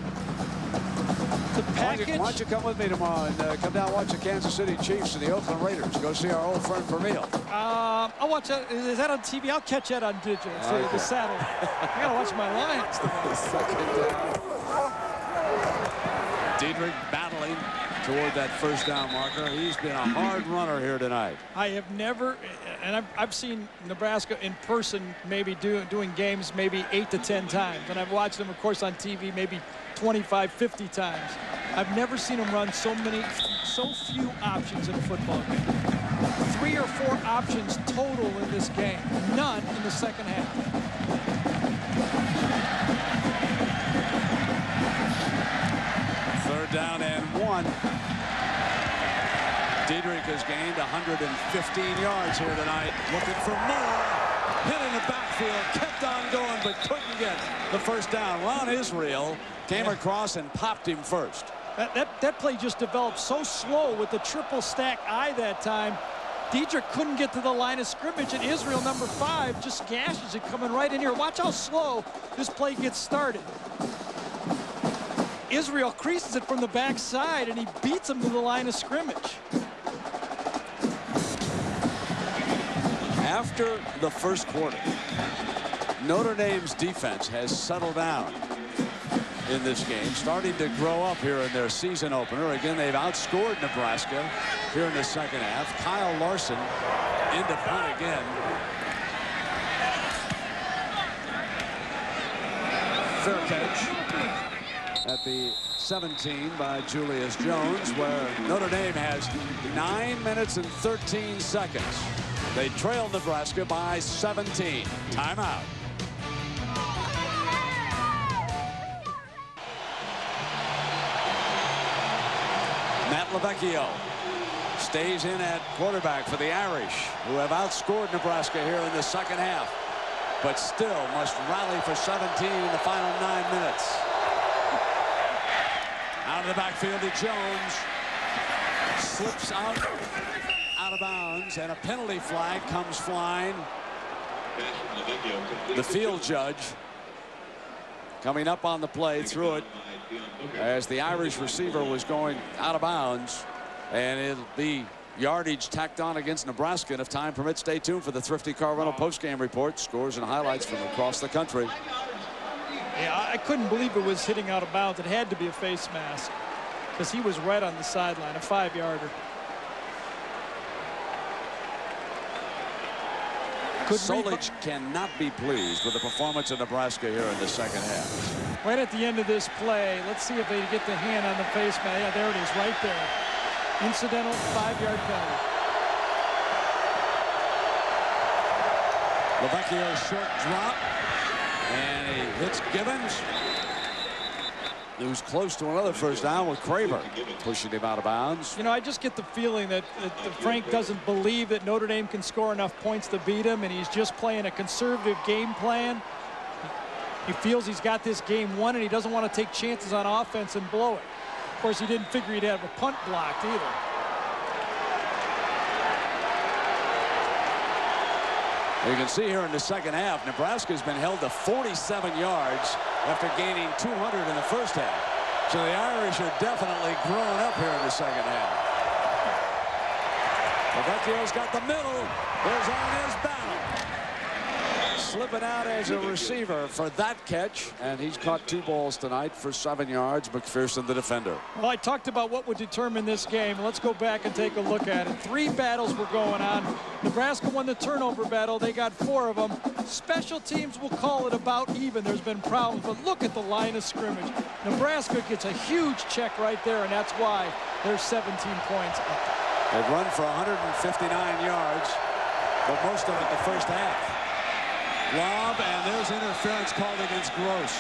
Why don't you come with me tomorrow and come down and watch the Kansas City Chiefs and the Oakland Raiders. Go see our old friend Vermeil. I'll watch that. Is that on TV? I'll catch that on digital. Okay. The satellite. I gotta watch my Lions. 2nd down. Diedrich battling toward that 1st down marker. He's been a hard runner here tonight. I have never, and I've seen Nebraska in person maybe doing games maybe 8 to 10 times. And I've watched them, of course, on TV maybe 25, 50 times. I've never seen them run so few options in a football game. 3 or 4 options total in this game. None in the 2nd half. Third down and 1. Diedrich has gained 115 yards here tonight. Looking for more. Hit in the backfield. Kept on going, but couldn't get the 1st down. Ron Israel came across and popped him first. That play just developed so slow with the triple stack eye that time. Diedrich couldn't get to the line of scrimmage, and Israel, number 5, just gashes it coming right in here. Watch how slow this play gets started. Israel creases it from the backside, and he beats him to the line of scrimmage. After the 1st quarter, Notre Dame's defense has settled down in this game, starting to grow up here in their season opener. Again, they've outscored Nebraska here in the 2nd half. Kyle Larson into punt again. Fair catch at the 17 by Julius Jones, where Notre Dame has 9 minutes and 13 seconds. They trail Nebraska by 17. Timeout. Matt LaVecchio stays in at quarterback for the Irish, who have outscored Nebraska here in the 2nd half, but still must rally for 17 in the final 9 minutes. Out of the backfield to Jones. slips out of bounds, and a penalty flag comes flying. The field judge coming up on the play, threw it as the Irish receiver was going out of bounds, and it'll be yardage tacked on against Nebraska. And if time permits, stay tuned for the Thrifty Car Rental postgame report, scores and highlights from across the country. Yeah, I couldn't believe it was hitting out of bounds. It had to be a face mask because he was right on the sideline, a 5-yarder. Solich cannot be pleased with the performance of Nebraska here in the second half. Right at the end of this play, let's see if they get the hand on the face mask. Yeah, there it is, right there. Incidental 5-yard penalty. Lavecchio short drop, and he hits Gibbons. He was close to another first down with Craver pushing him out of bounds. You know, I just get the feeling that Frank doesn't believe that Notre Dame can score enough points to beat him, and he's just playing a conservative game plan. He feels he's got this game won, and he doesn't want to take chances on offense and blow it. Of course, he didn't figure he'd have a punt blocked either. You can see here in the second half, Nebraska's been held to 47 yards after gaining 200 in the first half. So the Irish are definitely growing up here in the second half. Lavecchio's got the middle. There's Arnaz Battle. Slipping out as a receiver for that catch, and he's caught 2 balls tonight for 7 yards. McPherson, the defender. Well, I talked about what would determine this game. Let's go back and take a look at it. 3 battles were going on. Nebraska won the turnover battle. They got 4 of them. Special teams will call it about even. There's been problems, but look at the line of scrimmage. Nebraska gets a huge check right there, and that's why they're 17 points up. They've run for 159 yards, but most of it in the first half. Lob, and there's interference called against Gross.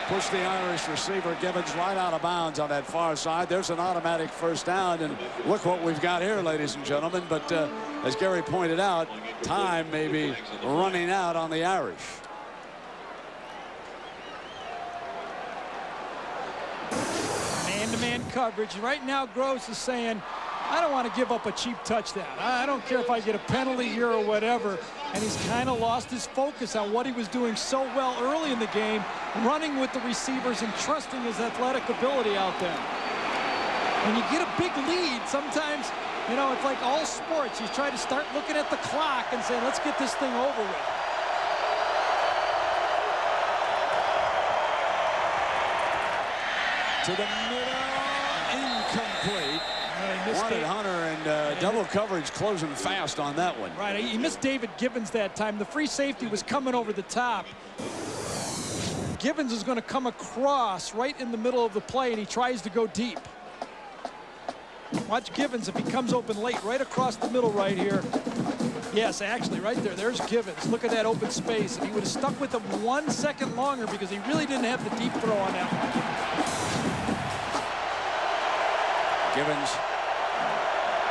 Push the Irish receiver Gibbons right out of bounds on that far side. There's an automatic first down, and look what we've got here, ladies and gentlemen. But as Gary pointed out, time may be running out on the Irish. Man-to-man coverage. Right now, Gross is saying, I don't want to give up a cheap touchdown. I don't care if I get a penalty here or whatever. And he's kind of lost his focus on what he was doing so well early in the game, running with the receivers and trusting his athletic ability out there. When you get a big lead, sometimes, you know, it's like all sports. You try to start looking at the clock and say, let's get this thing over with. To the middle, incomplete. Wanted Hunter, and double coverage closing fast on that one. Right, he missed David Gibbons that time. The free safety was coming over the top. Gibbons is going to come across right in the middle of the play, and he tries to go deep. Watch Gibbons if he comes open late, right across the middle right here. Yes, actually, right there. There's Gibbons. Look at that open space. And he would have stuck with him 1 second longer because he really didn't have the deep throw on that one. Gibbons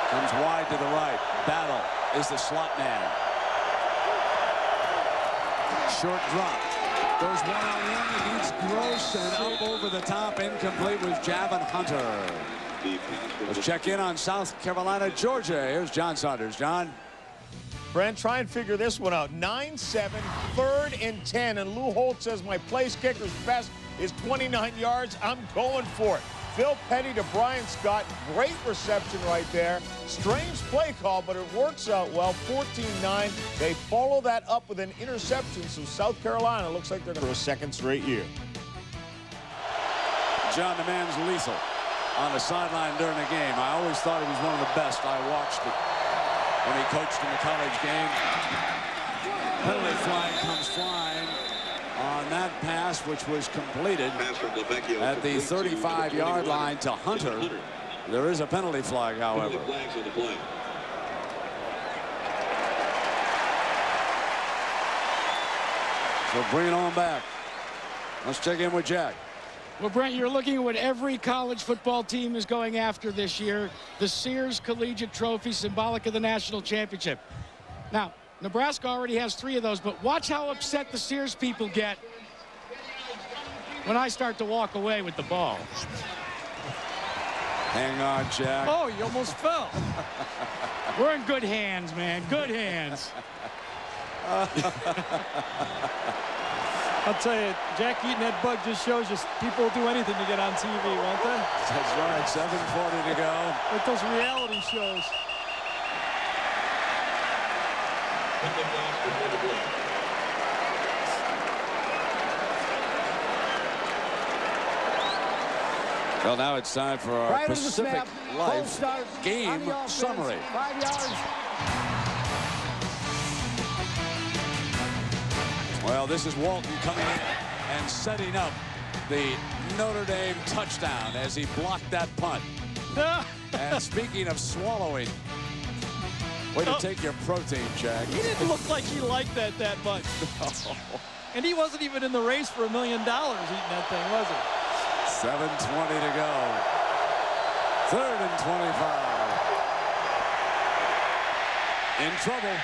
comes wide to the right. Battle is the slot man. Short drop. Goes one-on-one against Gross, and up over the top, incomplete with Javon Hunter. Let's check in on South Carolina, Georgia. Here's John Saunders. John. Brent, try and figure this one out. 9-7, 3rd and 10, and Lou Holt says my place kicker's best is 29 yards. I'm going for it. Phil Petty to Brian Scott. Great reception right there. Strange play call, but it works out well. 14-9. They follow that up with an interception, so South Carolina looks like they're going for a 2nd straight year. John, the man's lethal on the sideline during the game. I always thought he was one of the best. I watched it when he coached in the college game. Penalty flag comes flying on that pass, which was completed at the 35-yard line to Hunter. There is a penalty flag, however. So bring it on back. Let's check in with Jack. Well, Brent, you're looking at what every college football team is going after this year, the Sears Collegiate Trophy, symbolic of the national championship. Now, Nebraska already has 3 of those, but watch how upset the Sears people get when I start to walk away with the ball. Hang on, Jack. Oh, you almost fell. We're in good hands, man. Good hands. I'll tell you, Jack eating that bug just shows you people will do anything to get on TV, won't they? That's right. 7:40 to go. Like those reality shows. Well, now it's time for our Right Pacific Life game summary. 5 yards. Well, this is Walton coming in and setting up the Notre Dame touchdown as he blocked that punt. And speaking of swallowing, way to take your protein, Jack. He didn't look like he liked that much. And he wasn't even in the race for $1 million eating that thing, was he? 7:20 to go. 3rd and 25. In trouble.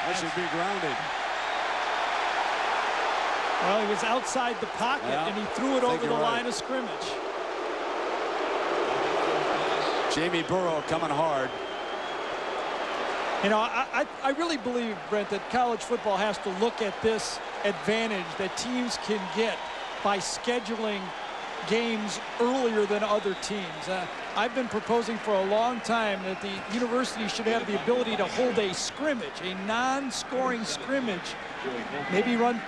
That should be grounded. Well, he was outside the pocket, and he threw it over the line of scrimmage. Jamie Burrow coming hard. You know, I really believe, Brent, that college football has to look at this advantage that teams can get by scheduling games earlier than other teams. I've been proposing for a long time that the university should have the ability to hold a scrimmage, a non-scoring scrimmage, maybe run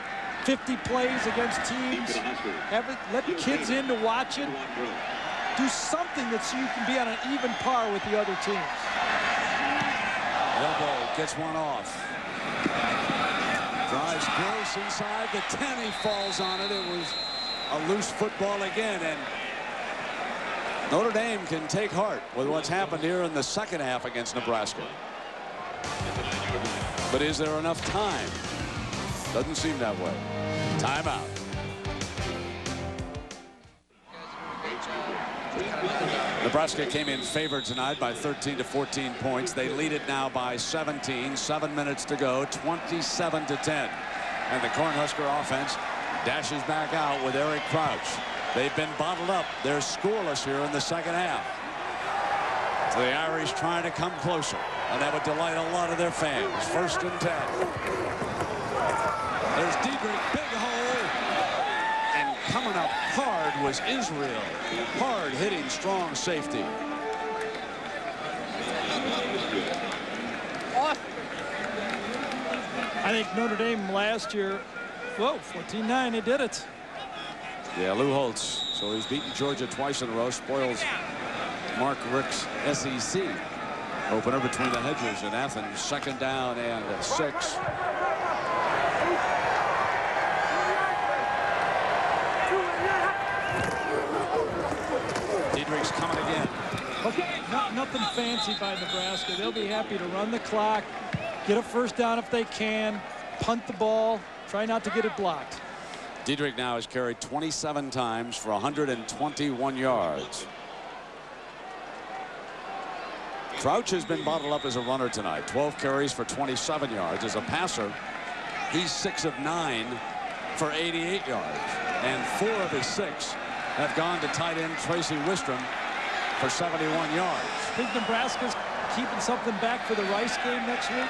50 plays against teams, let kids in to watch it, do something that so you can be on an even par with the other teams. Elbow gets one off. Drives close inside the 10. He falls on it. It was a loose football again, and Notre Dame can take heart with what's happened here in the second half against Nebraska. But is there enough time? Doesn't seem that way. Timeout. Nebraska came in favored tonight by 13 to 14 points. They lead it now by 17. 7 minutes to go. 27 to 10. And the Cornhusker offense dashes back out with Eric Crouch. They've been bottled up. They're scoreless here in the second half. So the Irish trying to come closer, and that would delight a lot of their fans. 1st and 10. There's Diedrich, big hole. And coming up hard was Israel. Hard hitting strong safety. I think Notre Dame last year, whoa, 14-9, they did it. Yeah, Lou Holtz. So he's beaten Georgia twice in a row. Spoils Mark Rick's SEC opener between the hedges in Athens. 2nd down and 6. Diedrich's coming again. Nothing fancy by Nebraska. They'll be happy to run the clock, get a 1st down if they can, punt the ball, try not to get it blocked. Diedrich now has carried 27 times for 121 yards. Crouch has been bottled up as a runner tonight. 12 carries for 27 yards. As a passer, he's 6 of 9 for 88 yards. And 4 of his 6 have gone to tight end Tracy Wistrom for 71 yards. Think Nebraska's keeping something back for the Rice game next week?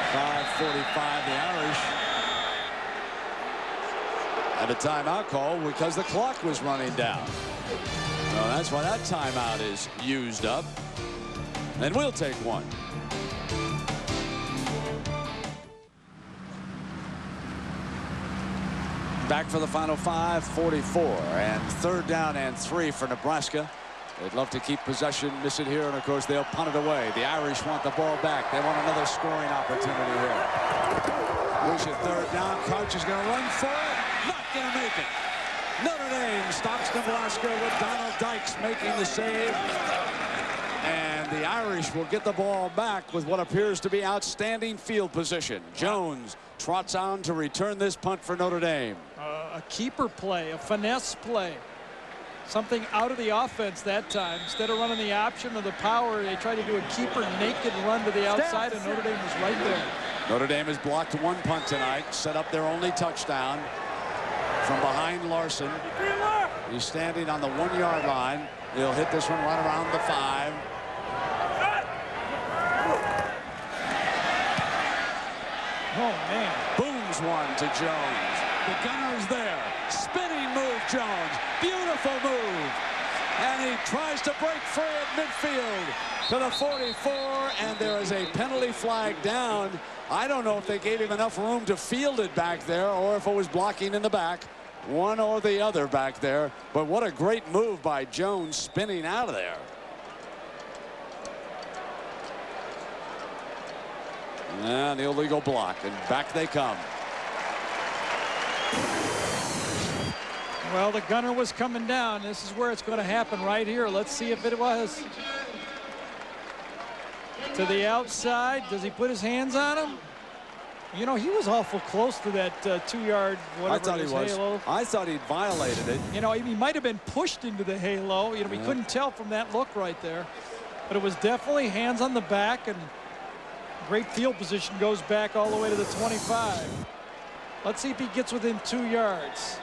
5:45, the Irish had a timeout call because the clock was running down. So that's why that timeout is used up. And we'll take one. Back for the final 5:44, and 3rd down and 3 for Nebraska. They'd love to keep possession, miss it here, and of course they'll punt it away. The Irish want the ball back. They want another scoring opportunity here. Lose it 3rd down. Crouch is going to run for it. Not going to make it. Notre Dame stops Nebraska with Donald Dykes making the save. And the Irish will get the ball back with what appears to be outstanding field position. Jones trots on to return this punt for Notre Dame. A keeper play, a finesse play. Something out of the offense that time. Instead of running the option or the power, they tried to do a keeper naked run to the outside, and Notre Dame was right there. Notre Dame has blocked 1 punt tonight, set up their only touchdown. from behind Larson. He's standing on the 1-yard line. He'll hit this one right around the 5. Oh, man. Booms one to Jones. The gunner's there. Spinning move, Jones. Beautiful move. And he tries to break free at midfield to the 44, and there is a penalty flag down. I don't know if they gave him enough room to field it back there or if it was blocking in the back. One or the other back there. But what a great move by Jones, spinning out of there. And the illegal block, and back they come. Well, the gunner was coming down. This is where it's going to happen right here. Let's see if it was. To the outside. Does he put his hands on him? You know, he was awful close to that 2-yard whatever. I thought he was. Halo. I thought he violated it. You know, he might have been pushed into the halo. You know, we couldn't tell from that look right there. But it was definitely hands on the back, and great field position, goes back all the way to the 25. Let's see if he gets within 2 yards.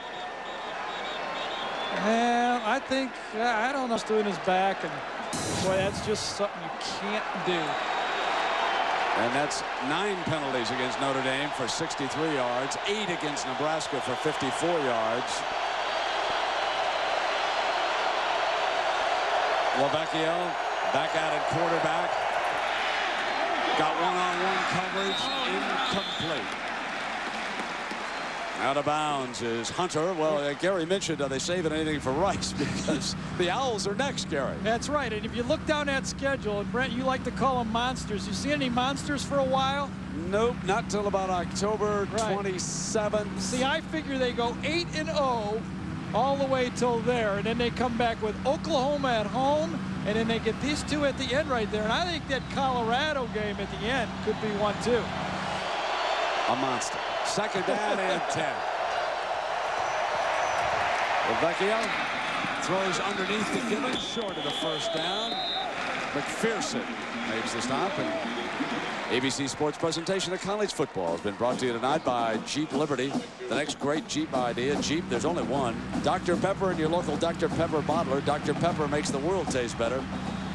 And I think, I don't know what's doing his back, and boy, that's just something you can't do. And that's 9 penalties against Notre Dame for 63 yards, 8 against Nebraska for 54 yards. Lavecchio back at it, quarterback. Got one-on-one coverage, incomplete. Out of bounds is Hunter. Well, Gary mentioned, are they saving anything for Rice? Because the Owls are next, Gary. That's right. And if you look down that schedule, and Brent, you like to call them monsters. You see any monsters for a while? Nope, not till about October 27th. See, I figure they go 8-0 all the way till there, and then they come back with Oklahoma at home, and then they get these two at the end right there. And I think that Colorado game at the end could be one, too. A monster. Second down and 10. Lavecchio throws underneath the Gibbons, short of the first down. McPherson makes the stop, and ABC Sports presentation of college football has been brought to you tonight by Jeep Liberty. The next great Jeep idea. Jeep, there's only one. Dr. Pepper and your local Dr. Pepper bottler. Dr. Pepper makes the world taste better.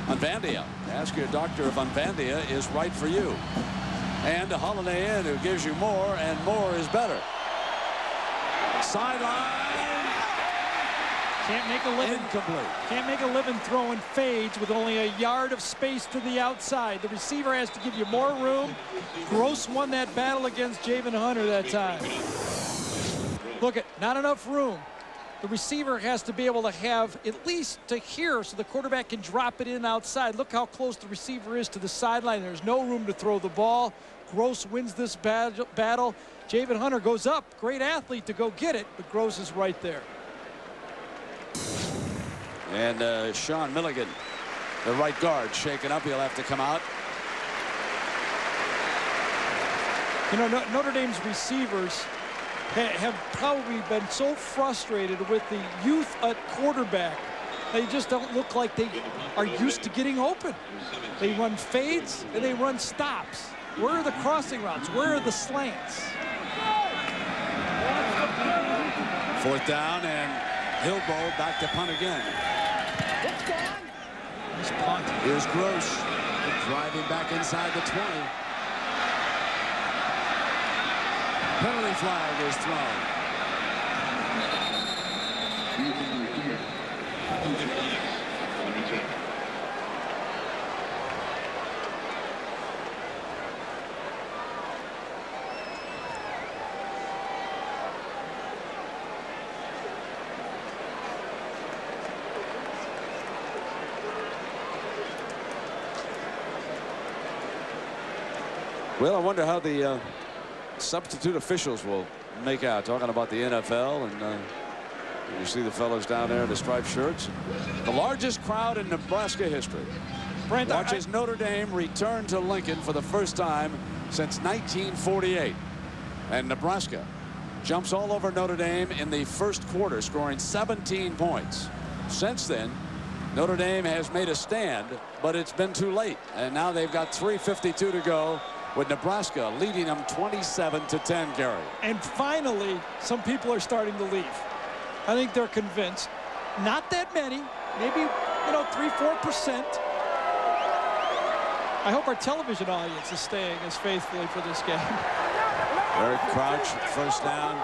Unvandia. Ask your doctor if Unvandia is right for you. And a Holiday Inn, who gives you more, and more is better. Sideline. Can't make a living. Incomplete. Can't make a living throwing fades with only a yard of space to the outside. The receiver has to give you more room. Gross won that battle against Javen Hunter that time. Look at, not enough room. The receiver has to be able to have at least to here so the quarterback can drop it in outside. Look how close the receiver is to the sideline. There's no room to throw the ball. Gross wins this battle. Javen Hunter goes up. Great athlete to go get it, but Gross is right there. And Sean Milligan, the right guard, shaken up. He'll have to come out. You know, Notre Dame's receivers have probably been so frustrated with the youth at quarterback. They just don't look like they are used to getting open. They run fades and they run stops. Where are the crossing routes? Where are the slants? Fourth down, and Hillbo back to punt again. Nice punt. Here's Gross driving back inside the 20. Penalty flag is thrown. Well, I wonder how the substitute officials will make out, talking about the NFL, and you see the fellows down there in the striped shirts. The largest crowd in Nebraska history. Brent, watches Notre Dame return to Lincoln for the first time since 1948. And Nebraska jumps all over Notre Dame in the first quarter, scoring 17 points. Since then, Notre Dame has made a stand, but it's been too late. And now they've got 3:52 to go. with Nebraska leading them 27-10, Gary. And finally, some people are starting to leave. I think they're convinced. Not that many, maybe 3-4%. I hope our television audience is staying as faithfully for this game. Eric Crouch, first down.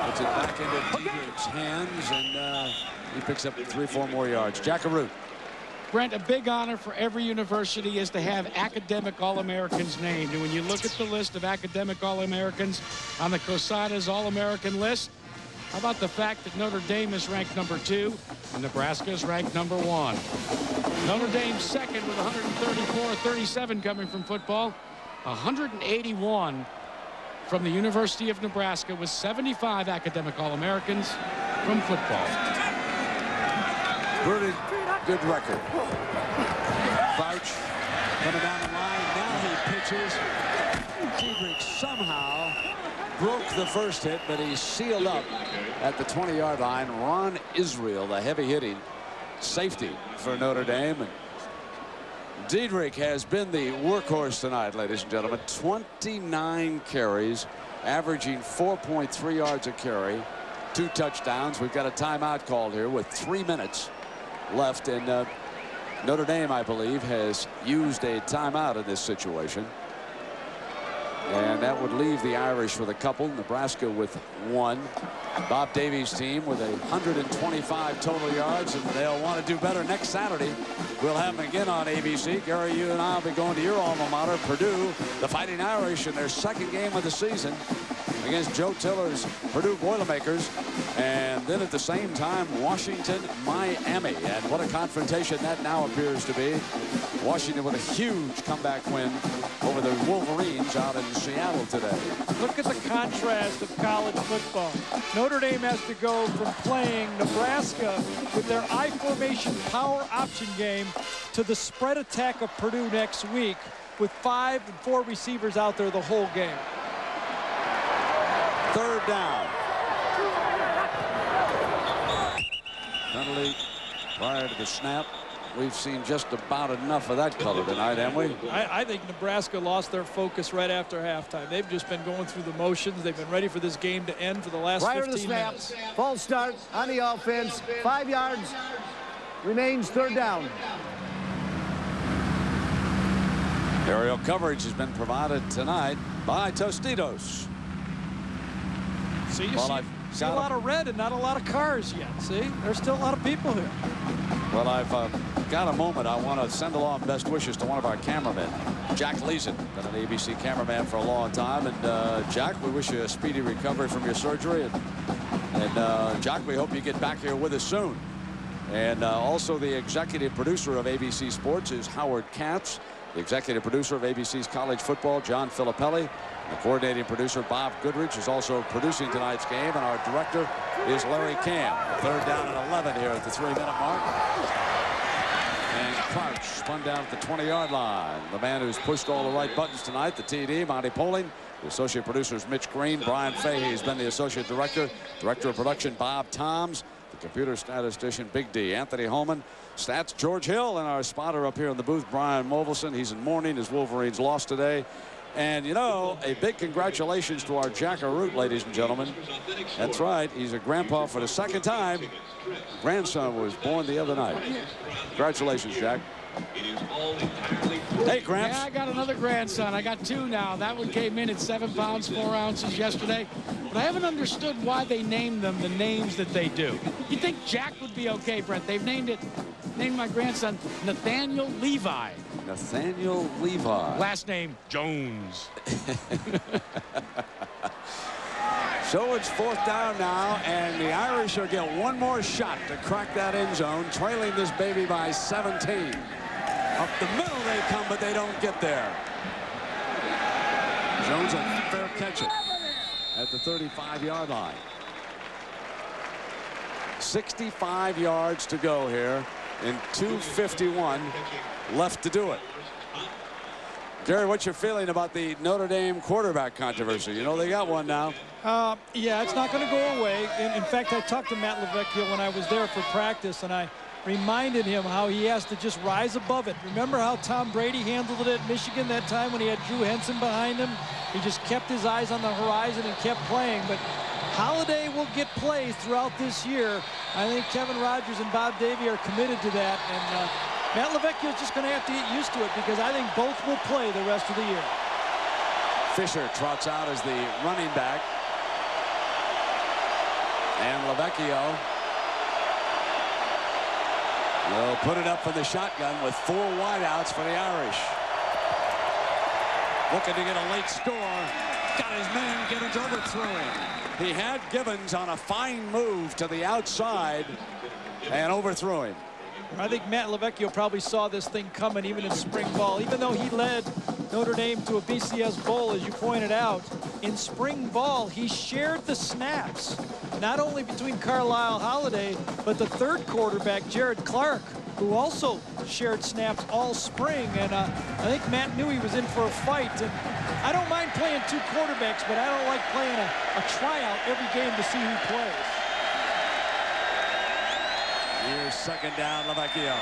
Puts it back into Diedrich's hands, and he picks up 3-4 more yards. Jackaroo. Brent, a big honor for every university is to have academic All-Americans named. And when you look at the list of academic All-Americans on the COSADA's All-American list, how about the fact that Notre Dame is ranked number 2 and Nebraska is ranked number 1? Notre Dame second with 134-37 coming from football, 181 from the University of Nebraska with 75 academic All-Americans from football. Pretty good record. Crouch coming down the line. Now he pitches. Diedrich somehow broke the first hit, but he's sealed up at the 20-yard line. Ron Israel, the heavy-hitting safety for Notre Dame. And Diedrich has been the workhorse tonight, ladies and gentlemen. 29 carries, averaging 4.3 yards a carry, 2 touchdowns. We've got a timeout called here with 3 minutes left, and Notre Dame, I believe, has used a timeout in this situation. And that would leave the Irish with a couple, Nebraska with 1. Bob Davies' team with 125 total yards, and they'll want to do better next Saturday. We'll have them again on ABC. Gary, you and I will be going to your alma mater, Purdue, the Fighting Irish, in their second game of the season against Joe Tiller's Purdue Boilermakers. And then at the same time, Washington, Miami. And what a confrontation that now appears to be. Washington with a huge comeback win over the Wolverines out in Seattle today. Look at the contrast of college football. Notre Dame has to go from playing Nebraska with their I-formation power option game to the spread attack of Purdue next week with 5 and 4 receivers out there the whole game. Third down. Penalty prior to the snap. We've seen just about enough of that color tonight, haven't we? I think Nebraska lost their focus right after halftime. They've just been going through the motions. They've been ready for this game to end for the last 15 minutes. False start on the offense. 5 yards. Remains third down. Aerial coverage has been provided tonight by Tostitos. See, you see a lot of red and not a lot of cars yet. See, there's still a lot of people here. Well, I've got a moment. I want to send along best wishes to one of our cameramen, Jack Leeson, been an ABC cameraman for a long time. And Jack, we wish you a speedy recovery from your surgery. And Jack, we hope you get back here with us soon. And also the executive producer of ABC Sports is Howard Katz. The executive producer of ABC's College Football, John Filippelli. The coordinating producer, Bob Goodrich, is also producing tonight's game, and our director is Larry Cam. Third down and 11 here at the 3-minute mark. And Crouch spun down at the 20-yard line. The man who's pushed all the right buttons tonight, the TD, Monty Poling. The associate producer is Mitch Green. Brian Fahey has been the associate director. Director of production, Bob Toms. The computer statistician, Big D, Anthony Holman. Stats, George Hill, and our spotter up here in the booth, Brian Movelson. He's in mourning. His Wolverines lost today. And, you know, a big congratulations to our Jackaroo, ladies and gentlemen. That's right. He's a grandpa for the second time. Grandson was born the other night. Congratulations, Jack. Hey, Gramps. Yeah, I got another grandson. I got 2 now. That one came in at 7 pounds, 4 ounces yesterday. But I haven't understood why they named them the names that they do. You'd think Jack would be okay, Brent. They've named my grandson Nathaniel Levi. Nathaniel Levi. Last name Jones. So it's 4th down now, and the Irish will get one more shot to crack that end zone, trailing this baby by 17. Up the middle they come, but they don't get there. Jones will fair catch it at the 35-yard line. 65 yards to go here, and 2:51 left to do it. Gary, what's your feeling about the Notre Dame quarterback controversy? You know they got one now. Yeah, it's not going to go away. In fact, I talked to Matt LaVecchio when I was there for practice, and I reminded him how he has to just rise above it. Remember how Tom Brady handled it at Michigan that time when he had Drew Henson behind him? He just kept his eyes on the horizon and kept playing. But Holiday will get plays throughout this year. I think Kevin Rogers and Bob Davie are committed to that. And Matt LaVecchio is just going to have to get used to it because I think both will play the rest of the year. Fisher trots out as the running back. And LaVecchio will put it up for the shotgun with 4 wideouts for the Irish. Looking to get a late score. Got his man. Gibbons overthrew him. He had Gibbons on a fine move to the outside and overthrew him. I think Matt LaVecchio probably saw this thing coming even in spring ball. Even though he led Notre Dame to a BCS bowl, as you pointed out, in spring ball, he shared the snaps, not only between Carlisle Holiday, but the third quarterback, Jared Clark, who also shared snaps all spring. And I think Matt knew he was in for a fight. And I don't mind playing 2 quarterbacks, but I don't like playing a tryout every game to see who plays. Here's second down, LaVecchio.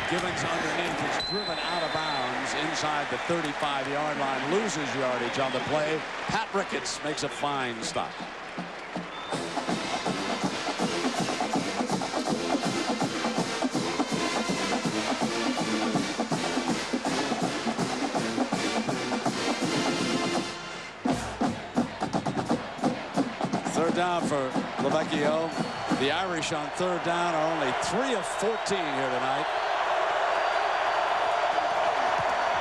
Gibbons underneath is driven out of bounds inside the 35-yard line, loses yardage on the play. Pat Ricketts makes a fine stop. Third down for LaVecchio. The Irish on third down are only 3 of 14 here tonight.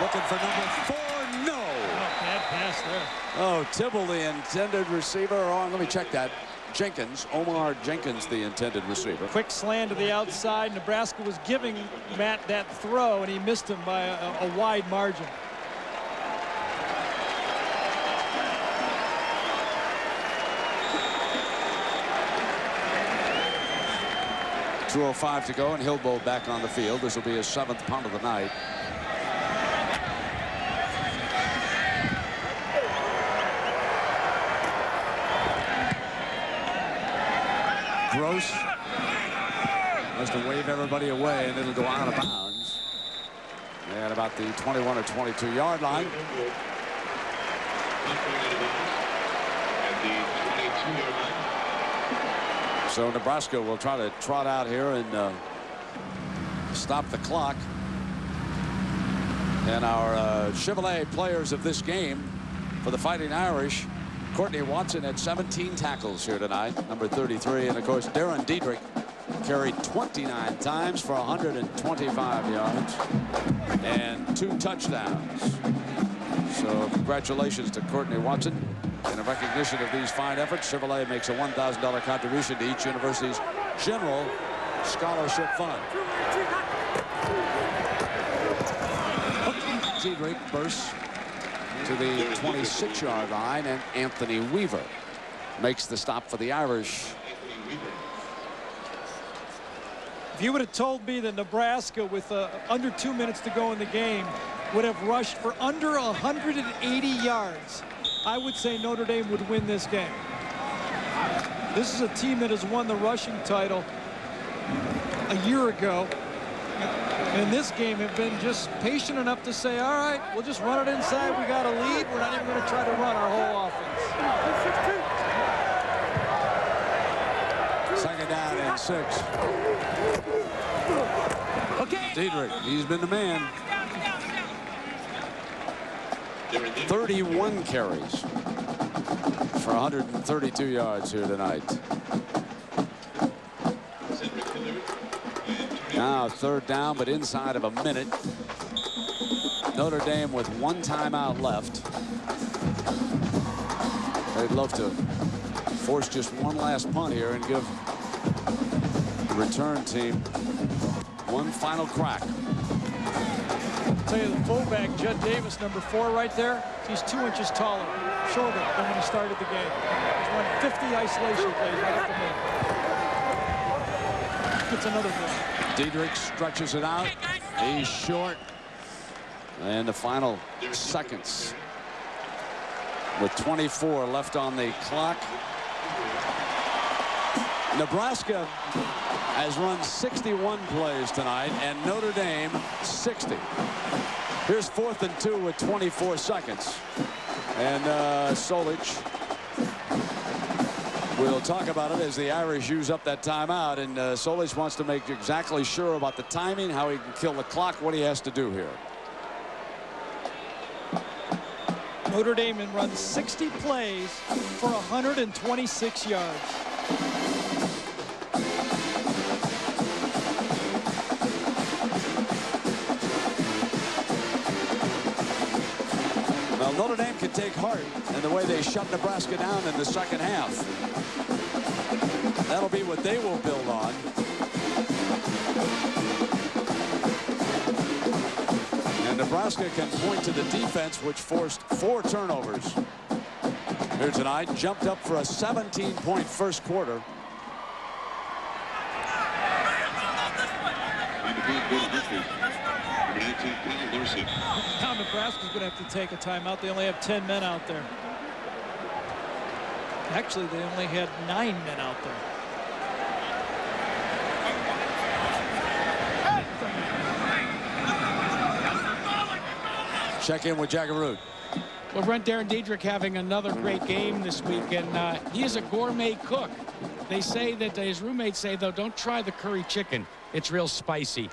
Looking for number 4. No. Oh, bad pass there. Oh, Tibble, the intended receiver. Let me check that. Jenkins, Omar Jenkins, the intended receiver. Quick slant to the outside. Nebraska was giving Matt that throw, and he missed him by a wide margin. .205 to go, and Hilbo back on the field. This will be his 7th punt of the night. Gross has to wave everybody away, and it'll go out of bounds at about the 21 or 22-yard line. So Nebraska will try to trot out here and stop the clock. And our Chevrolet players of this game for the Fighting Irish, Courtney Watson had 17 tackles here tonight, number 33. And, of course, Darren Diedrich carried 29 times for 125 yards and 2 touchdowns. So congratulations to Courtney Watson. In a recognition of these fine efforts, Chevrolet makes a $1,000 contribution to each university's general scholarship fund. Diedrich bursts to the 26-yard line, and Anthony Weaver makes the stop for the Irish. If you would have told me that Nebraska, with under 2 minutes to go in the game, would have rushed for under 180 yards, I would say Notre Dame would win this game. This is a team that has won the rushing title a year ago. And in this game have been just patient enough to say, all right, we'll just run it inside. We got a lead. We're not even going to try to run our whole offense. Second down and 6. Okay. Diedrich, he's been the man. 31 carries for 132 yards here tonight. Now third down, but inside of a minute. Notre Dame with 1 timeout left. They'd love to force just one last punt here and give the return team one final crack. I'll tell you, the fullback, Judd Davis, number 4 right there, he's 2 inches taller, shorter than when he started the game. He's won 50 isolation plays right up the middle. Gets another one. Diedrich stretches it out. He's short. And the final seconds with 24 left on the clock. Nebraska has run 61 plays tonight, and Notre Dame 60. Here's 4th and 2 with 24 seconds. And Solich will talk about it as the Irish use up that timeout. And Solich wants to make exactly sure about the timing, how he can kill the clock, what he has to do here. Notre Dame has run 60 plays for 126 yards. Well, Notre Dame can take heart in the way they shut Nebraska down in the second half. That'll be what they will build on. And Nebraska can point to the defense, which forced 4 turnovers here tonight. Jumped up for a 17-point first quarter. Now Nebraska's going to have to take a timeout. They only have 10 men out there. Actually, they only had 9 men out there. Check in with Jackaroo. Well, Darren Diedrich having another great game this week, and he is a gourmet cook. They say that his roommates say, though, don't try the curry chicken. It's real spicy.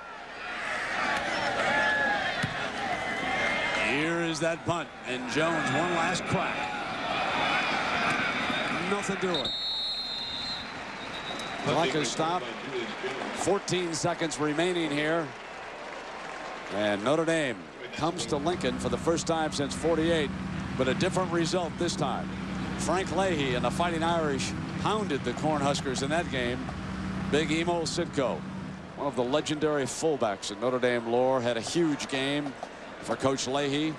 Here is that punt, and Jones one last crack. Nothing doing. Clock is stopped. 14 seconds remaining here. And Notre Dame comes to Lincoln for the first time since '48, but a different result this time. Frank Leahy and the Fighting Irish pounded the Cornhuskers in that game. Big Emo Sitko, one of the legendary fullbacks in Notre Dame lore, had a huge game for Coach Leahy.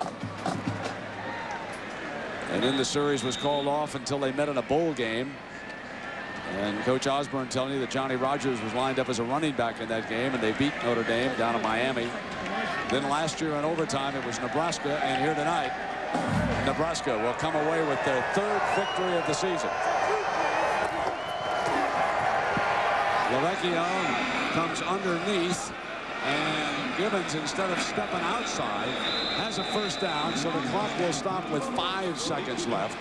And in the series was called off until they met in a bowl game. And Coach Osborne telling you that Johnny Rogers was lined up as a running back in that game, and they beat Notre Dame down in Miami. Then last year in overtime it was Nebraska, and here tonight Nebraska will come away with their 3rd victory of the season. Lavecchio comes underneath, and Gibbons, instead of stepping outside, has a first down, so the clock will stop with 5 seconds left.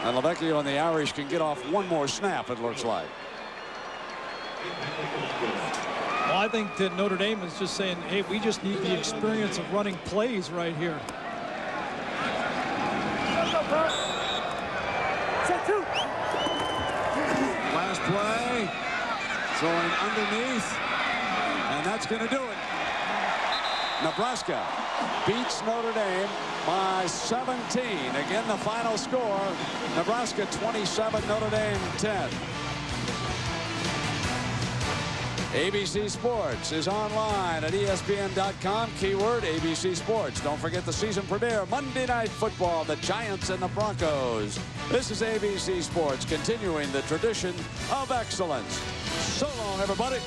And Lavecchio and the Irish can get off one more snap, it looks like. Well, I think that Notre Dame is just saying, hey, we just need the experience of running plays right here. Last play, throwing underneath, and that's going to do it. Nebraska beats Notre Dame by 17. Again, the final score, Nebraska 27, Notre Dame 10. ABC Sports is online at ESPN.com. Keyword ABC Sports. Don't forget the season premiere, Monday Night Football, the Giants and the Broncos. This is ABC Sports, continuing the tradition of excellence. So long, everybody.